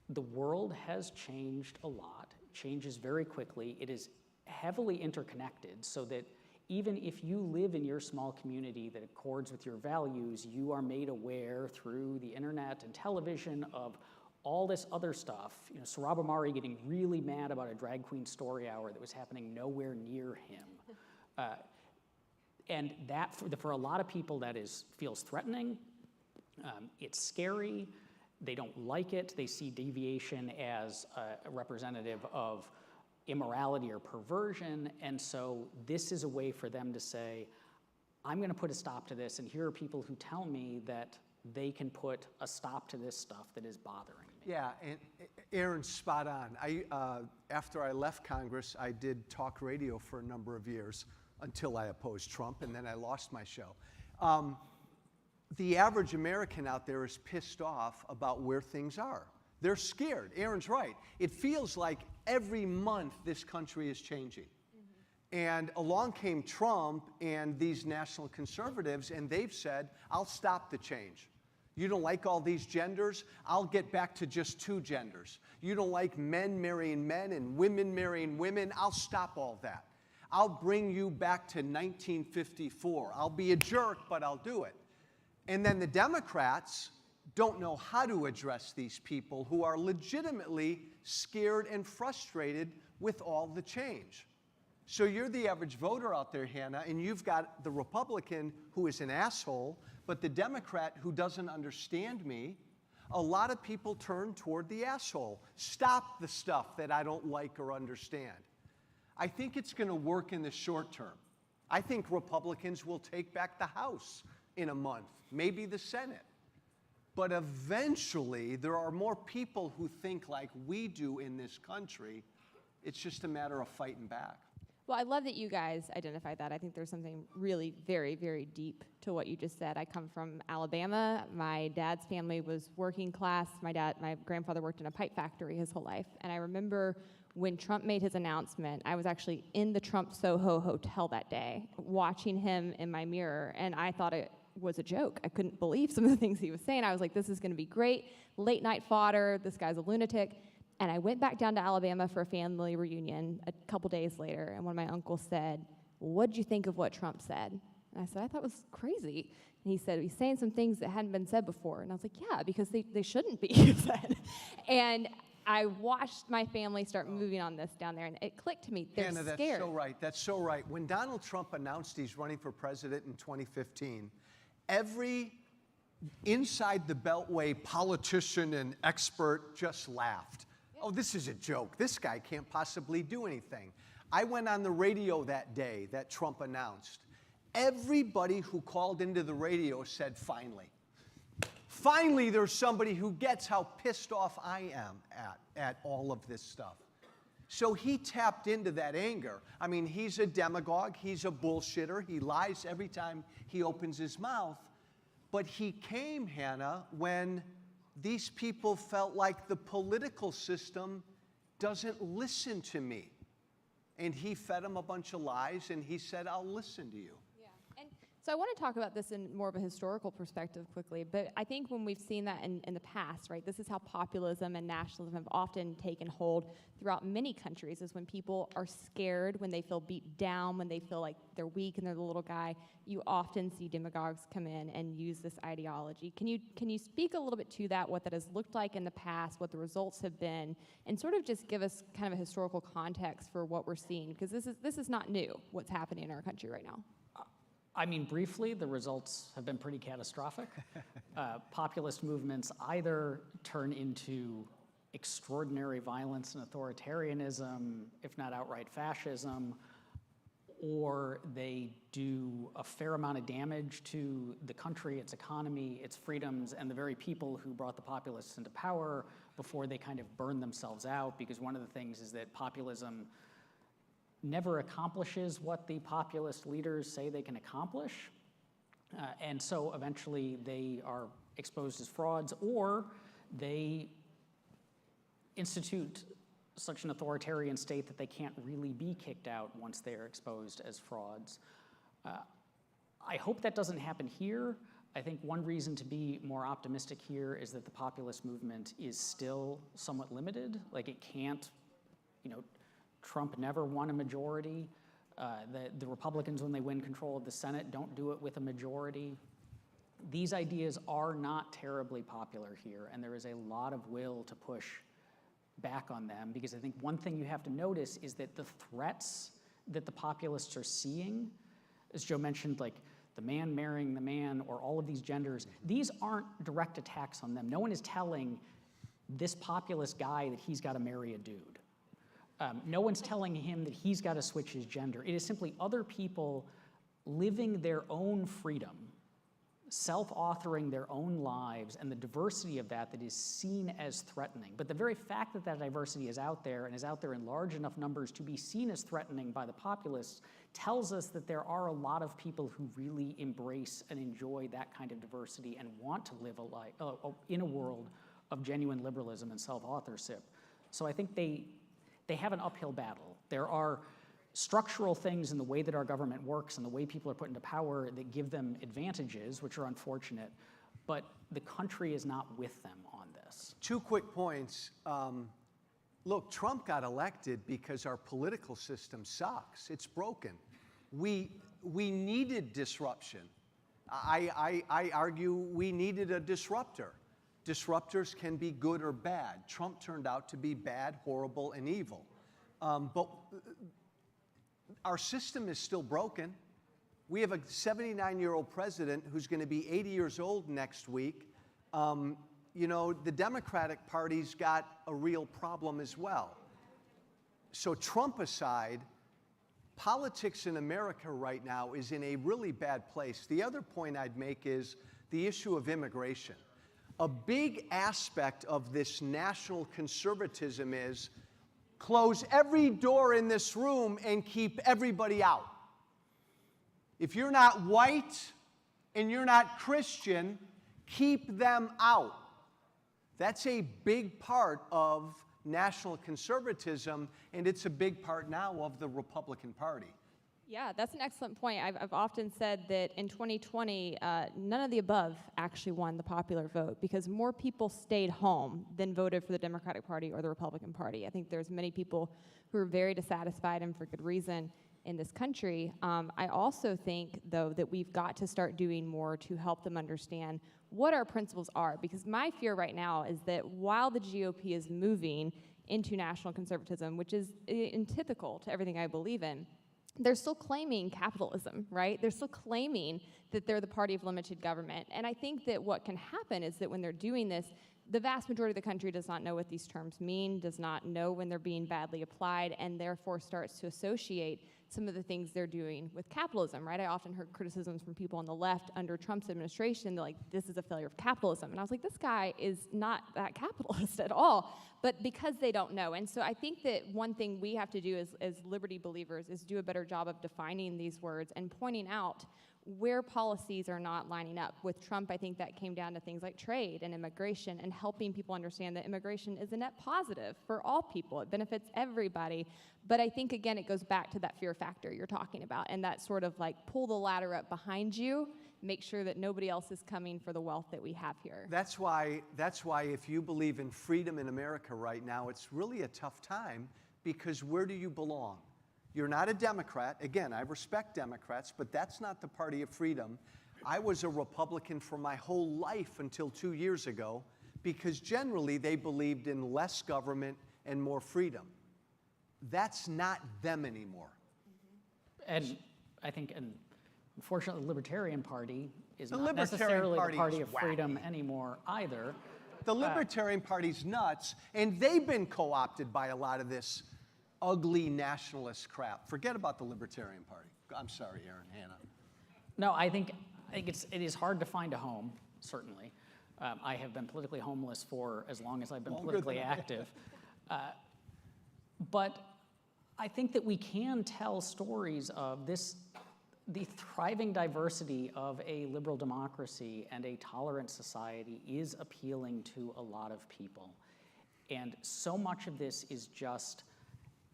the world has changed a lot, changes very quickly. It is heavily interconnected so that even if you live in your small community that accords with your values, you are made aware through the internet and television of all this other stuff. You know, Sohrab Ahmari getting really mad about a drag queen story hour that was happening nowhere near him. And that, for a lot of people, that feels threatening. It's scary. They don't like it. They see deviation as a representative of immorality or perversion. And so this is a way for them to say, I'm going to put a stop to this. And here are people who tell me that they can put a stop to this stuff that is bothering me. Yeah, and Aaron's spot on. After I left Congress, I did talk radio for a number of years until I opposed Trump, and then I lost my show. The average American out there is pissed off about where things are. They're scared. Aaron's right. It feels like every month this country is changing. And along came Trump and these national conservatives, and they've said, I'll stop the change. You don't like all these genders? I'll get back to just 2 genders. You don't like men marrying men and women marrying women? I'll stop all that. I'll bring you back to 1954. I'll be a jerk, but I'll do it. And then the Democrats don't know how to address these people who are legitimately scared and frustrated with all the change. So you're the average voter out there, Hannah, and you've got the Republican who is an asshole, but the Democrat who doesn't understand me. A lot of people turn toward the asshole. Stop the stuff that I don't like or understand. I think it's going to work in the short term. I think Republicans will take back the House in a month, maybe the Senate. But eventually, there are more people who think like we do in this country. It's just a matter of fighting back. Well, I love that you guys identified that. I think there's something really very, very deep to what you just said. I come from Alabama. My dad's family was working class. My grandfather worked in a pipe factory his whole life. And I remember when Trump made his announcement, I was actually in the Trump Soho Hotel that day, watching him in my mirror, and I thought it was a joke. I couldn't believe some of the things he was saying. I was like, this is gonna be great, late night fodder, this guy's a lunatic. And I went back down to Alabama for a family reunion a couple days later, and one of my uncles said, what'd you think of what Trump said? And I said, I thought it was crazy. And he said, he's saying some things that hadn't been said before. And I was like, yeah, because they shouldn't be said. And I watched my family start moving on this down there, and it clicked to me. They're Hannah, scared. that's so right. That's so right. When Donald Trump announced he's running for president in 2015, every inside the Beltway politician and expert just laughed. Oh, this is a joke. This guy can't possibly do anything. I went on the radio that day that Trump announced. Everybody who called into the radio said, finally. Finally, there's somebody who gets how pissed off I am at all of this stuff. So he tapped into that anger. I mean, he's a demagogue. He's a bullshitter. He lies every time he opens his mouth. But he came, Hannah, when these people felt like the political system doesn't listen to me. And he fed them a bunch of lies, and he said, I'll listen to you. So I want to talk about this in more of a historical perspective quickly, but I think when we've seen that in the past, right, this is how populism and nationalism have often taken hold throughout many countries, is when people are scared, when they feel beat down, when they feel like they're weak and they're the little guy, you often see demagogues come in and use this ideology. Can you speak a little bit to that, what that has looked like in the past, what the results have been, and sort of just give us kind of a historical context for what we're seeing, because this is not new, what's happening in our country right now. I mean, briefly, the results have been pretty catastrophic. Populist movements either turn into extraordinary violence and authoritarianism, if not outright fascism, or they do a fair amount of damage to the country, its economy, its freedoms, and the very people who brought the populists into power before they kind of burn themselves out, because one of the things is that populism never accomplishes what the populist leaders say they can accomplish. And so eventually they are exposed as frauds, or they institute such an authoritarian state that they can't really be kicked out once they are exposed as frauds. I hope that doesn't happen here. I think one reason to be more optimistic here is that the populist movement is still somewhat limited. Like, it can't, Trump never won a majority. The Republicans, when they win control of the Senate, don't do it with a majority. These ideas are not terribly popular here, and there is a lot of will to push back on them, because I think one thing you have to notice is that the threats that the populists are seeing, as Joe mentioned, like the man marrying the man, or all of these genders, these aren't direct attacks on them. No one is telling this populist guy that he's got to marry a dude. No one's telling him that he's got to switch his gender. It is simply other people living their own freedom, self-authoring their own lives, and the diversity of that is seen as threatening. But the very fact that that diversity is out there, and is out there in large enough numbers to be seen as threatening by the populists, tells us that there are a lot of people who really embrace and enjoy that kind of diversity and want to live in a world of genuine liberalism and self-authorship. So I think they have an uphill battle. There are structural things in the way that our government works and the way people are put into power that give them advantages, which are unfortunate, but the country is not with them on this. 2 quick points. Look, Trump got elected because our political system sucks. It's broken. We needed disruption. I argue we needed a disruptor. Disruptors can be good or bad. Trump turned out to be bad, horrible, and evil. But our system is still broken. We have a 79-year-old president who's going to be 80 years old next week. The Democratic Party's got a real problem as well. So Trump aside, politics in America right now is in a really bad place. The other point I'd make is the issue of immigration. A big aspect of this national conservatism is close every door in this room and keep everybody out. If you're not white and you're not Christian, keep them out. That's a big part of national conservatism, and it's a big part now of the Republican Party. Yeah, that's an excellent point. I've often said that in 2020, none of the above actually won the popular vote, because more people stayed home than voted for the Democratic Party or the Republican Party. I think there's many people who are very dissatisfied, and for good reason. in this country. I also think, though, that we've got to start doing more to help them understand what our principles are, because my fear right now is that while the GOP is moving into national conservatism, which is antithetical to everything I believe in, they're still claiming capitalism, right? They're still claiming that they're the party of limited government. And I think that what can happen is that when they're doing this, the vast majority of the country does not know what these terms mean, does not know when they're being badly applied, and therefore starts to associate some of the things they're doing with capitalism, right? I often heard criticisms from people on the left under Trump's administration, they're like, this is a failure of capitalism. And I was like, this guy is not that capitalist at all, but because they don't know. And so I think that one thing we have to do as liberty believers is do a better job of defining these words and pointing out where policies are not lining up. With Trump, I think that came down to things like trade and immigration and helping people understand that immigration is a net positive for all people. It benefits everybody. But I think, again, it goes back to that fear factor you're talking about, and that sort of like pull the ladder up behind you, make sure that nobody else is coming for the wealth that we have here. That's why if you believe in freedom in America right now, it's really a tough time, because where do you belong? You're not a Democrat. Again, I respect Democrats, but that's not the party of freedom. I was a Republican for my whole life until 2 years ago, because generally they believed in less government and more freedom. That's not them anymore. And I think, unfortunately, the Libertarian Party is not necessarily the party of freedom anymore either. The Libertarian Party's nuts, and they've been co-opted by a lot of this ugly nationalist crap. Forget about the Libertarian Party. I'm sorry, Aaron, Hannah. No, I think it is hard to find a home, certainly. I have been politically homeless for as long as I've been politically active. But I think that we can tell stories of the thriving diversity of a liberal democracy and a tolerant society is appealing to a lot of people. And so much of this is just,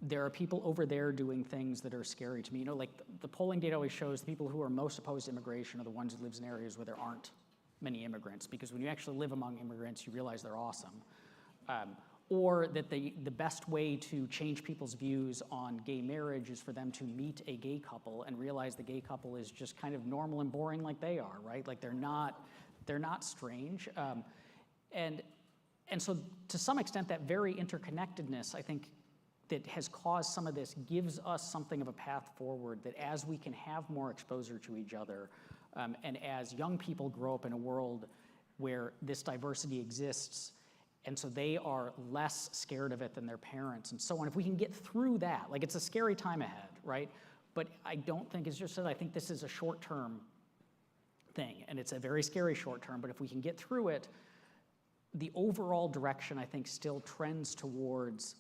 there are people over there doing things that are scary to me. You know, like the polling data always shows the people who are most opposed to immigration are the ones who live in areas where there aren't many immigrants, because when you actually live among immigrants, you realize they're awesome. Or that the best way to change people's views on gay marriage is for them to meet a gay couple and realize the gay couple is just kind of normal and boring like they are, right? Like they're not strange. And so to some extent, that very interconnectedness, I think, that has caused some of this gives us something of a path forward, that as we can have more exposure to each other, and as young people grow up in a world where this diversity exists, and so they are less scared of it than their parents and so on. If we can get through that, like it's a scary time ahead, right? But I don't think, as you said, I think this is a short-term thing, and it's a very scary short-term, but if we can get through it, the overall direction, I think, still trends towards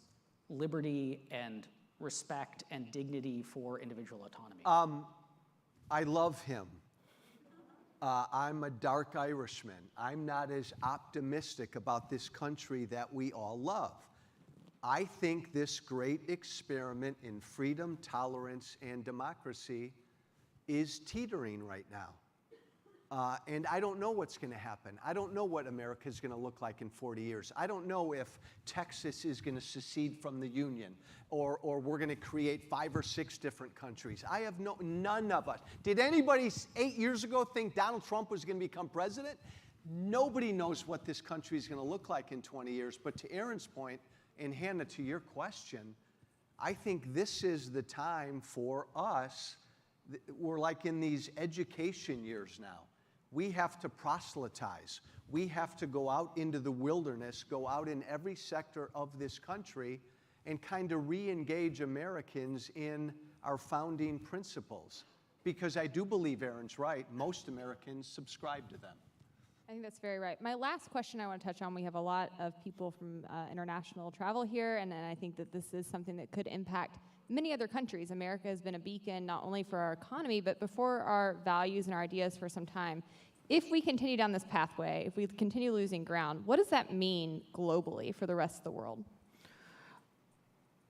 liberty and respect and dignity for individual autonomy. I love him. I'm a dark Irishman. I'm not as optimistic about this country that we all love. I think this great experiment in freedom, tolerance, and democracy is teetering right now. And I don't know what's going to happen. I don't know what America is going to look like in 40 years. I don't know if Texas is going to secede from the Union, or we're going to create 5 or 6 different countries. I have none of us. Did anybody 8 years ago think Donald Trump was going to become president? Nobody knows what this country is going to look like in 20 years. But to Aaron's point, and Hannah, to your question, I think this is the time for us. We're like in these education years now. We have to proselytize. We have to go out into the wilderness, go out in every sector of this country, and kind of re-engage Americans in our founding principles. Because I do believe Aaron's right, most Americans subscribe to them. I think that's very right. My last question I want to touch on, we have a lot of people from international travel here, and I think that this is something that could impact many other countries. America has been a beacon not only for our economy, but for our values and our ideas for some time. If we continue down this pathway, if we continue losing ground, what does that mean globally for the rest of the world?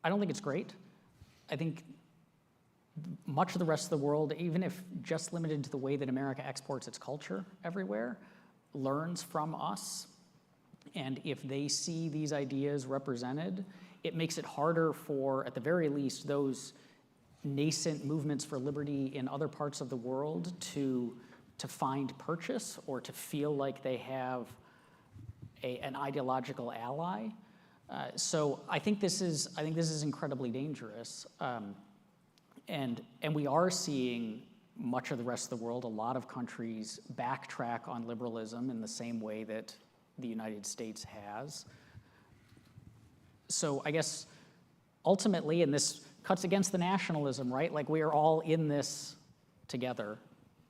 I don't think it's great. I think much of the rest of the world, even if just limited to the way that America exports its culture everywhere, learns from us. And if they see these ideas represented, it makes it harder for, at the very least, those nascent movements for liberty in other parts of the world to find purchase or to feel like they have an ideological ally. So I think this is incredibly dangerous, and we are seeing much of the rest of the world, a lot of countries backtrack on liberalism in the same way that the United States has. So I guess ultimately, and this cuts against the nationalism, right? Like, we are all in this together.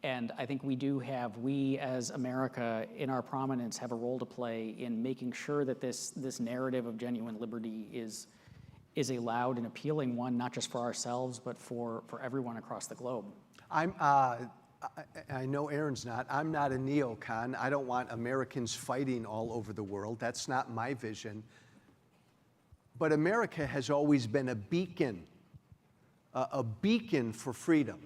And I think we as America, in our prominence, have a role to play in making sure that this narrative of genuine liberty is a loud and appealing one, not just for ourselves, but for everyone across the globe. I know Aaron's not. I'm not a neocon. I don't want Americans fighting all over the world. That's not my vision. But America has always been a beacon for freedom.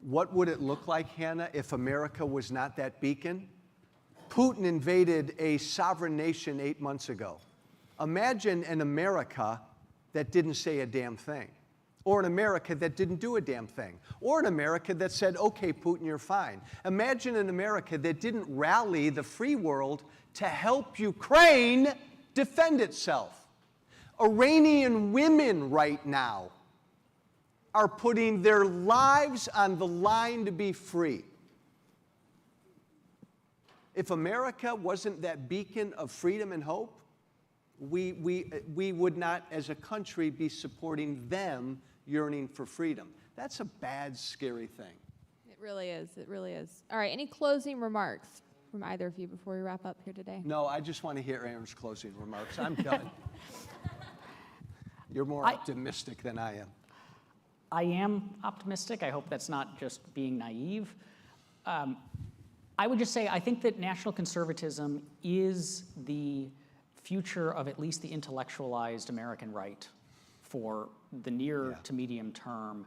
What would it look like, Hannah, if America was not that beacon? Putin invaded a sovereign nation 8 months ago. Imagine an America that didn't say a damn thing, or an America that didn't do a damn thing, or an America that said, okay, Putin, you're fine. Imagine an America that didn't rally the free world to help Ukraine defend itself. Iranian women right now are putting their lives on the line to be free. If America wasn't that beacon of freedom and hope, we would not, as a country, be supporting them yearning for freedom. That's a bad, scary thing. It really is. It really is. All right, any closing remarks from either of you before we wrap up here today? No, I just want to hear Aaron's closing remarks. I'm done. You're more optimistic than I am. I am optimistic. I hope that's not just being naive. I would just say I think that national conservatism is the future of at least the intellectualized American right for the near to medium term.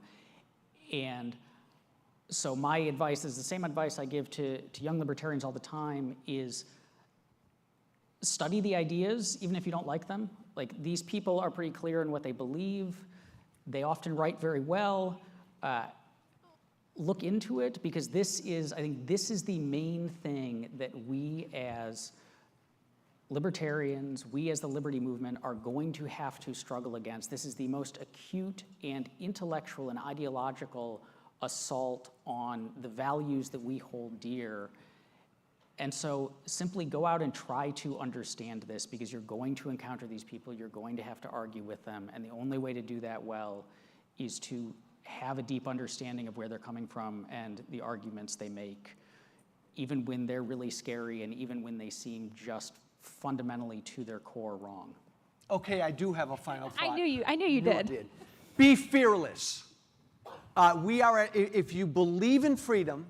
And so my advice is the same advice I give to young libertarians all the time, is study the ideas, even if you don't like them. Like, these people are pretty clear in what they believe. They often write very well. Look into it, because I think this is the main thing that we as libertarians, we as the liberty movement, are going to have to struggle against. This is the most acute and intellectual and ideological assault on the values that we hold dear. And so simply go out and try to understand this, because you're going to encounter these people, you're going to have to argue with them, and the only way to do that well is to have a deep understanding of where they're coming from and the arguments they make, even when they're really scary and even when they seem just fundamentally to their core wrong. Okay, I do have a final thought. I knew you did. Be fearless. If you believe in freedom,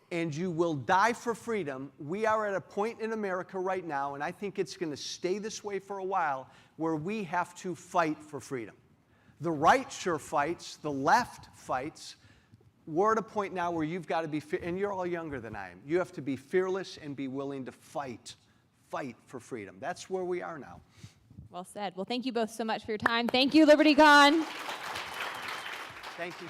and you will die for freedom, we are at a point in America right now, and I think it's going to stay this way for a while, where we have to fight for freedom. The right sure fights, the left fights. We're at a point now where you've got to be, and you're all younger than I am, you have to be fearless and be willing to fight for freedom. That's where we are now. Well said. Well, thank you both so much for your time. Thank you, LibertyCon. Thank you.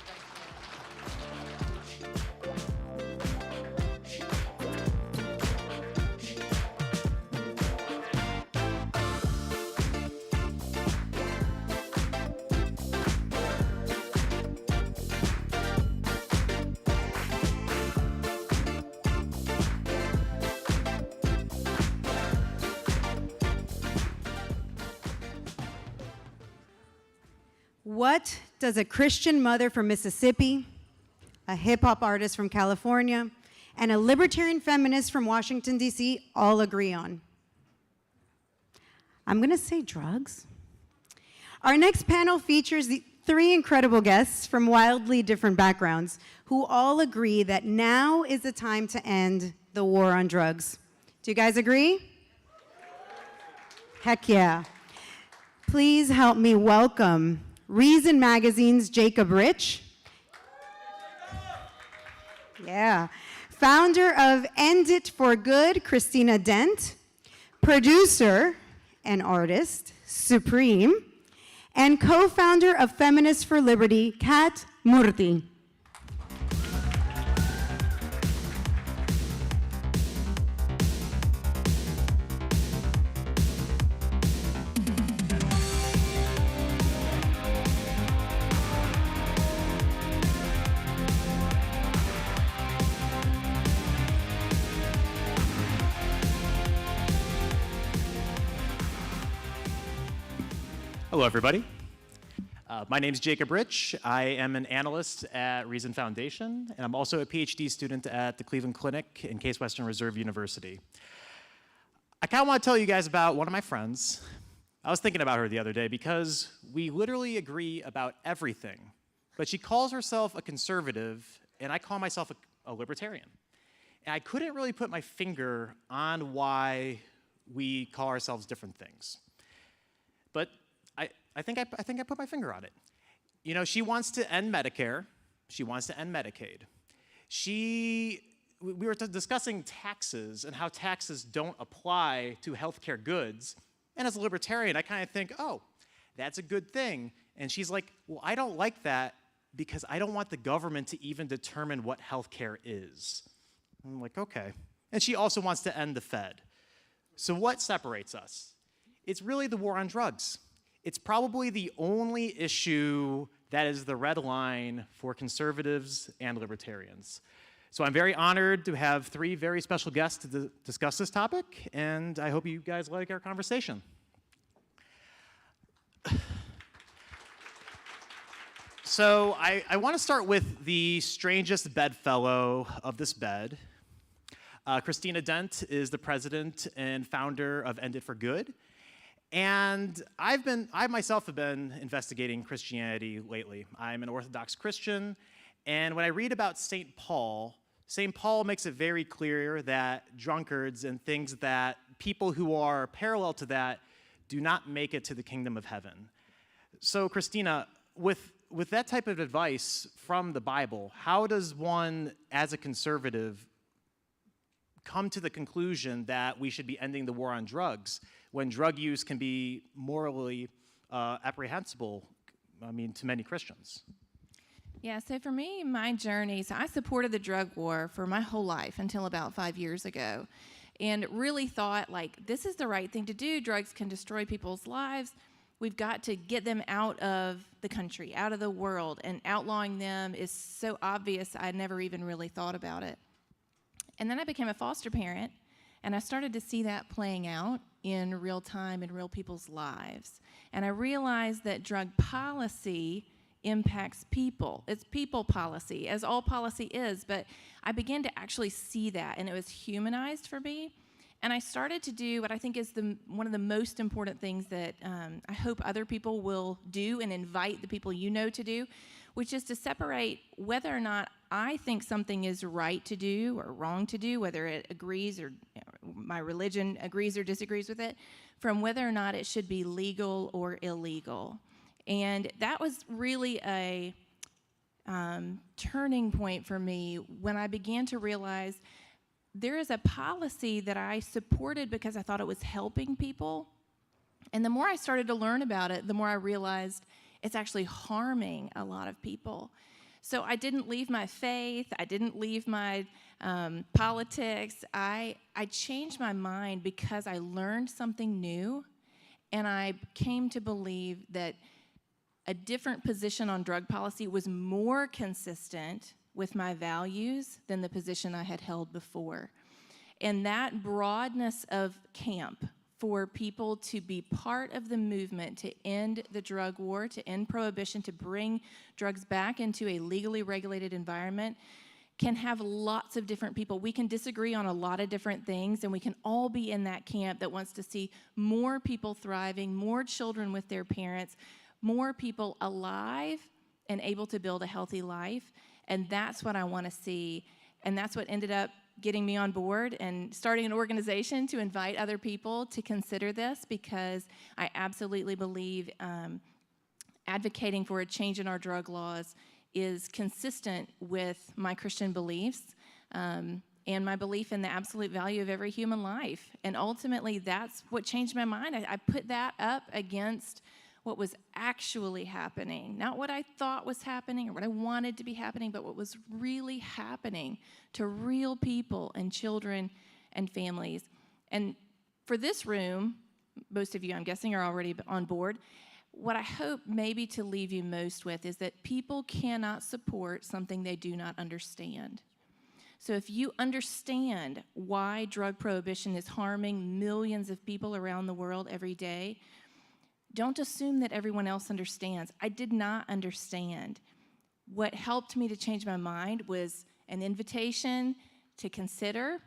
What does a Christian mother from Mississippi, a hip-hop artist from California, and a libertarian feminist from Washington, D.C. all agree on? I'm going to say drugs. Our next panel features the three incredible guests from wildly different backgrounds who all agree that now is the time to end the war on drugs. Do you guys agree? Heck yeah. Please help me welcome Reason Magazine's Jacob Rich. Yeah. Founder of End It for Good, Christina Dent. Producer and artist, Supreme. and co-founder of Feminists for Liberty, Kat Murthy. Hello, everybody. My name is Jacob Rich. I am an analyst at Reason Foundation, and I'm also a PhD student at the Cleveland Clinic in Case Western Reserve University. I kind of want to tell you guys about one of my friends. I was thinking about her the other day because we literally agree about everything, but she calls herself a conservative, and I call myself a libertarian. And I couldn't really put my finger on why we call ourselves different things. But I think I put my finger on it. You know, she wants to end Medicare. She wants to end Medicaid. We were discussing taxes and how taxes don't apply to healthcare goods. And as a libertarian, I kind of think, oh, that's a good thing. And she's like, well, I don't like that because I don't want the government to even determine what healthcare is. I'm like, okay. And she also wants to end the Fed. So what separates us? It's really the war on drugs. It's probably the only issue that is the red line for conservatives and libertarians. So I'm very honored to have three very special guests to discuss this topic, and I hope you guys like our conversation. So I want to start with the strangest bedfellow of this bed. Christina Dent is the president and founder of End It for Good. And I myself have been investigating Christianity lately. I'm an Orthodox Christian, and when I read about St. Paul makes it very clear that drunkards and things that people who are parallel to that do not make it to the kingdom of heaven. So Christina, with that type of advice from the Bible, how does one, as a conservative, come to the conclusion that we should be ending the war on drugs when drug use can be morally apprehensible, to many Christians? Yeah, so for me, my journey, so I supported the drug war for my whole life until about 5 years ago, and really thought, like, this is the right thing to do. Drugs can destroy people's lives. We've got to get them out of the country, out of the world, and outlawing them is so obvious I never even really thought about it. And then I became a foster parent, and I started to see that playing out in real time in real people's lives. And I realized that drug policy impacts people. It's people policy, as all policy is, but I began to actually see that, and it was humanized for me. And I started to do what I think is one of the most important things that I hope other people will do and invite the people you know to do, which is to separate whether or not I think something is right to do or wrong to do, whether it agrees or my religion agrees or disagrees with it, from whether or not it should be legal or illegal. And that was really a turning point for me when I began to realize there is a policy that I supported because I thought it was helping people. And the more I started to learn about it, the more I realized it's actually harming a lot of people. So I didn't leave my faith. I didn't leave my politics. I changed my mind because I learned something new, and I came to believe that a different position on drug policy was more consistent with my values than the position I had held before. And that broadness of camp for people to be part of the movement to end the drug war, to end prohibition, to bring drugs back into a legally regulated environment can have lots of different people. We can disagree on a lot of different things, and we can all be in that camp that wants to see more people thriving, more children with their parents, more people alive and able to build a healthy life. And that's what I want to see. And that's what ended up getting me on board and starting an organization to invite other people to consider this, because I absolutely believe advocating for a change in our drug laws is consistent with my Christian beliefs and my belief in the absolute value of every human life. And ultimately, that's what changed my mind. I put that up against what was actually happening, not what I thought was happening or what I wanted to be happening, but what was really happening to real people and children and families. And for this room, most of you, I'm guessing, are already on board. What I hope maybe to leave you most with is that people cannot support something they do not understand. So if you understand why drug prohibition is harming millions of people around the world every day, don't assume that everyone else understands. I did not understand. What helped me to change my mind was an invitation to consider,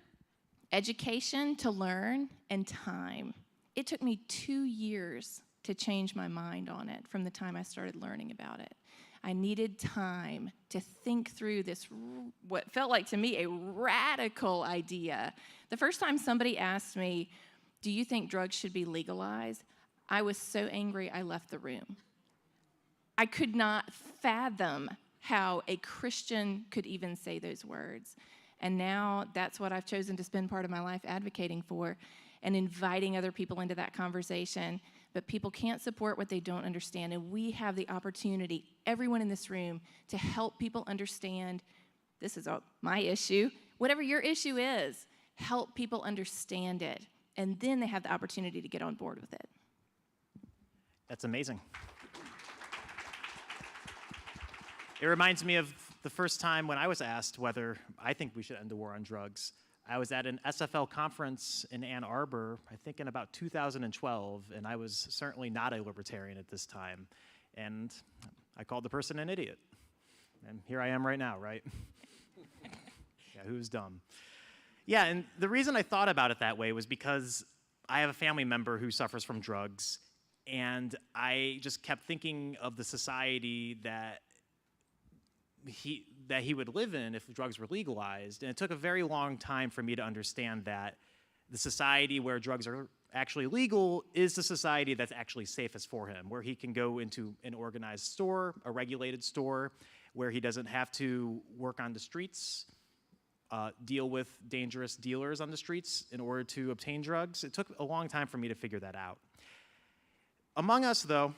education to learn, and time. It took me 2 years to change my mind on it from the time I started learning about it. I needed time to think through this, what felt like to me a radical idea. The first time somebody asked me, do you think drugs should be legalized? I was so angry I left the room. I could not fathom how a Christian could even say those words. And now that's what I've chosen to spend part of my life advocating for and inviting other people into that conversation. But people can't support what they don't understand, and we have the opportunity, everyone in this room, to help people understand this is my issue. Whatever your issue is, help people understand it, and then they have the opportunity to get on board with it. That's amazing. It reminds me of the first time when I was asked whether I think we should end the war on drugs. I was at an SFL conference in Ann Arbor, I think in about 2012, and I was certainly not a libertarian at this time. And I called the person an idiot. And here I am right now, right? Yeah, who's dumb? Yeah, and the reason I thought about it that way was because I have a family member who suffers from drugs, and I just kept thinking of the society that he would live in if drugs were legalized. And it took a very long time for me to understand that the society where drugs are actually legal is the society that's actually safest for him, where he can go into an organized store, a regulated store, where he doesn't have to work on the streets, deal with dangerous dealers on the streets in order to obtain drugs. It took a long time for me to figure that out. Among us, though,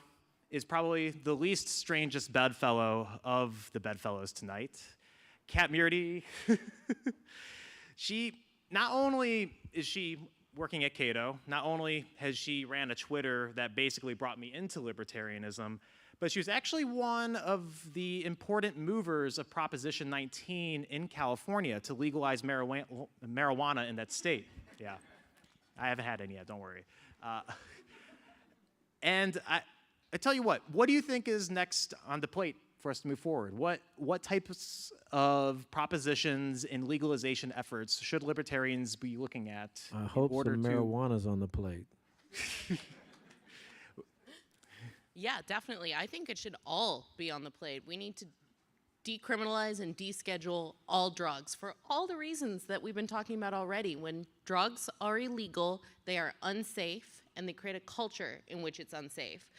is probably the least strangest bedfellow of the bedfellows tonight, Kat Murdy. Not only is she working at Cato, not only has she ran a Twitter that basically brought me into libertarianism, but she was actually one of the important movers of Proposition 19 in California to legalize marijuana in that state. Yeah, I haven't had any yet, don't worry. And I tell you what do you think is next on the plate for us to move forward? What types of propositions and legalization efforts should libertarians be looking at? I hope some marijuana's on the plate. Yeah, definitely. I think it should all be on the plate. We need to decriminalize and deschedule all drugs for all the reasons that we've been talking about already. When drugs are illegal, they are unsafe, and they create a culture in which it's unsafe.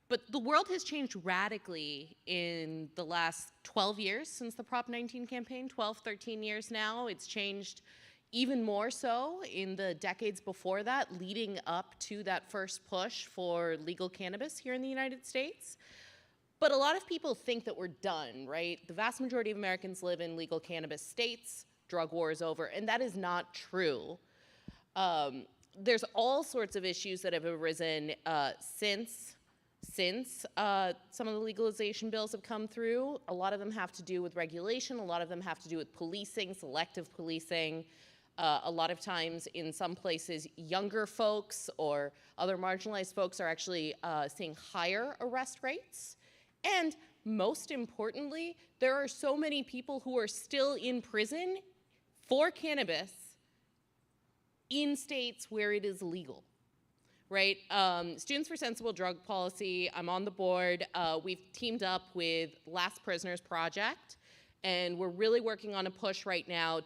But the world has changed radically in the last 12 years since the Prop 19 campaign, 12, 13 years now. It's changed even more so in the decades before that, leading up to that first push for legal cannabis here in the United States. But a lot of people think that we're done, right? The vast majority of Americans live in legal cannabis states, drug war is over, and that is not true. There's all sorts of issues that have arisen since some of the legalization bills have come through. A lot of them have to do with regulation. A lot of them have to do with policing, selective policing. A lot of times in some places, younger folks or other marginalized folks are actually seeing higher arrest rates. And most importantly, there are so many people who are still in prison for cannabis in states where it is legal. Right? Students for Sensible Drug Policy, I'm on the board. We've teamed up with Last Prisoners Project, and we're really working on a push right now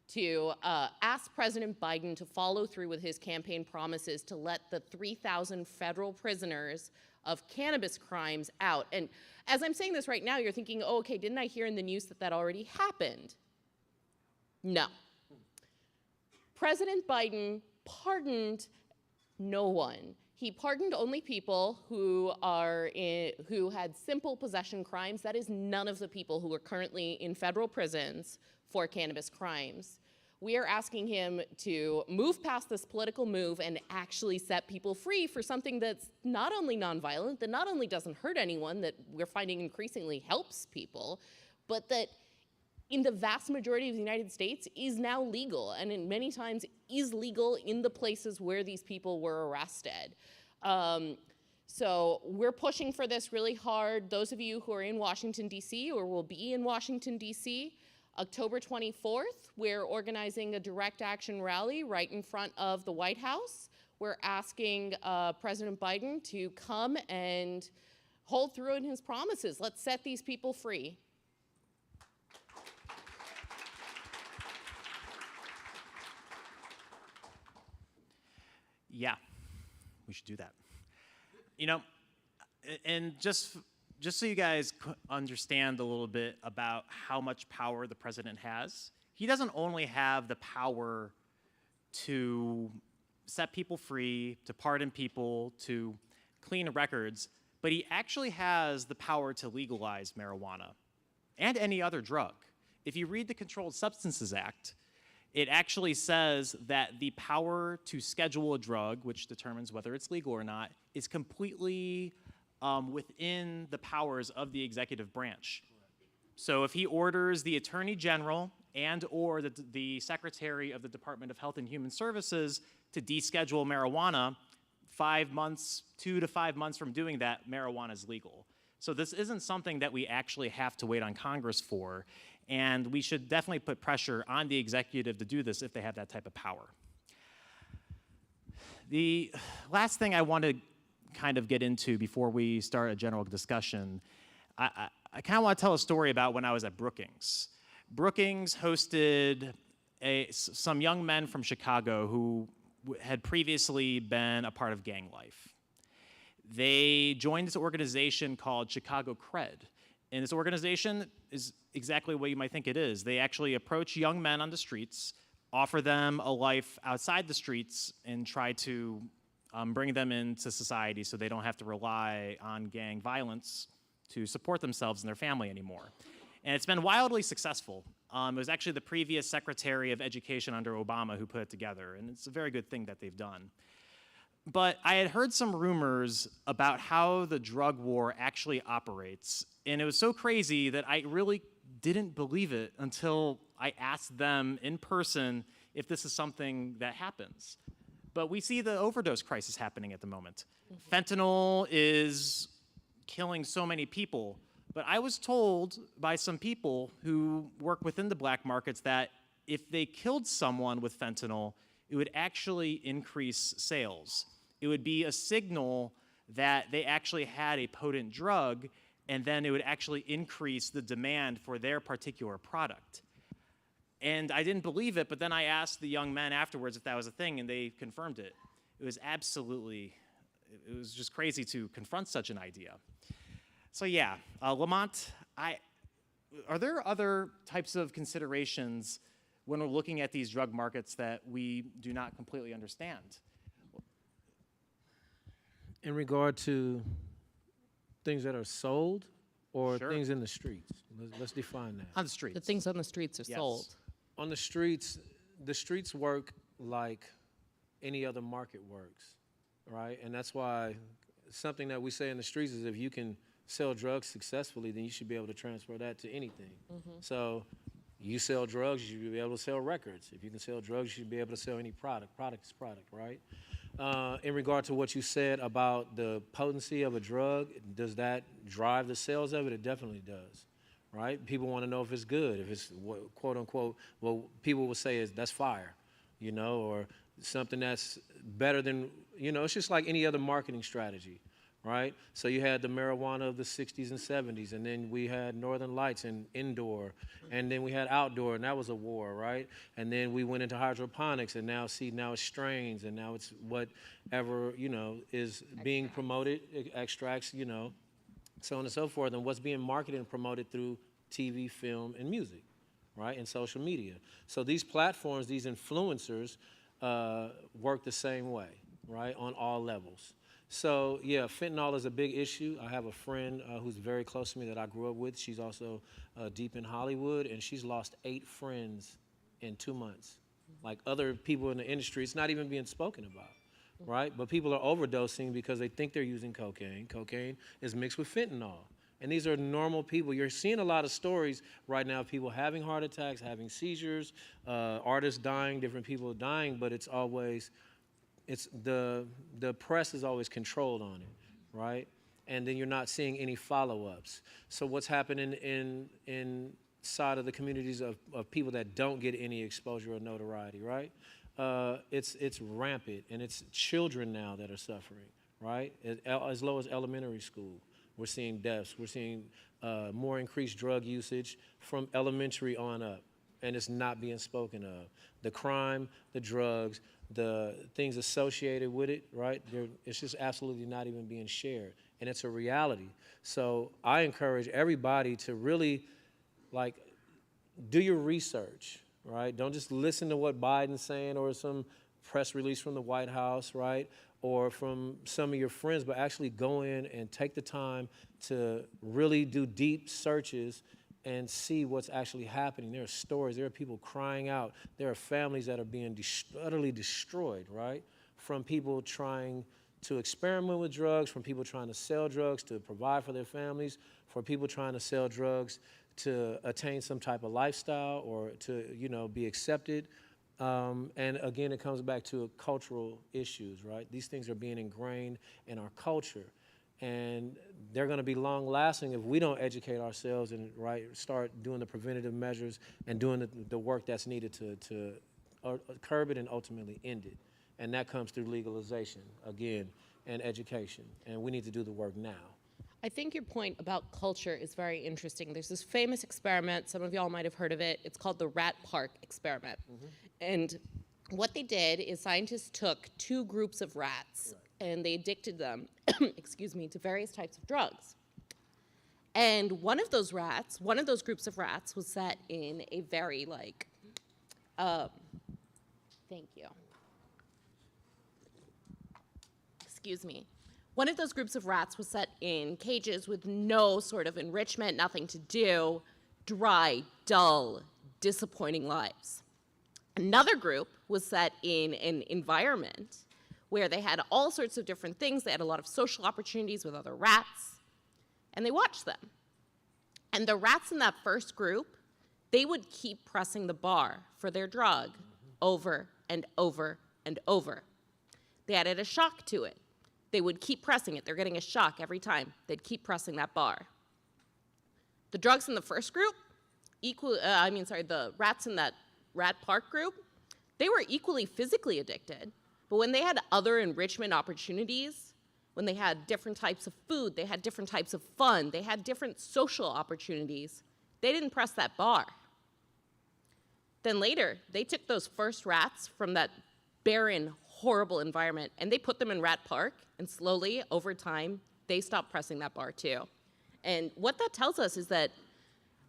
to ask President Biden to follow through with his campaign promises to let the 3,000 federal prisoners of cannabis crimes out. And as I'm saying this right now, you're thinking, oh, okay, didn't I hear in the news that that already happened? No. President Biden pardoned no one. He pardoned only people who had simple possession crimes. That is none of the people who are currently in federal prisons for cannabis crimes. We are asking him to move past this political move and actually set people free for something that's not only nonviolent, that not only doesn't hurt anyone, that we're finding increasingly helps people, but that in the vast majority of the United States is now legal, and in many times is legal in the places where these people were arrested. So we're pushing for this really hard. Those of you who are in Washington, D.C. or will be in Washington, D.C., October 24th, we're organizing a direct action rally right in front of the White House. We're asking President Biden to come and hold through in his promises. Let's set these people free. Yeah, we should do that. You know, and just so you guys understand a little bit about how much power the president has, he doesn't only have the power to set people free, to pardon people, to clean records, but he actually has the power to legalize marijuana and any other drug. If you read the Controlled Substances Act, it actually says that the power to schedule a drug, which determines whether it's legal or not, is completely within the powers of the executive branch. So if he orders the Attorney General and or the Secretary of the Department of Health and Human Services to deschedule marijuana, 2 to 5 months from doing that, marijuana is legal. So this isn't something that we actually have to wait on Congress for, and we should definitely put pressure on the executive to do this if they have that type of power. The last thing I want to kind of get into before we start a general discussion, I kind of want to tell a story about when I was at Brookings. Brookings hosted some young men from Chicago who had previously been a part of gang life. They joined this organization called Chicago Cred. And this organization is exactly what you might think it is. They actually approach young men on the streets, offer them a life outside the streets, and try to bring them into society so they don't have to rely on gang violence to support themselves and their family anymore. And it's been wildly successful. It was actually the previous Secretary of Education under Obama who put it together, and it's a very good thing that they've done. But I had heard some rumors about how the drug war actually operates, and it was so crazy that I really didn't believe it until I asked them in person if this is something that happens. But we see the overdose crisis happening at the moment. Fentanyl is killing so many people, but I was told by some people who work within the black markets that if they killed someone with fentanyl, it would actually increase sales. It would be a signal that they actually had a potent drug, and then it would actually increase the demand for their particular product. And I didn't believe it, but then I asked the young men afterwards if that was a thing, and they confirmed it. It was it was just crazy to confront such an idea. So yeah, Lamont, are there other types of considerations when we're looking at these drug markets that we do not completely understand? In regard to things that are sold or Sure. things in the streets? Let's define that. On the streets. The things on the streets are sold. On the streets work like any other market works, right? And that's why something that we say in the streets is if you can sell drugs successfully, then you should be able to transfer that to anything. So you sell drugs, you should be able to sell records. If you can sell drugs, you should be able to sell any product. Product is product, right? In regard to what you said about the potency of a drug, does that drive the sales of it? It definitely does, right? People want to know if it's good, if it's quote unquote, well, people will say that's fire, you know, or something that's better than, you know, it's just like any other marketing strategy, right? So you had the marijuana of the 60s and 70s, and then we had Northern Lights and indoor, and then we had outdoor, and that was a war, right? And then we went into hydroponics, and now it's strains, and now it's whatever, you know, is being promoted, extracts, you know, so on and so forth, and what's being marketed and promoted through TV, film, and music, right, and social media. So these platforms, these influencers, work the same way, right, on all levels. So yeah, fentanyl is a big issue. I have a friend who's very close to me that I grew up with. She's also deep in Hollywood, and she's lost 8 friends in 2 months. Like other people in the industry, it's not even being spoken about, right? But people are overdosing because they think they're using cocaine. Cocaine is mixed with fentanyl. And these are normal people. You're seeing a lot of stories right now of people having heart attacks, having seizures, artists dying, different people dying, but it's always, the press is always controlled on it, right? And then you're not seeing any follow-ups. So what's happening inside of the communities of people that don't get any exposure or notoriety, right? It's rampant, and it's children now that are suffering, right? As low as elementary school. We're seeing deaths. We're seeing more increased drug usage from elementary on up, and it's not being spoken of. The crime, the drugs, the things associated with it, right? It's just absolutely not even being shared, and it's a reality. So I encourage everybody to really, like, do your research, right? Don't just listen to what Biden's saying or some press release from the White House, right? Or from some of your friends, but actually go in and take the time to really do deep searches and see what's actually happening. There are stories, there are people crying out, there are families that are being utterly destroyed, right? From people trying to experiment with drugs, from people trying to sell drugs to provide for their families, for people trying to sell drugs to attain some type of lifestyle or to, be accepted. And again, it comes back to cultural issues, right? These things are being ingrained in our culture, and they're going to be long-lasting if we don't educate ourselves and start doing the preventative measures and doing the work that's needed to curb it and ultimately end it. And that comes through legalization, again, and education. And we need to do the work now. I think your point about culture is very interesting. There's this famous experiment, some of y'all might have heard of it. It's called the Rat Park experiment. And what they did is scientists took 2 groups of rats and they addicted them, excuse me, to various types of drugs. And one of those groups of rats was set in a very thank you. Excuse me. One of those groups of rats was set in cages with no sort of enrichment, nothing to do, dry, dull, disappointing lives. Another group was set in an environment where they had all sorts of different things. They had a lot of social opportunities with other rats, and they watched them. And the rats in that first group, they would keep pressing the bar for their drug over and over and over. They added a shock to it. They would keep pressing it. They're getting a shock every time. They'd keep pressing that bar. The drugs in the first group, the rats in that Rat Park group, they were equally physically addicted, but when they had other enrichment opportunities, when they had different types of food, they had different types of fun, they had different social opportunities, they didn't press that bar. Then later, they took those first rats from that barren, horrible environment, and they put them in Rat Park, and slowly, over time, they stopped pressing that bar too. And what that tells us is that,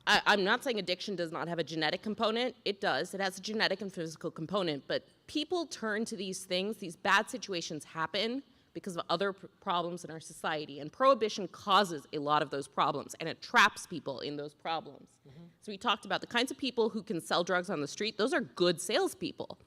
I'm not saying addiction does not have a genetic component. It does. It has a genetic and physical component, but people turn to these things, these bad situations happen because of other problems in our society, and prohibition causes a lot of those problems, and it traps people in those problems. So we talked about the kinds of people who can sell drugs on the street. Those are good salespeople.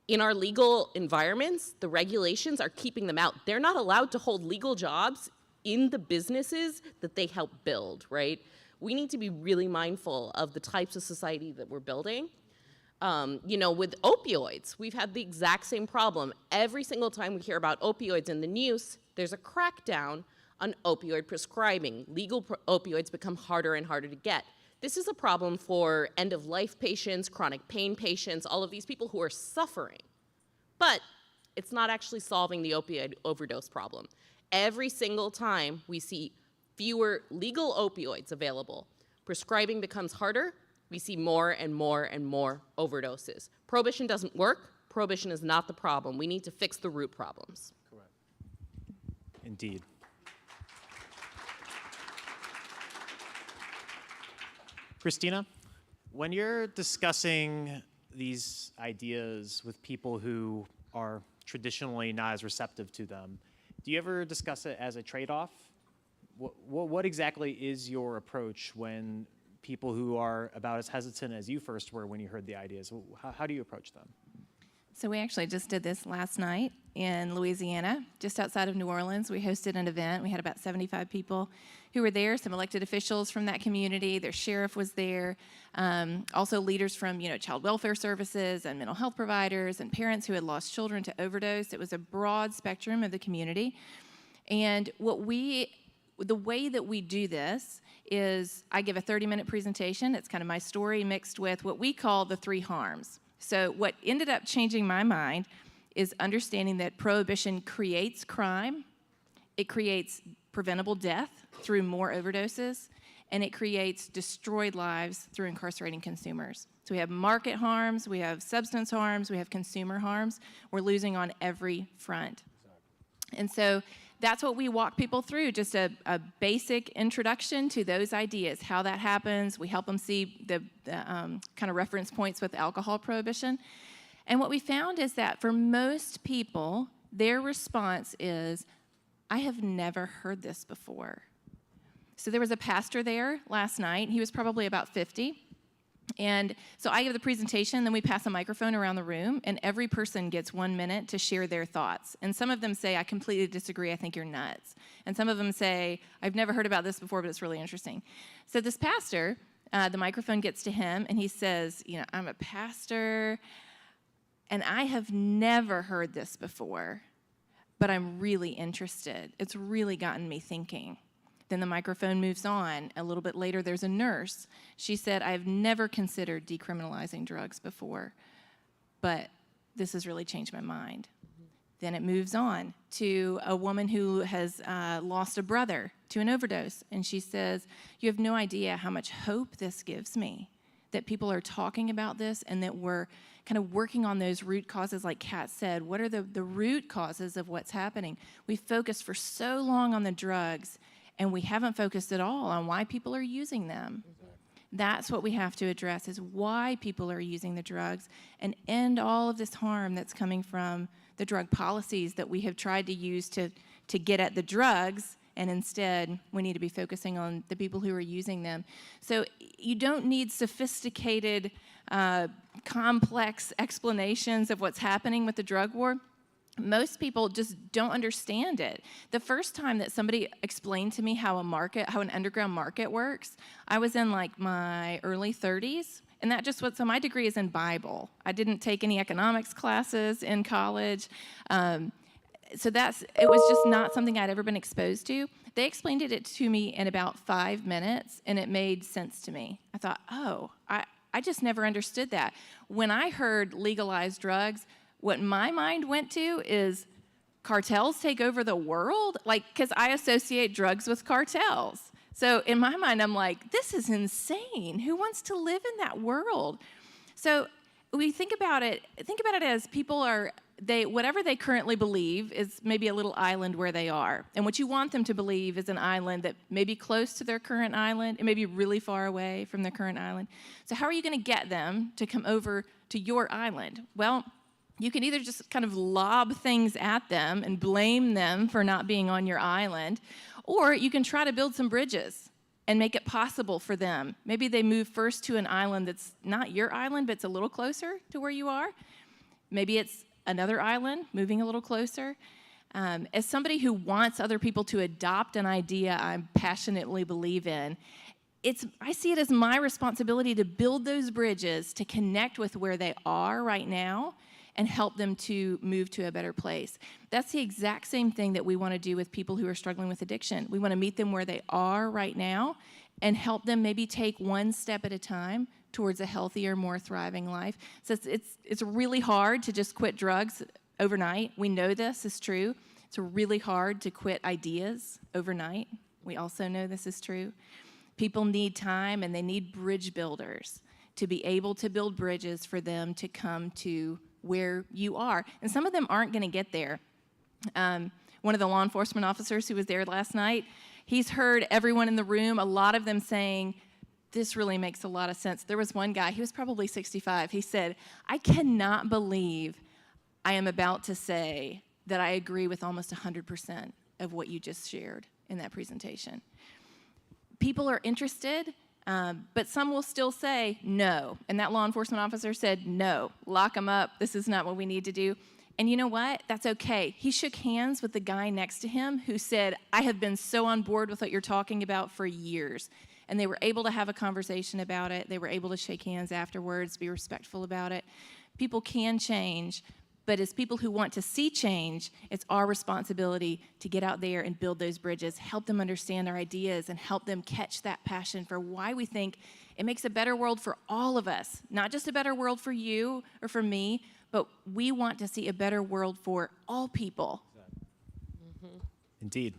In our legal environments, the regulations are keeping them out. They're not allowed to hold legal jobs in the businesses that they help build, right? We need to be really mindful of the types of society that we're building. With opioids, we've had the exact same problem. Every single time we hear about opioids in the news, there's a crackdown on opioid prescribing. Legal opioids become harder and harder to get. This is a problem for end-of-life patients, chronic pain patients, all of these people who are suffering. But it's not actually solving the opioid overdose problem. Every single time we see fewer legal opioids available, prescribing becomes harder, we see more and more and more overdoses. Prohibition doesn't work. Prohibition is not the problem. We need to fix the root problems. Correct. Indeed. Christina, when you're discussing these ideas with people who are traditionally not as receptive to them, Do you ever discuss it as a trade-off? What exactly is your approach when people who are about as hesitant as you first were when you heard the ideas, how do you approach them? So we actually just did this last night in Louisiana, just outside of New Orleans. We hosted an event. We had about 75 people who were there, some elected officials from that community. Their sheriff was there, also leaders from child welfare services and mental health providers and parents who had lost children to overdose. It was a broad spectrum of the community. And the way that we do this is I give a 30-minute presentation. It's kind of my story mixed with what we call the 3 harms. So what ended up changing my mind is understanding that prohibition creates crime, it creates preventable death through more overdoses, and it creates destroyed lives through incarcerating consumers. So we have market harms, we have substance harms, we have consumer harms. We're losing on every front. And so that's what we walk people through, just a basic introduction to those ideas, how that happens. We help them see the kind of reference points with alcohol prohibition. And what we found is that for most people, their response is, I have never heard this before. So there was a pastor there last night. He was probably about 50. And so I give the presentation, then we pass a microphone around the room, and every person gets 1 minute to share their thoughts. And some of them say, I completely disagree, I think you're nuts. And some of them say, I've never heard about this before, but it's really interesting. So this pastor, the microphone gets to him, and he says, I'm a pastor, and I have never heard this before, but I'm really interested. It's really gotten me thinking. Then the microphone moves on. A little bit later, there's a nurse. She said, I've never considered decriminalizing drugs before, but this has really changed my mind. Then it moves on to a woman who has lost a brother to an overdose, and she says, you have no idea how much hope this gives me, that people are talking about this and that we're kind of working on those root causes, like Kat said. What are the root causes of what's happening? We focused for so long on the drugs, and we haven't focused at all on why people are using them. That's what we have to address, is why people are using the drugs, and end all of this harm that's coming from the drug policies that we have tried to use to get at the drugs, and instead we need to be focusing on the people who are using them. So you don't need sophisticated, complex explanations of what's happening with the drug war. Most people just don't understand it. The first time that somebody explained to me how an underground market works, I was in like my early 30s, and that just so my degree is in Bible. I didn't take any economics classes in college, so it was just not something I'd ever been exposed to. They explained it to me in about 5 minutes, and it made sense to me. I thought, oh, I just never understood that. When I heard legalized drugs, what my mind went to is cartels take over the world? Because I associate drugs with cartels. So in my mind, I'm like, this is insane. Who wants to live in that world? So we think about it as people whatever they currently believe is maybe a little island where they are. And what you want them to believe is an island that may be close to their current island. It may be really far away from their current island. So how are you going to get them to come over to your island? Well, you can either just kind of lob things at them and blame them for not being on your island, or you can try to build some bridges and make it possible for them. Maybe they move first to an island that's not your island, but it's a little closer to where you are. Maybe it's another island moving a little closer. As somebody who wants other people to adopt an idea I passionately believe in, I see it as my responsibility to build those bridges to connect with where they are right now and help them to move to a better place. That's the exact same thing that we want to do with people who are struggling with addiction. We want to meet them where they are right now and help them maybe take one step at a time towards a healthier, more thriving life. So it's really hard to just quit drugs overnight. We know this is true. It's really hard to quit ideas overnight. We also know this is true. People need time, and they need bridge builders to be able to build bridges for them to come to where you are. And some of them aren't going to get there. One of the law enforcement officers who was there last night, he's heard everyone in the room, a lot of them saying, this really makes a lot of sense. There was one guy, he was probably 65. He said, I cannot believe I am about to say that I agree with almost 100% of what you just shared in that presentation. People are interested, but some will still say no. And that law enforcement officer said, no, lock them up. This is not what we need to do. And you know what? That's okay. He shook hands with the guy next to him who said, I have been so on board with what you're talking about for years. And they were able to have a conversation about it. They were able to shake hands afterwards, be respectful about it. People can change, but as people who want to see change, it's our responsibility to get out there and build those bridges, help them understand our ideas, and help them catch that passion for why we think it makes a better world for all of us, not just a better world for you or for me, but we want to see a better world for all people. Mm-hmm. Indeed.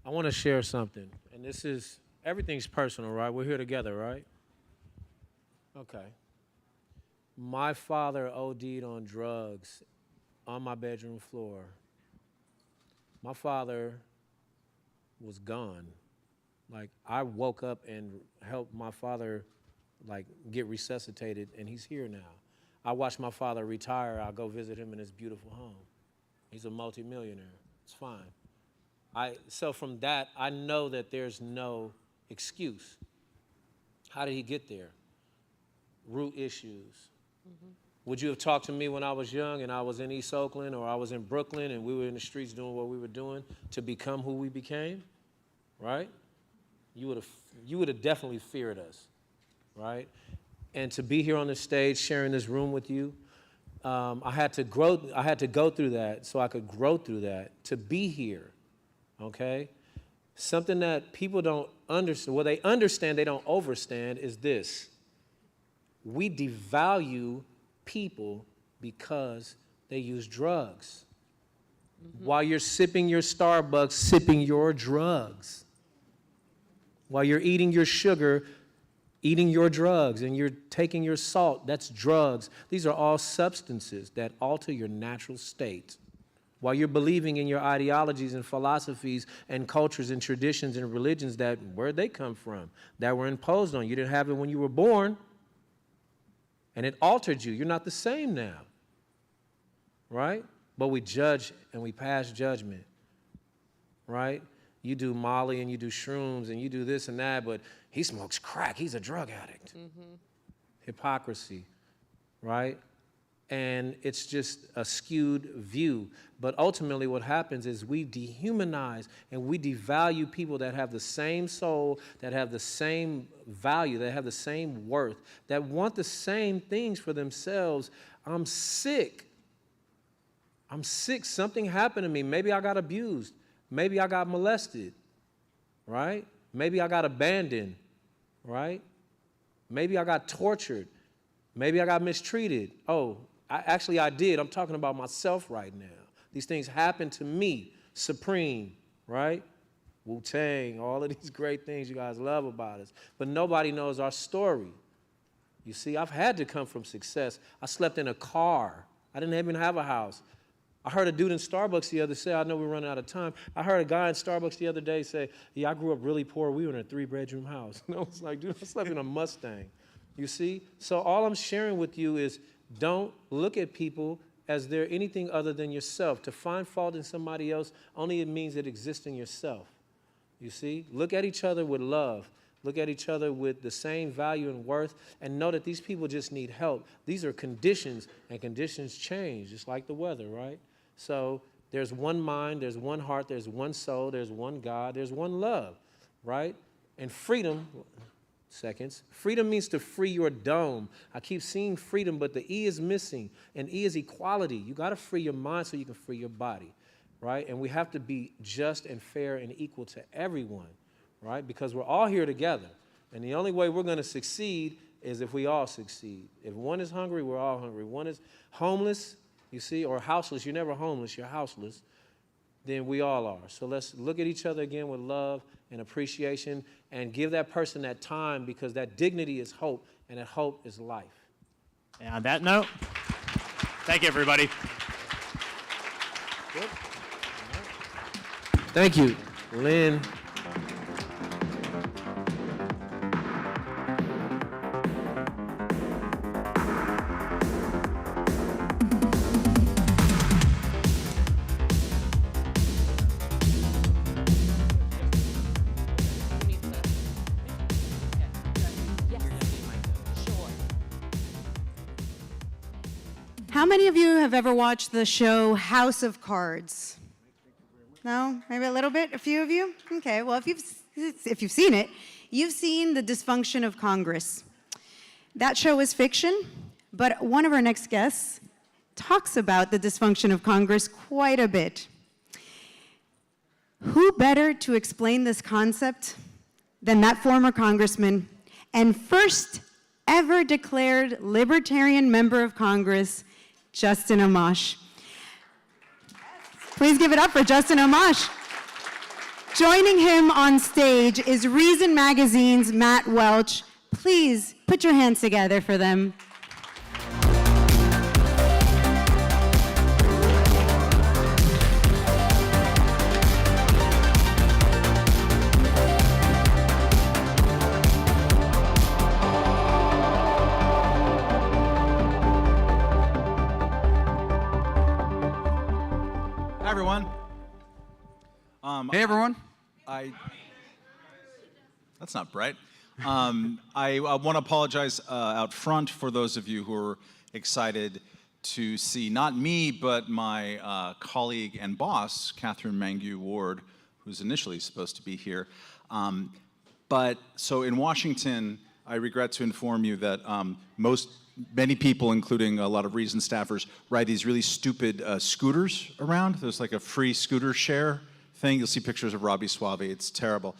I want to share something, and this is, everything's personal, right? We're here together, right? Okay. My father OD'd on drugs on my bedroom floor. My father was gone. Like, I woke up and helped my father, like, get resuscitated, and he's here now. I watched my father retire. I'll go visit him in his beautiful home. He's a multimillionaire. It's fine. So from that, I know that there's no excuse. How did he get there? Root issues. Mm-hmm. Would you have talked to me when I was young and I was in East Oakland or I was in Brooklyn and we were in the streets doing what we were doing to become who we became? Right? You would have definitely feared us, right? And to be here on the stage sharing this room with you, I had to go through that so I could grow through that to be here, okay? Something that people don't understand, well, they understand, they don't overstand, is this. We devalue people because they use drugs. Mm-hmm. While you're sipping your Starbucks, sipping your drugs. While you're eating your sugar, eating your drugs, and you're taking your salt, that's drugs. These are all substances that alter your natural state. While you're believing in your ideologies and philosophies and cultures and traditions and religions that, where'd they come from? That were imposed on you. You didn't have it when you were born. And it altered you. You're not the same now. Right? But we judge and we pass judgment. Right? You do Molly and you do shrooms and you do this and that, but he smokes crack. He's a drug addict. Mm-hmm. Hypocrisy, right? And it's just a skewed view. But ultimately what happens is we dehumanize and we devalue people that have the same soul, that have the same value, that have the same worth, that want the same things for themselves. I'm sick. I'm sick. Something happened to me. Maybe I got abused. Maybe I got molested, right? Maybe I got abandoned, right? Maybe I got tortured. Maybe I got mistreated. Oh, I did. I'm talking about myself right now. These things happened to me, Supreme, right? Wu-Tang, all of these great things you guys love about us. But nobody knows our story. You see, I've had to come from success. I slept in a car. I didn't even have a house. I heard a dude in Starbucks the other day, I know we're running out of time. I heard a guy in Starbucks the other day say, yeah, I grew up really poor. We were in a 3-bedroom house. And I was like, dude, I slept in a Mustang. You see? So all I'm sharing with you is don't look at people as they're anything other than yourself. To find fault in somebody else only it means it exists in yourself. You see? Look at each other with love. Look at each other with the same value and worth, and know that these people just need help. These are conditions, and conditions change, just like the weather, right? So there's one mind, there's one heart, there's one soul, there's one God, there's one love, right? And freedom, freedom means to free your dome. I keep seeing freedom, but the E is missing, and E is equality. You got to free your mind so you can free your body, right? And we have to be just and fair and equal to everyone, right? Because we're all here together, and the only way we're going to succeed is if we all succeed. If one is hungry, we're all hungry. One is homeless, you see, or houseless. You're never homeless, you're houseless. Then we all are. So let's look at each other again with love and appreciation and give that person that time, because that dignity is hope, and that hope is life. And on that note, thank you, everybody. Good. Thank you, Lynn. How many of you have ever watched the show House of Cards? No? Maybe a little bit? A few of you? Okay, well, if you've seen it, you've seen the dysfunction of Congress. That show is fiction, but one of our next guests talks about the dysfunction of Congress quite a bit. Who better to explain this concept than that former congressman and first ever declared libertarian member of Congress, Justin Amash. Please give it up for Justin Amash. Joining him on stage is Reason Magazine's Matt Welch. Please put your hands together for them. Hi, everyone. Hey, everyone. That's not bright. I want to apologize out front for those of you who are excited to see not me, but my colleague and boss, Catherine Mangu Ward, who's initially supposed to be here. So in Washington, I regret to inform you that many people, including a lot of Reason staffers, ride these really stupid scooters around. There's like a free scooter share thing. You'll see pictures of Robbie Suave. It's terrible.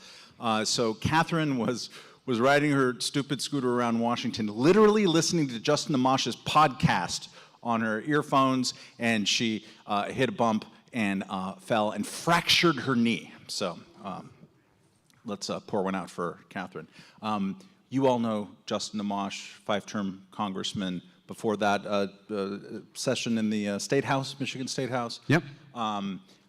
So Catherine was riding her stupid scooter around Washington, literally listening to Justin Amash's podcast on her earphones, and she hit a bump and fell and fractured her knee. So let's pour one out for Catherine. You all know Justin Amash, 5-term congressman. Before that, session in the State House, Michigan State House. Yep.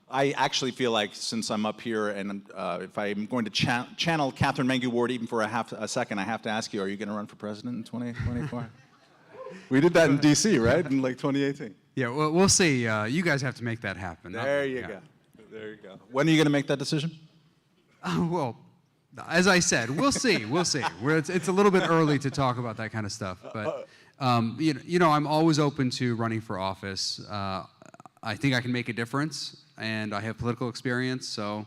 I actually feel like since I'm up here and if I'm going to channel Catherine Mangu Ward even for a second, I have to ask you, are you going to run for president in 2024? We did that in D.C., right? In like 2018. Yeah, well, we'll see. You guys have to make that happen. There you go. There you go. When are you going to make that decision? Well, as I said, we'll see. We'll see. It's a little bit early to talk about that kind of stuff, but you know, I'm always open to running for office. I think I can make a difference, and I have political experience. So,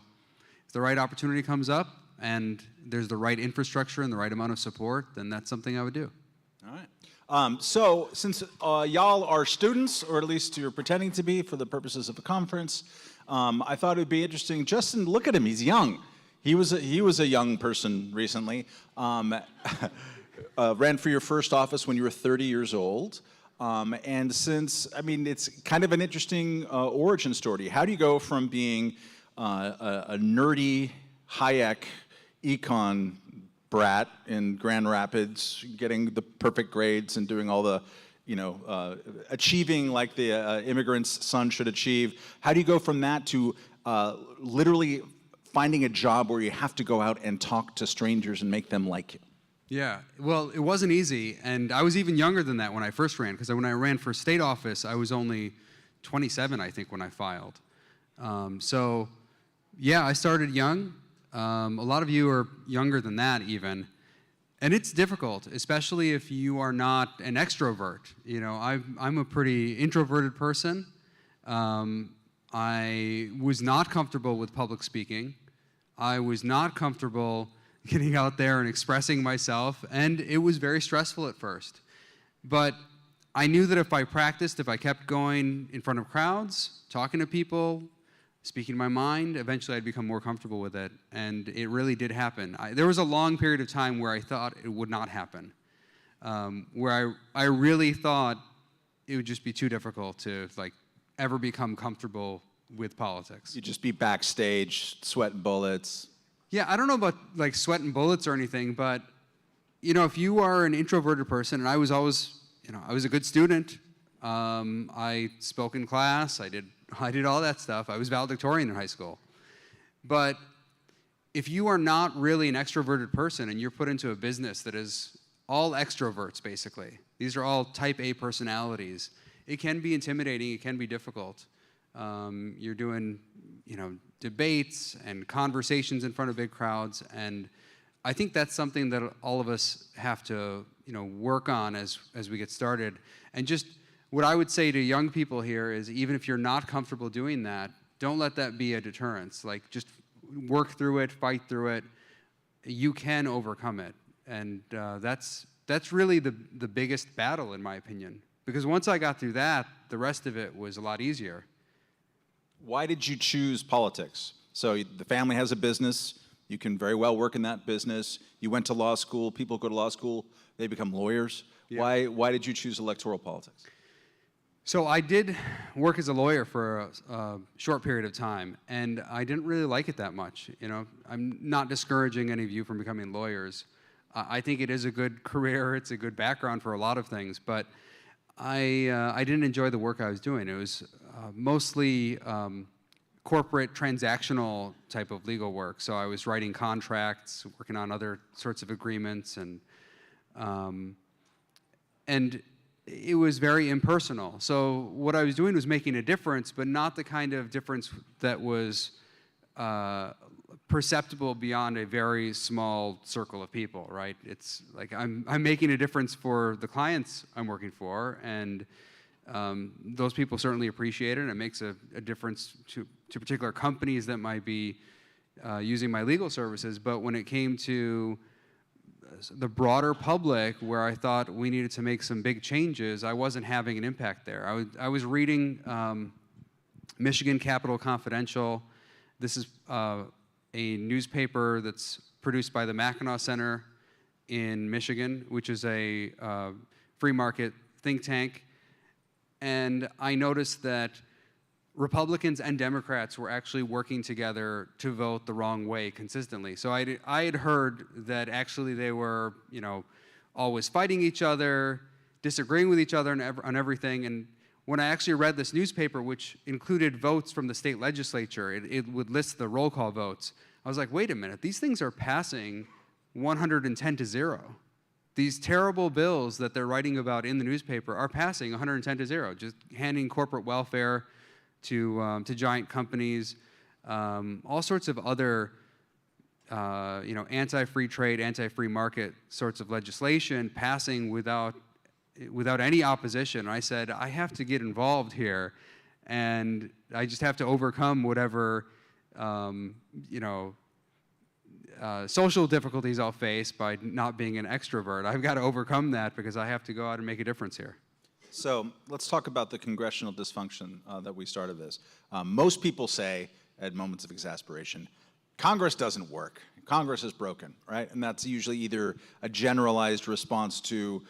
if the right opportunity comes up and there's the right infrastructure and the right amount of support, then that's something I would do. All right. So, since y'all are students, or at least you're pretending to be for the purposes of the conference, I thought it would be interesting. Justin, look at him. He's young. He was a young person recently. Ran for your first office when you were 30 years old. And since, I mean, it's kind of an interesting origin story. How do you go from being a nerdy Hayek econ brat in Grand Rapids, getting the perfect grades and doing all the, achieving like the immigrant's son should achieve? How do you go from that to literally finding a job where you have to go out and talk to strangers and make them like you? Yeah, well, it wasn't easy, and I was even younger than that when I first ran, because when I ran for state office, I was only 27, I think, when I filed. So, yeah, I started young. A lot of you are younger than that, even. And it's difficult, especially if you are not an extrovert. You know, I'm a pretty introverted person. I was not comfortable with public speaking. I was not comfortable getting out there and expressing myself, and it was very stressful at first. But I knew that if I practiced, if I kept going in front of crowds, talking to people, speaking my mind, eventually I'd become more comfortable with it, and it really did happen. There was a long period of time where I thought it would not happen, where I really thought it would just be too difficult to ever become comfortable with politics. You'd just be backstage, sweating bullets. Yeah, I don't know about sweating bullets or anything, but if you are an introverted person, and I was always, I was a good student. I spoke in class. I did all that stuff. I was valedictorian in high school. But if you are not really an extroverted person and you're put into a business that is all extroverts, basically, these are all type A personalities, it can be intimidating. It can be difficult. You're doing, debates and conversations in front of big crowds, and I think that's something that all of us have to, work on as we get started. And just what I would say to young people here is, even if you're not comfortable doing that, don't let that be a deterrence. Like, just work through it, fight through it. You can overcome it. And that's really the biggest battle, in my opinion. Because once I got through that, the rest of it was a lot easier. Why did you choose politics? So the family has a business. You can very well work in that business. You went to law school. People go to law school. They become lawyers. Yeah. Why did you choose electoral politics? So I did work as a lawyer for a short period of time, and I didn't really like it that much. You know, I'm not discouraging any of you from becoming lawyers. I think it is a good career. It's a good background for a lot of things, but I didn't enjoy the work I was doing. It was mostly corporate transactional type of legal work. So I was writing contracts, working on other sorts of agreements, and it was very impersonal. So what I was doing was making a difference, but not the kind of difference that was perceptible beyond a very small circle of people, right? It's like I'm making a difference for the clients I'm working for, and those people certainly appreciate it, and it makes a difference to particular companies that might be using my legal services. But when it came to the broader public, where I thought we needed to make some big changes, I wasn't having an impact there. I was reading Michigan Capital Confidential. This is a newspaper that's produced by the Mackinac Center in Michigan, which is a free market think tank. And I noticed that Republicans and Democrats were actually working together to vote the wrong way consistently. So I had heard that actually they were, you know, always fighting each other, disagreeing with each other on everything. And when I actually read this newspaper, which included votes from the state legislature, it would list the roll call votes. I was like, wait a minute, these things are passing 110-0. These terrible bills that they're writing about in the newspaper are passing 110-0, just handing corporate welfare to giant companies, all sorts of other anti-free trade, anti-free market sorts of legislation passing without any opposition. I said, I have to get involved here, and I just have to overcome whatever social difficulties I'll face by not being an extrovert. I've got to overcome that because I have to go out and make a difference here. So let's talk about the congressional dysfunction that we started this. Most people say, at moments of exasperation, Congress doesn't work. Congress is broken, right? And that's usually either a generalized response to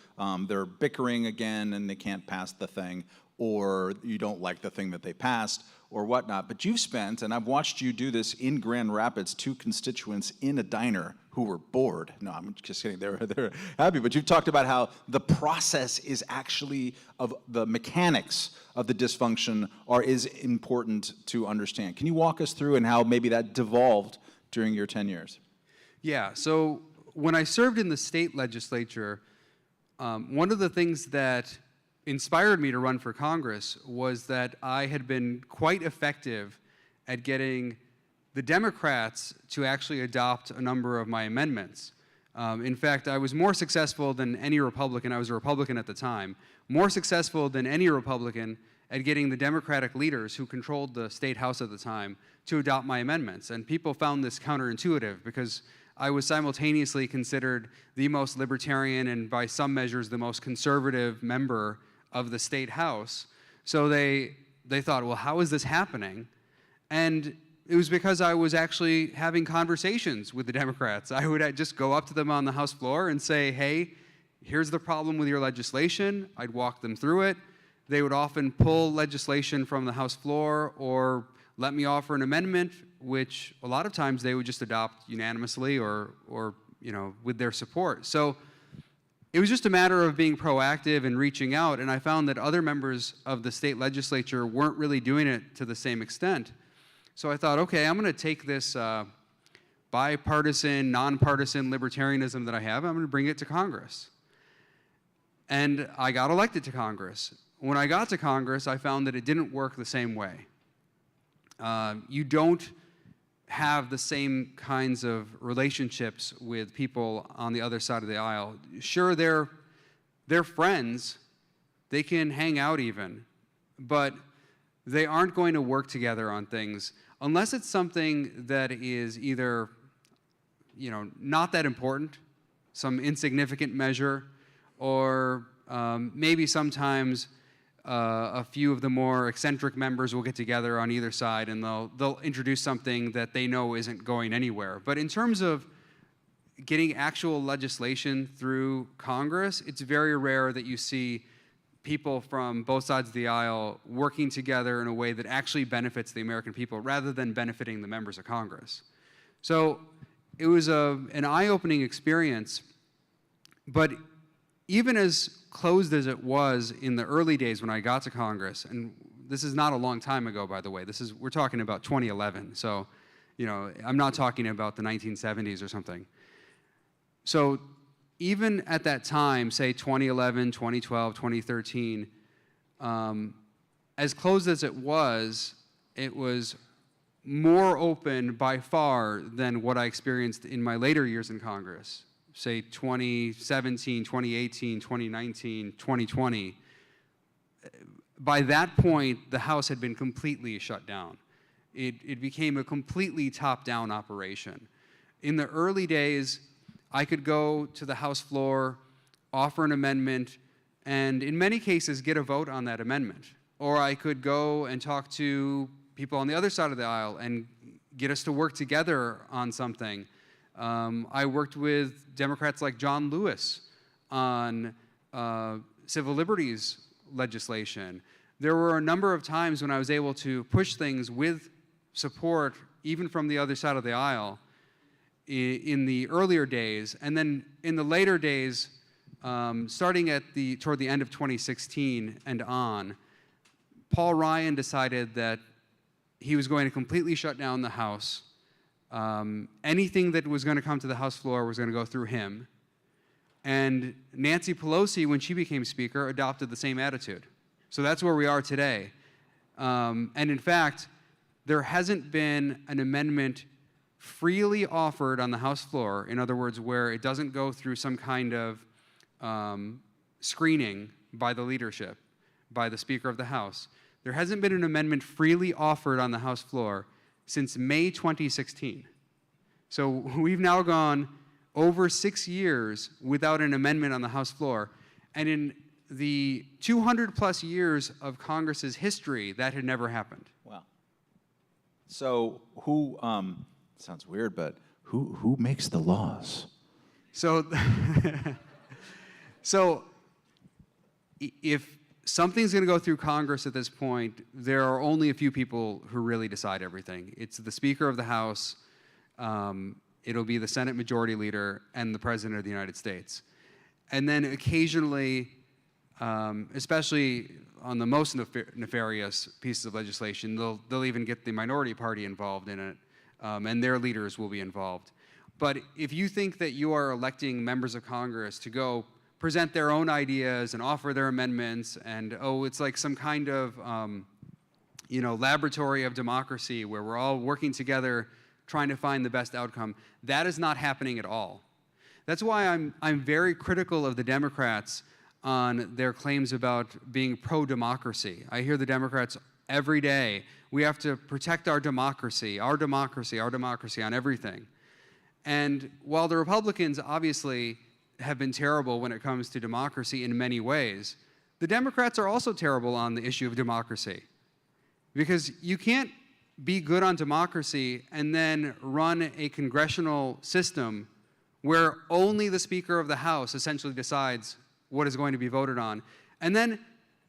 they're bickering again and they can't pass the thing, or you don't like the thing that they passed, or whatnot. But you've spent, and I've watched you do this in Grand Rapids, 2 constituents in a diner who were bored. No, I'm just kidding, they're happy. But you've talked about how the process is actually, of the mechanics of the dysfunction is important to understand. Can you walk us through and how maybe that devolved during your 10 years? Yeah, so when I served in the state legislature, one of the things that inspired me to run for Congress was that I had been quite effective at getting the Democrats to actually adopt a number of my amendments. In fact, I was more successful than any Republican, I was a Republican at the time, more successful than any Republican at getting the Democratic leaders who controlled the state house at the time to adopt my amendments. And people found this counterintuitive because I was simultaneously considered the most libertarian and by some measures the most conservative member of the state house. So they thought, well, how is this happening? And it was because I was actually having conversations with the Democrats. I would just go up to them on the House floor and say, hey, here's the problem with your legislation. I'd walk them through it. They would often pull legislation from the House floor or let me offer an amendment, which a lot of times they would just adopt unanimously or with their support. So it was just a matter of being proactive and reaching out, and I found that other members of the state legislature weren't really doing it to the same extent. So I thought, okay, I'm going to take this bipartisan, nonpartisan libertarianism that I have, I'm going to bring it to Congress. And I got elected to Congress. When I got to Congress, I found that it didn't work the same way. You don't have the same kinds of relationships with people on the other side of the aisle. Sure, they're friends, They can hang out even, but they aren't going to work together on things unless it's something that is either, not that important, some insignificant measure, or maybe sometimes a few of the more eccentric members will get together on either side and they'll introduce something that they know isn't going anywhere. But in terms of getting actual legislation through Congress, it's very rare that you see people from both sides of the aisle working together in a way that actually benefits the American people rather than benefiting the members of Congress. So it was an eye-opening experience, but even as closed as it was in the early days when I got to Congress, and this is not a long time ago, by the way, we're talking about 2011, so I'm not talking about the 1970s or something. So even at that time, say 2011, 2012, 2013, as closed as it was more open by far than what I experienced in my later years in Congress, say 2017, 2018, 2019, 2020. By that point, the House had been completely shut down. It became a completely top-down operation. In the early days, I could go to the House floor, offer an amendment, and in many cases get a vote on that amendment. Or I could go and talk to people on the other side of the aisle and get us to work together on something. I worked with Democrats like John Lewis on civil liberties legislation. There were a number of times when I was able to push things with support, even from the other side of the aisle, in the earlier days. And then in the later days, starting toward the end of 2016 and on, Paul Ryan decided that he was going to completely shut down the House. Anything that was going to come to the House floor was going to go through him. And Nancy Pelosi, when she became Speaker, adopted the same attitude. So that's where we are today. And in fact, there hasn't been an amendment freely offered on the House floor, in other words, where it doesn't go through some kind of screening by the leadership, by the Speaker of the House. There hasn't been an amendment freely offered on the House floor since May 2016. So we've now gone over 6 years without an amendment on the House floor. And in the 200 plus years of Congress's history, that had never happened. Wow. So who, sounds weird, but who makes the laws? So, so if something's going to go through Congress at this point, there are only a few people who really decide everything. It's the Speaker of the House, it'll be the Senate Majority Leader, and the President of the United States. And then occasionally, especially on the most nefarious pieces of legislation, they'll even get the minority party involved in it, and their leaders will be involved. But if you think that you are electing members of Congress to go present their own ideas and offer their amendments, and it's like some kind of laboratory of democracy where we're all working together trying to find the best outcome, that is not happening at all. That's why I'm very critical of the Democrats on their claims about being pro-democracy. I hear the Democrats every day, we have to protect our democracy, our democracy, our democracy on everything. And while the Republicans obviously have been terrible when it comes to democracy in many ways, the Democrats are also terrible on the issue of democracy. Because you can't be good on democracy and then run a congressional system where only the Speaker of the House essentially decides what is going to be voted on. And then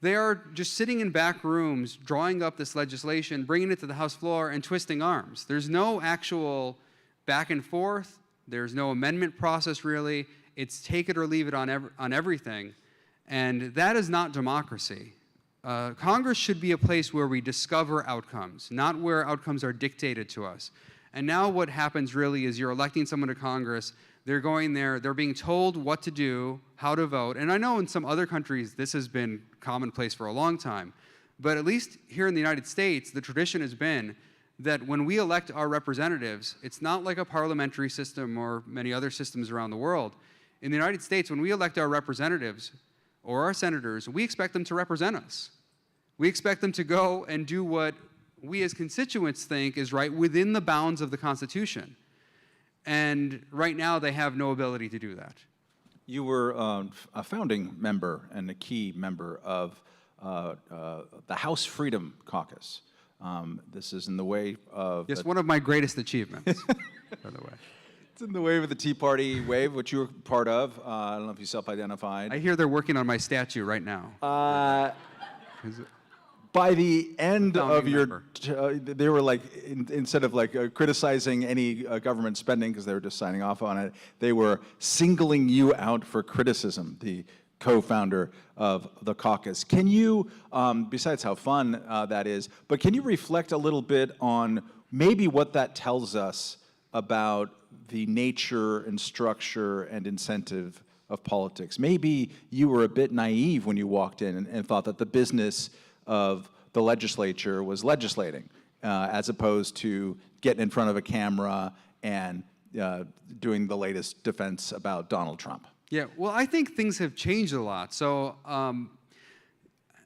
they are just sitting in back rooms, drawing up this legislation, bringing it to the House floor, and twisting arms. There's no actual back and forth. There's no amendment process, really. It's take it or leave it on everything. And that is not democracy. Congress should be a place where we discover outcomes, not where outcomes are dictated to us. And now what happens really is you're electing someone to Congress, they're going there, they're being told what to do, how to vote. And I know in some other countries this has been commonplace for a long time. But at least here in the United States, the tradition has been that when we elect our representatives, it's not like a parliamentary system or many other systems around the world. In the United States, when we elect our representatives, or our senators, we expect them to represent us. We expect them to go and do what we as constituents think is right within the bounds of the Constitution. And right now, they have no ability to do that. You were a founding member and a key member of the House Freedom Caucus. This is in the way of... Yes, one of my greatest achievements, by the way. It's in the wave of the Tea Party wave, which you were part of. I don't know if you self-identified. I hear they're working on my statue right now. By the end Founding of your, member. they were like, instead of like criticizing any government spending because they were just signing off on it, they were singling you out for criticism, the co-founder of the caucus. Can you, besides how fun that is, but can you reflect a little bit on maybe what that tells us about the nature and structure and incentive of politics? Maybe you were a bit naive when you walked in and thought that the business of the legislature was legislating, as opposed to getting in front of a camera and doing the latest defense about Donald Trump. Yeah, well, I think things have changed a lot. So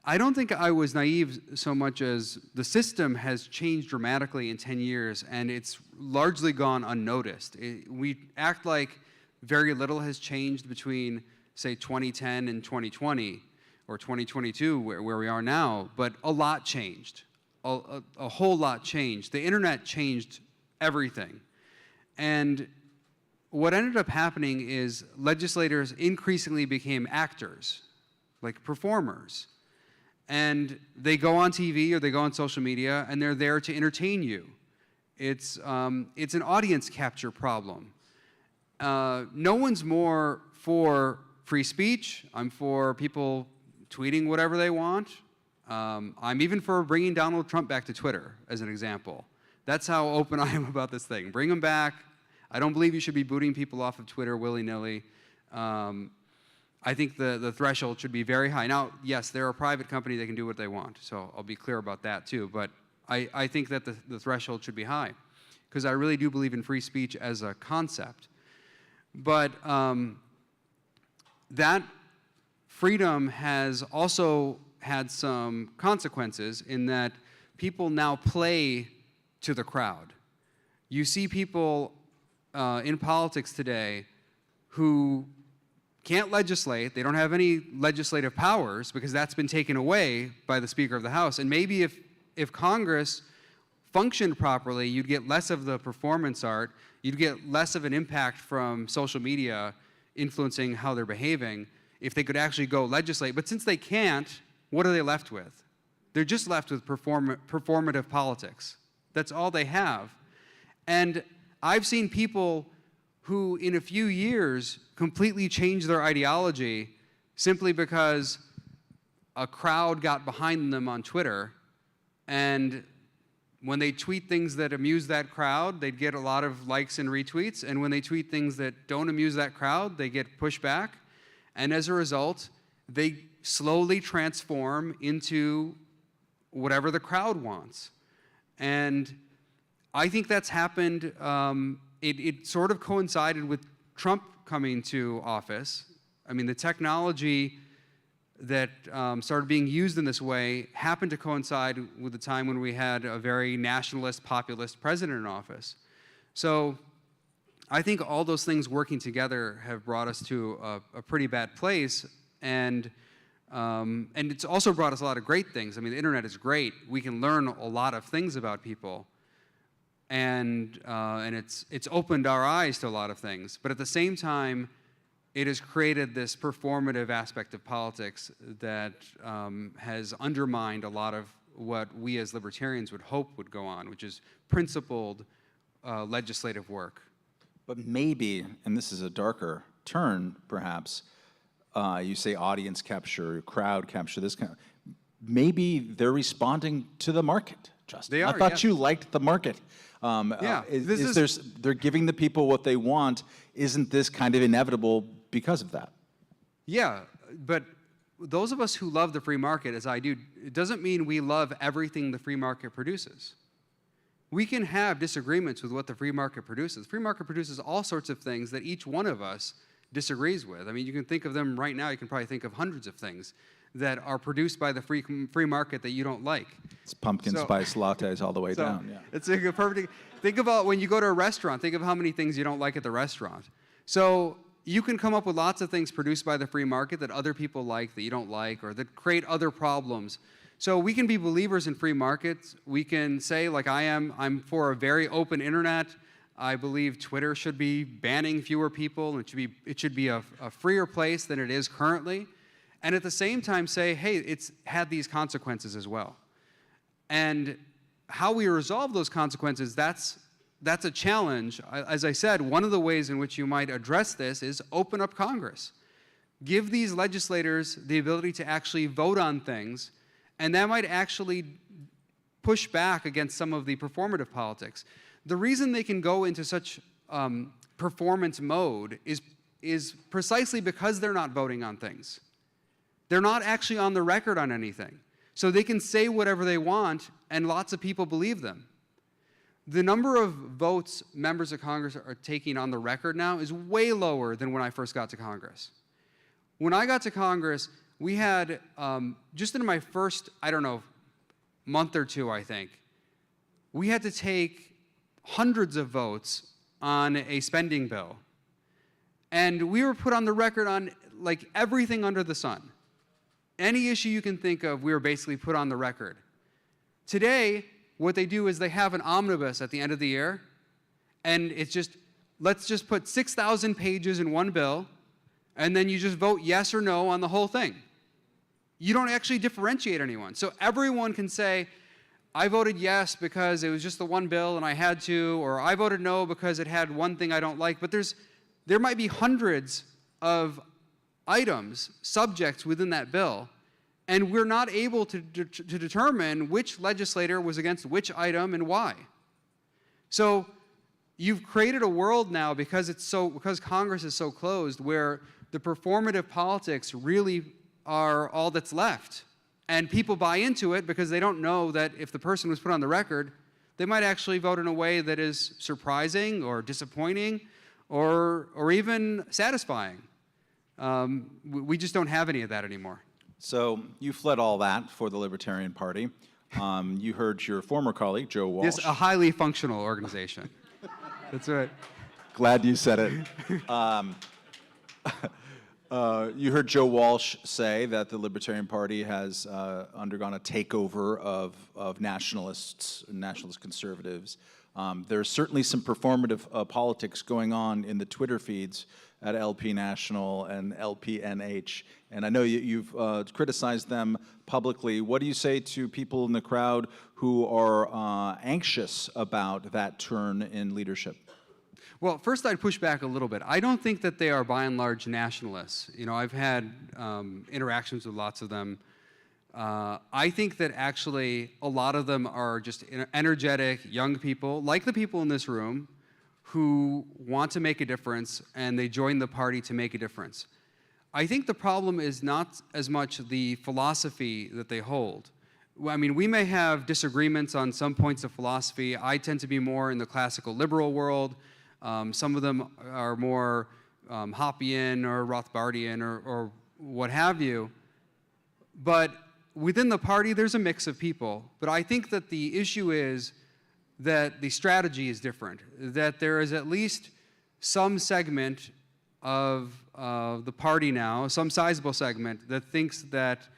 I don't think I was naive so much as the system has changed dramatically in 10 years, and it's largely gone unnoticed. We act like very little has changed between, say, 2010 and 2020, or 2022, where we are now, but a lot changed. A whole lot changed. The internet changed everything. And what ended up happening is legislators increasingly became actors, like performers. And they go on TV or they go on social media and they're there to entertain you. It's an audience capture problem. No one's more for free speech. I'm for people tweeting whatever they want. I'm even for bringing Donald Trump back to Twitter, as an example. That's how open I am about this thing. Bring him back. I don't believe you should be booting people off of Twitter willy-nilly. I think the threshold should be very high. Now, yes, they're a private company. They can do what they want, so I'll be clear about that, too. But I think that the threshold should be high, because I really do believe in free speech as a concept. But that freedom has also had some consequences in that people now play to the crowd. You see people in politics today who can't legislate. They don't have any legislative powers because that's been taken away by the Speaker of the House. And maybe if Congress functioned properly, you'd get less of the performance art, you'd get less of an impact from social media influencing how they're behaving if they could actually go legislate. But since they can't, what are they left with? They're just left with performative politics. That's all they have. And I've seen people who, in a few years, completely change their ideology simply because a crowd got behind them on Twitter, and when they tweet things that amuse that crowd, they'd get a lot of likes and retweets, and when they tweet things that don't amuse that crowd, they get pushback. And as a result, they slowly transform into whatever the crowd wants. And I think that's happened. It sort of coincided with Trump coming to office. I mean, the technology that started being used in this way happened to coincide with the time when we had a very nationalist, populist president in office. So I think all those things working together have brought us to a pretty bad place, and it's also brought us a lot of great things. I mean, the internet is great. We can learn a lot of things about people, and it's opened our eyes to a lot of things. But at the same time, it has created this performative aspect of politics that has undermined a lot of what we as libertarians would hope would go on, which is principled legislative work. But maybe, and this is a darker turn, perhaps, you say audience capture, crowd capture, this kind of, maybe they're responding to the market, Justin. They are, I thought yes. you liked the market. Yeah, They're giving the people what they want. Isn't this kind of inevitable because of that? Yeah, but those of us who love the free market, as I do, it doesn't mean we love everything the free market produces. We can have disagreements with what the free market produces. The free market produces all sorts of things that each one of us disagrees with. I mean, you can think of them right now, you can probably think of hundreds of things that are produced by the free market that you don't like. It's pumpkin spice lattes all the way down. Yeah. It's like a perfect, think about when you go to a restaurant, think of how many things you don't like at the restaurant. So you can come up with lots of things produced by the free market that other people like, that you don't like, or that create other problems. So we can be believers in free markets. We can say, like I am, I'm for a very open internet. I believe Twitter should be banning fewer people. It should be a freer place than it is currently. And at the same time say, hey, it's had these consequences as well. And how we resolve those consequences, that's a challenge. As I said, one of the ways in which you might address this is open up Congress. Give these legislators the ability to actually vote on things, and that might actually push back against some of the performative politics. The reason they can go into such performance mode is precisely because they're not voting on things. They're not actually on the record on anything. So they can say whatever they want, and lots of people believe them. The number of votes members of Congress are taking on the record now is way lower than when I first got to Congress. When I got to Congress, we had, just in my first, I don't know, month or two, I think, we had to take hundreds of votes on a spending bill. And we were put on the record on like everything under the sun. Any issue you can think of, we were basically put on the record. Today, what they do is they have an omnibus at the end of the year, and it's just, let's just put 6,000 pages in one bill, and then you just vote yes or no on the whole thing. You don't actually differentiate anyone. So everyone can say, I voted yes because it was just the one bill and I had to, or I voted no because it had one thing I don't like. But there might be hundreds of items, subjects within that bill, and we're not able to determine which legislator was against which item and why. So you've created a world now, because Congress is so closed, where the performative politics really are all that's left. And people buy into it because they don't know that if the person was put on the record, they might actually vote in a way that is surprising or disappointing or even satisfying. We just don't have any of that anymore. So you fled all that for the Libertarian Party. You heard your former colleague, Joe Walsh. Yes, a highly functional organization. That's right. Glad you said it. You heard Joe Walsh say that the Libertarian Party has undergone a takeover of nationalists, nationalist conservatives. There's certainly some performative politics going on in the Twitter feeds at LP National and LPNH. And I know you've criticized them publicly. What do you say to people in the crowd who are anxious about that turn in leadership? Well, first I'd push back a little bit. I don't think that they are by and large nationalists. You know, I've had interactions with lots of them. I think that actually a lot of them are just energetic young people, like the people in this room, who want to make a difference, and they join the party to make a difference. I think the problem is not as much the philosophy that they hold. I mean, we may have disagreements on some points of philosophy. I tend to be more in the classical liberal world. Some of them are more Hoppian or Rothbardian or what have you. But within the party, there's a mix of people. But I think that the issue is that the strategy is different, that there is at least some segment of the party now, some sizable segment, that thinks that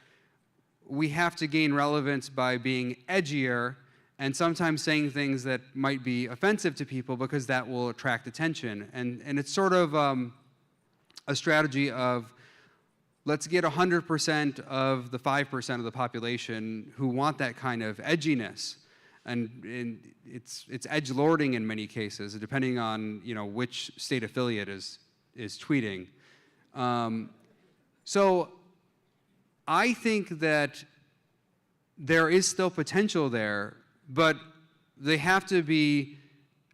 we have to gain relevance by being edgier and sometimes saying things that might be offensive to people because that will attract attention. And it's sort of a strategy of, let's get 100% of the 5% of the population who want that kind of edginess. And it's edgelording in many cases, depending on which state affiliate is tweeting. So I think that there is still potential there, but they have to be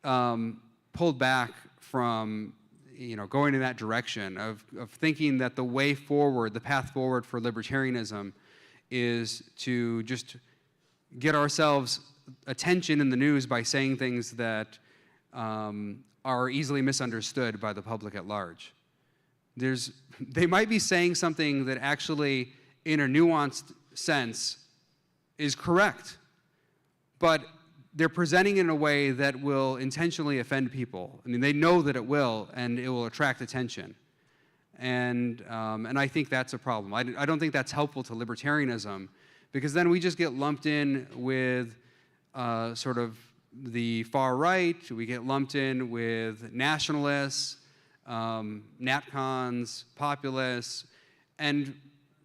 pulled back from going in that direction of thinking that the way forward, the path forward for libertarianism is to just get ourselves attention in the news by saying things that are easily misunderstood by the public at large. They might be saying something that actually, in a nuanced sense, is correct, but they're presenting it in a way that will intentionally offend people. I mean, they know that it will, and it will attract attention. And I think that's a problem. I don't think that's helpful to libertarianism, because then we just get lumped in with sort of the far right, we get lumped in with nationalists, natcons, populists, and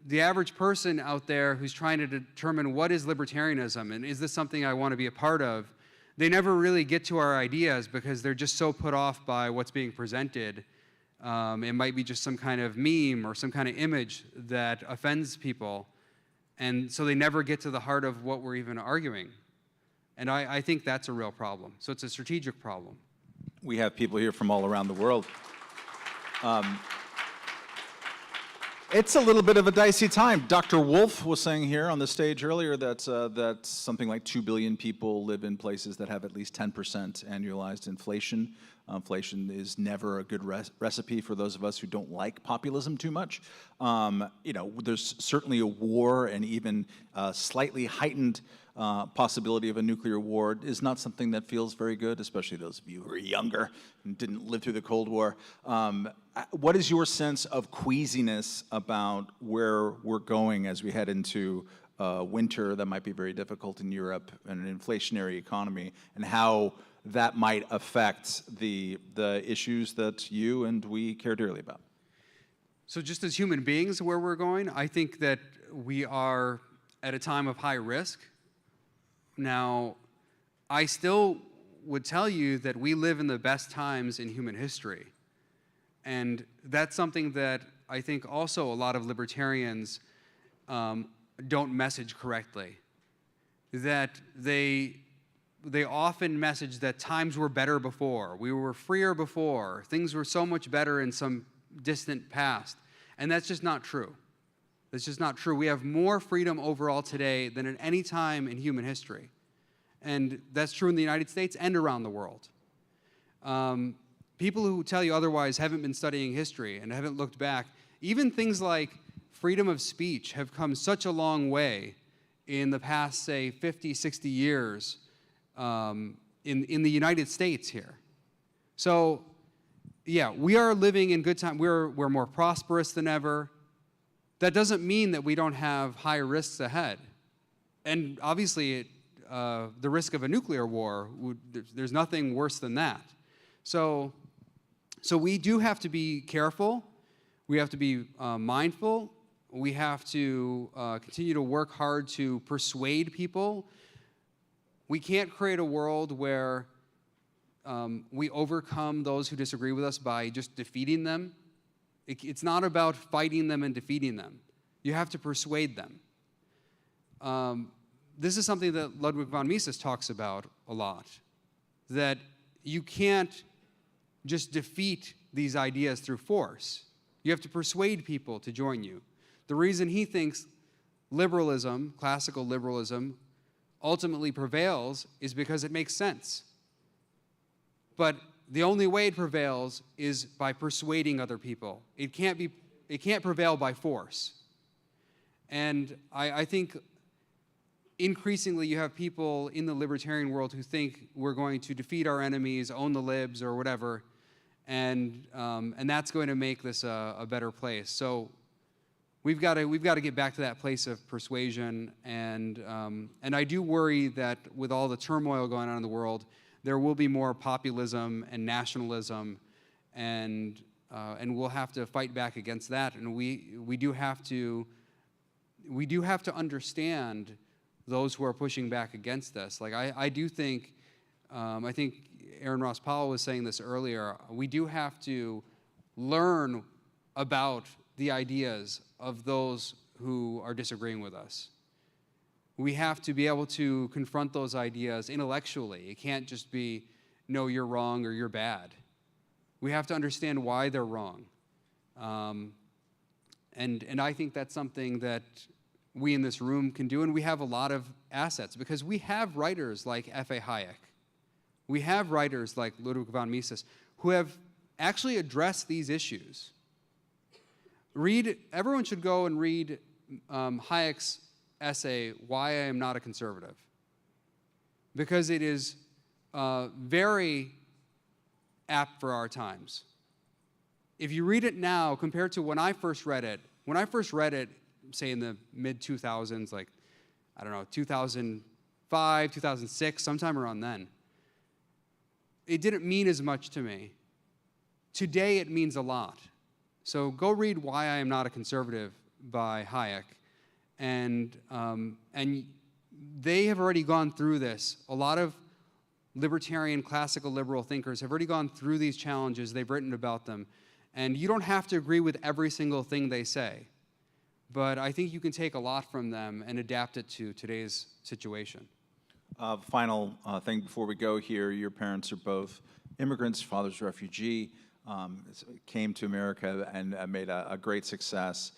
the average person out there who's trying to determine what is libertarianism and is this something I want to be a part of, they never really get to our ideas because they're just so put off by what's being presented. It might be just some kind of meme or some kind of image that offends people, and so they never get to the heart of what we're even arguing. And I think that's a real problem. So it's a strategic problem. We have people here from all around the world. It's a little bit of a dicey time. Dr. Wolf was saying here on the stage earlier that something like 2 billion people live in places that have at least 10% annualized inflation. Inflation is never a good recipe for those of us who don't like populism too much. There's certainly a war, and even slightly heightened possibility of a nuclear war is not something that feels very good, especially those of you who are younger and didn't live through the Cold War. What is your sense of queasiness about where we're going as we head into winter that might be very difficult in Europe and an inflationary economy, and how that might affect the issues that you and we care dearly about? So just as human beings, where we're going, I think that we are at a time of high risk. Now, I still would tell you that we live in the best times in human history. And that's something that I think also a lot of libertarians don't message correctly. That they often message that times were better before, we were freer before, things were so much better in some distant past. And that's just not true. That's just not true. We have more freedom overall today than at any time in human history. And that's true in the United States and around the world. People who tell you otherwise haven't been studying history and haven't looked back. Even things like freedom of speech have come such a long way in the past, say, 50, 60 years in the United States here. So, yeah, we are living in good time. We're more prosperous than ever. That doesn't mean that we don't have higher risks ahead. And obviously, the risk of a nuclear war, there's nothing worse than that. So we do have to be careful. We have to be mindful. We have to continue to work hard to persuade people. We can't create a world where we overcome those who disagree with us by just defeating them. It's not about fighting them and defeating them. You have to persuade them. This is something that Ludwig von Mises talks about a lot, that you can't just defeat these ideas through force. You have to persuade people to join you. The reason he thinks liberalism, classical liberalism, ultimately prevails is because it makes sense. But the only way it prevails is by persuading other people. It can't prevail by force. And I think increasingly you have people in the libertarian world who think we're going to defeat our enemies, own the libs, or whatever, and that's going to make this a better place. So we've got to get back to that place of persuasion, and I do worry that with all the turmoil going on in the world, there will be more populism and nationalism, and we'll have to fight back against that. And we do have to understand those who are pushing back against us. Like I do think, I think Aaron Ross Powell was saying this earlier. We do have to learn about the ideas of those who are disagreeing with us. We have to be able to confront those ideas intellectually. It can't just be, no, you're wrong or you're bad. We have to understand why they're wrong. And I think that's something that we in this room can do, and we have a lot of assets because we have writers like F.A. Hayek. We have writers like Ludwig von Mises who have actually addressed these issues. Everyone should go and read Hayek's essay, Why I Am Not a Conservative, because it is very apt for our times. If you read it now compared to when I first read it, say in the mid-2000s, like, I don't know, 2005, 2006, sometime around then, it didn't mean as much to me. Today it means a lot. So go read Why I Am Not a Conservative by Hayek, and they have already gone through this. A lot of libertarian, classical liberal thinkers have already gone through these challenges. They've written about them. And you don't have to agree with every single thing they say. But I think you can take a lot from them and adapt it to today's situation. Final thing before we go here, your parents are both immigrants, father's refugee, came to America and made a great success.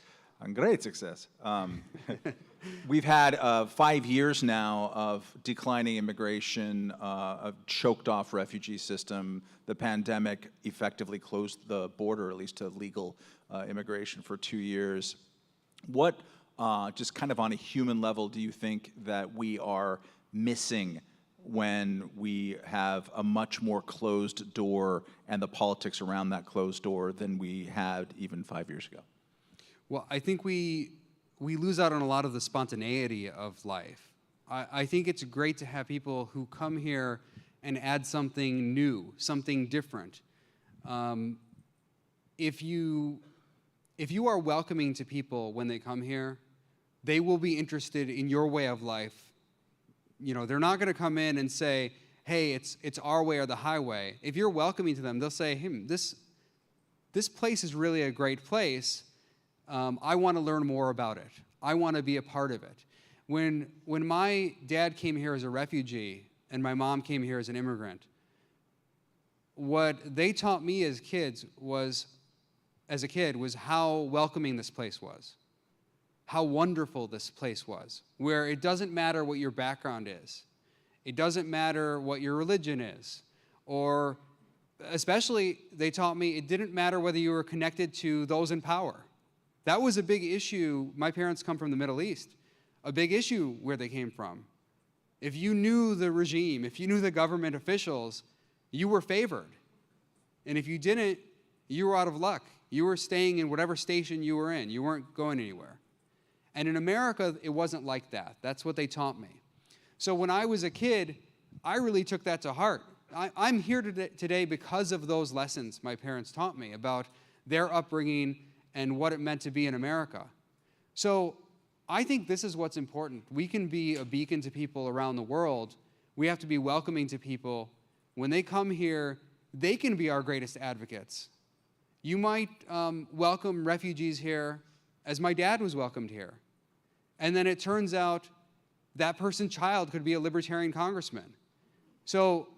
We've had 5 years now of declining immigration, a choked off refugee system. The pandemic effectively closed the border, at least to legal immigration, for 2 years. What, just kind of on a human level, do you think that we are missing when we have a much more closed door and the politics around that closed door than we had even 5 years ago? Well, I think we lose out on a lot of the spontaneity of life. I think it's great to have people who come here and add something new, something different. If you are welcoming to people when they come here, they will be interested in your way of life. You know, they're not going to come in and say, hey, it's our way or the highway. If you're welcoming to them, they'll say, hey, this place is really a great place. I want to learn more about it. I want to be a part of it. When my dad came here as a refugee and my mom came here as an immigrant, what they taught me as a kid was how welcoming this place was, how wonderful this place was, where it doesn't matter what your background is. It doesn't matter what your religion is, or especially they taught me it didn't matter whether you were connected to those in power. That was a big issue. My parents come from the Middle East. A big issue where they came from. If you knew the regime, if you knew the government officials, you were favored. And if you didn't, you were out of luck. You were staying in whatever station you were in. You weren't going anywhere. And in America, it wasn't like that. That's what they taught me. So when I was a kid, I really took that to heart. I'm here today because of those lessons my parents taught me about their upbringing and what it meant to be in America. So I think this is what's important. We can be a beacon to people around the world. We have to be welcoming to people. When they come here, they can be our greatest advocates. You might welcome refugees here as my dad was welcomed here. And then it turns out that person's child could be a libertarian congressman. So,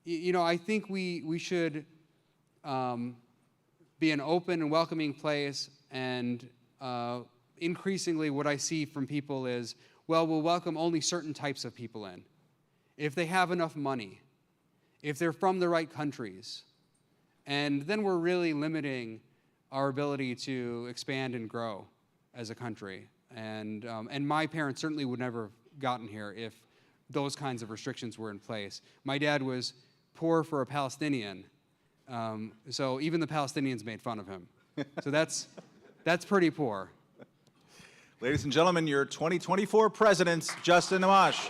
you know, I think we should be an open and welcoming place, and increasingly what I see from people is, well, we'll welcome only certain types of people in. If they have enough money, if they're from the right countries, and then we're really limiting our ability to expand and grow as a country. And my parents certainly would never have gotten here if those kinds of restrictions were in place. My dad was poor for a Palestinian, so even the Palestinians made fun of him. So that's pretty poor. Ladies and gentlemen, your 2024 presidents, Justin Amash.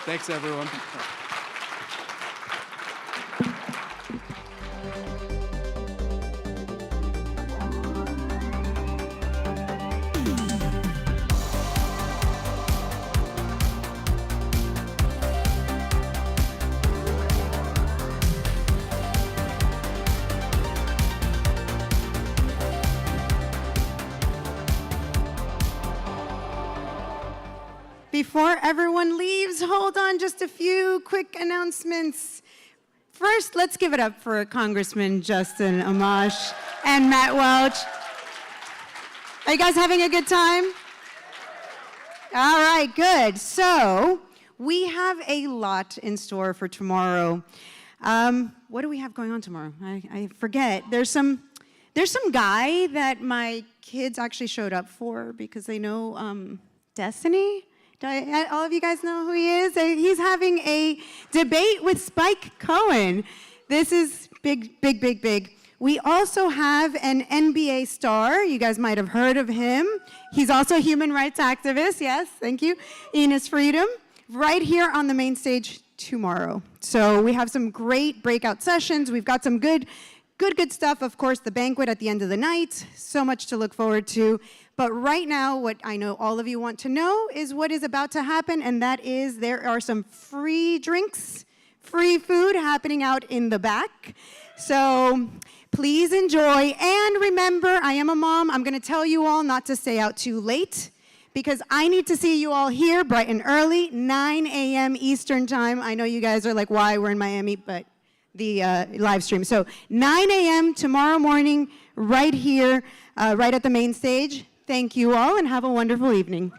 Thanks, everyone. Before everyone leaves, hold on, just a few quick announcements. First, let's give it up for Congressman Justin Amash and Matt Welch. Are you guys having a good time? All right, good. So we have a lot in store for tomorrow. What do we have going on tomorrow? I forget. There's some There's some guy that my kids actually showed up for because they know Destiny. All of you guys know who he is? He's having a debate with Spike Cohen. This is big, big, big, big. We also have an NBA star. You guys might have heard of him. He's also a human rights activist. Yes, thank you. Enos Freedom, right here on the main stage tomorrow. So we have some great breakout sessions. We've got some good stuff. Of course, the banquet at the end of the night. So much to look forward to. But right now, what I know all of you want to know is what is about to happen, and that is there are some free drinks, free food happening out in the back. So please enjoy. And remember, I am a mom. I'm going to tell you all not to stay out too late because I need to see you all here bright and early, 9 a.m. Eastern time. I know you guys are like, why? We're in Miami, but the live stream. So 9 a.m. tomorrow morning, right here, right at the main stage. Thank you all and have a wonderful evening.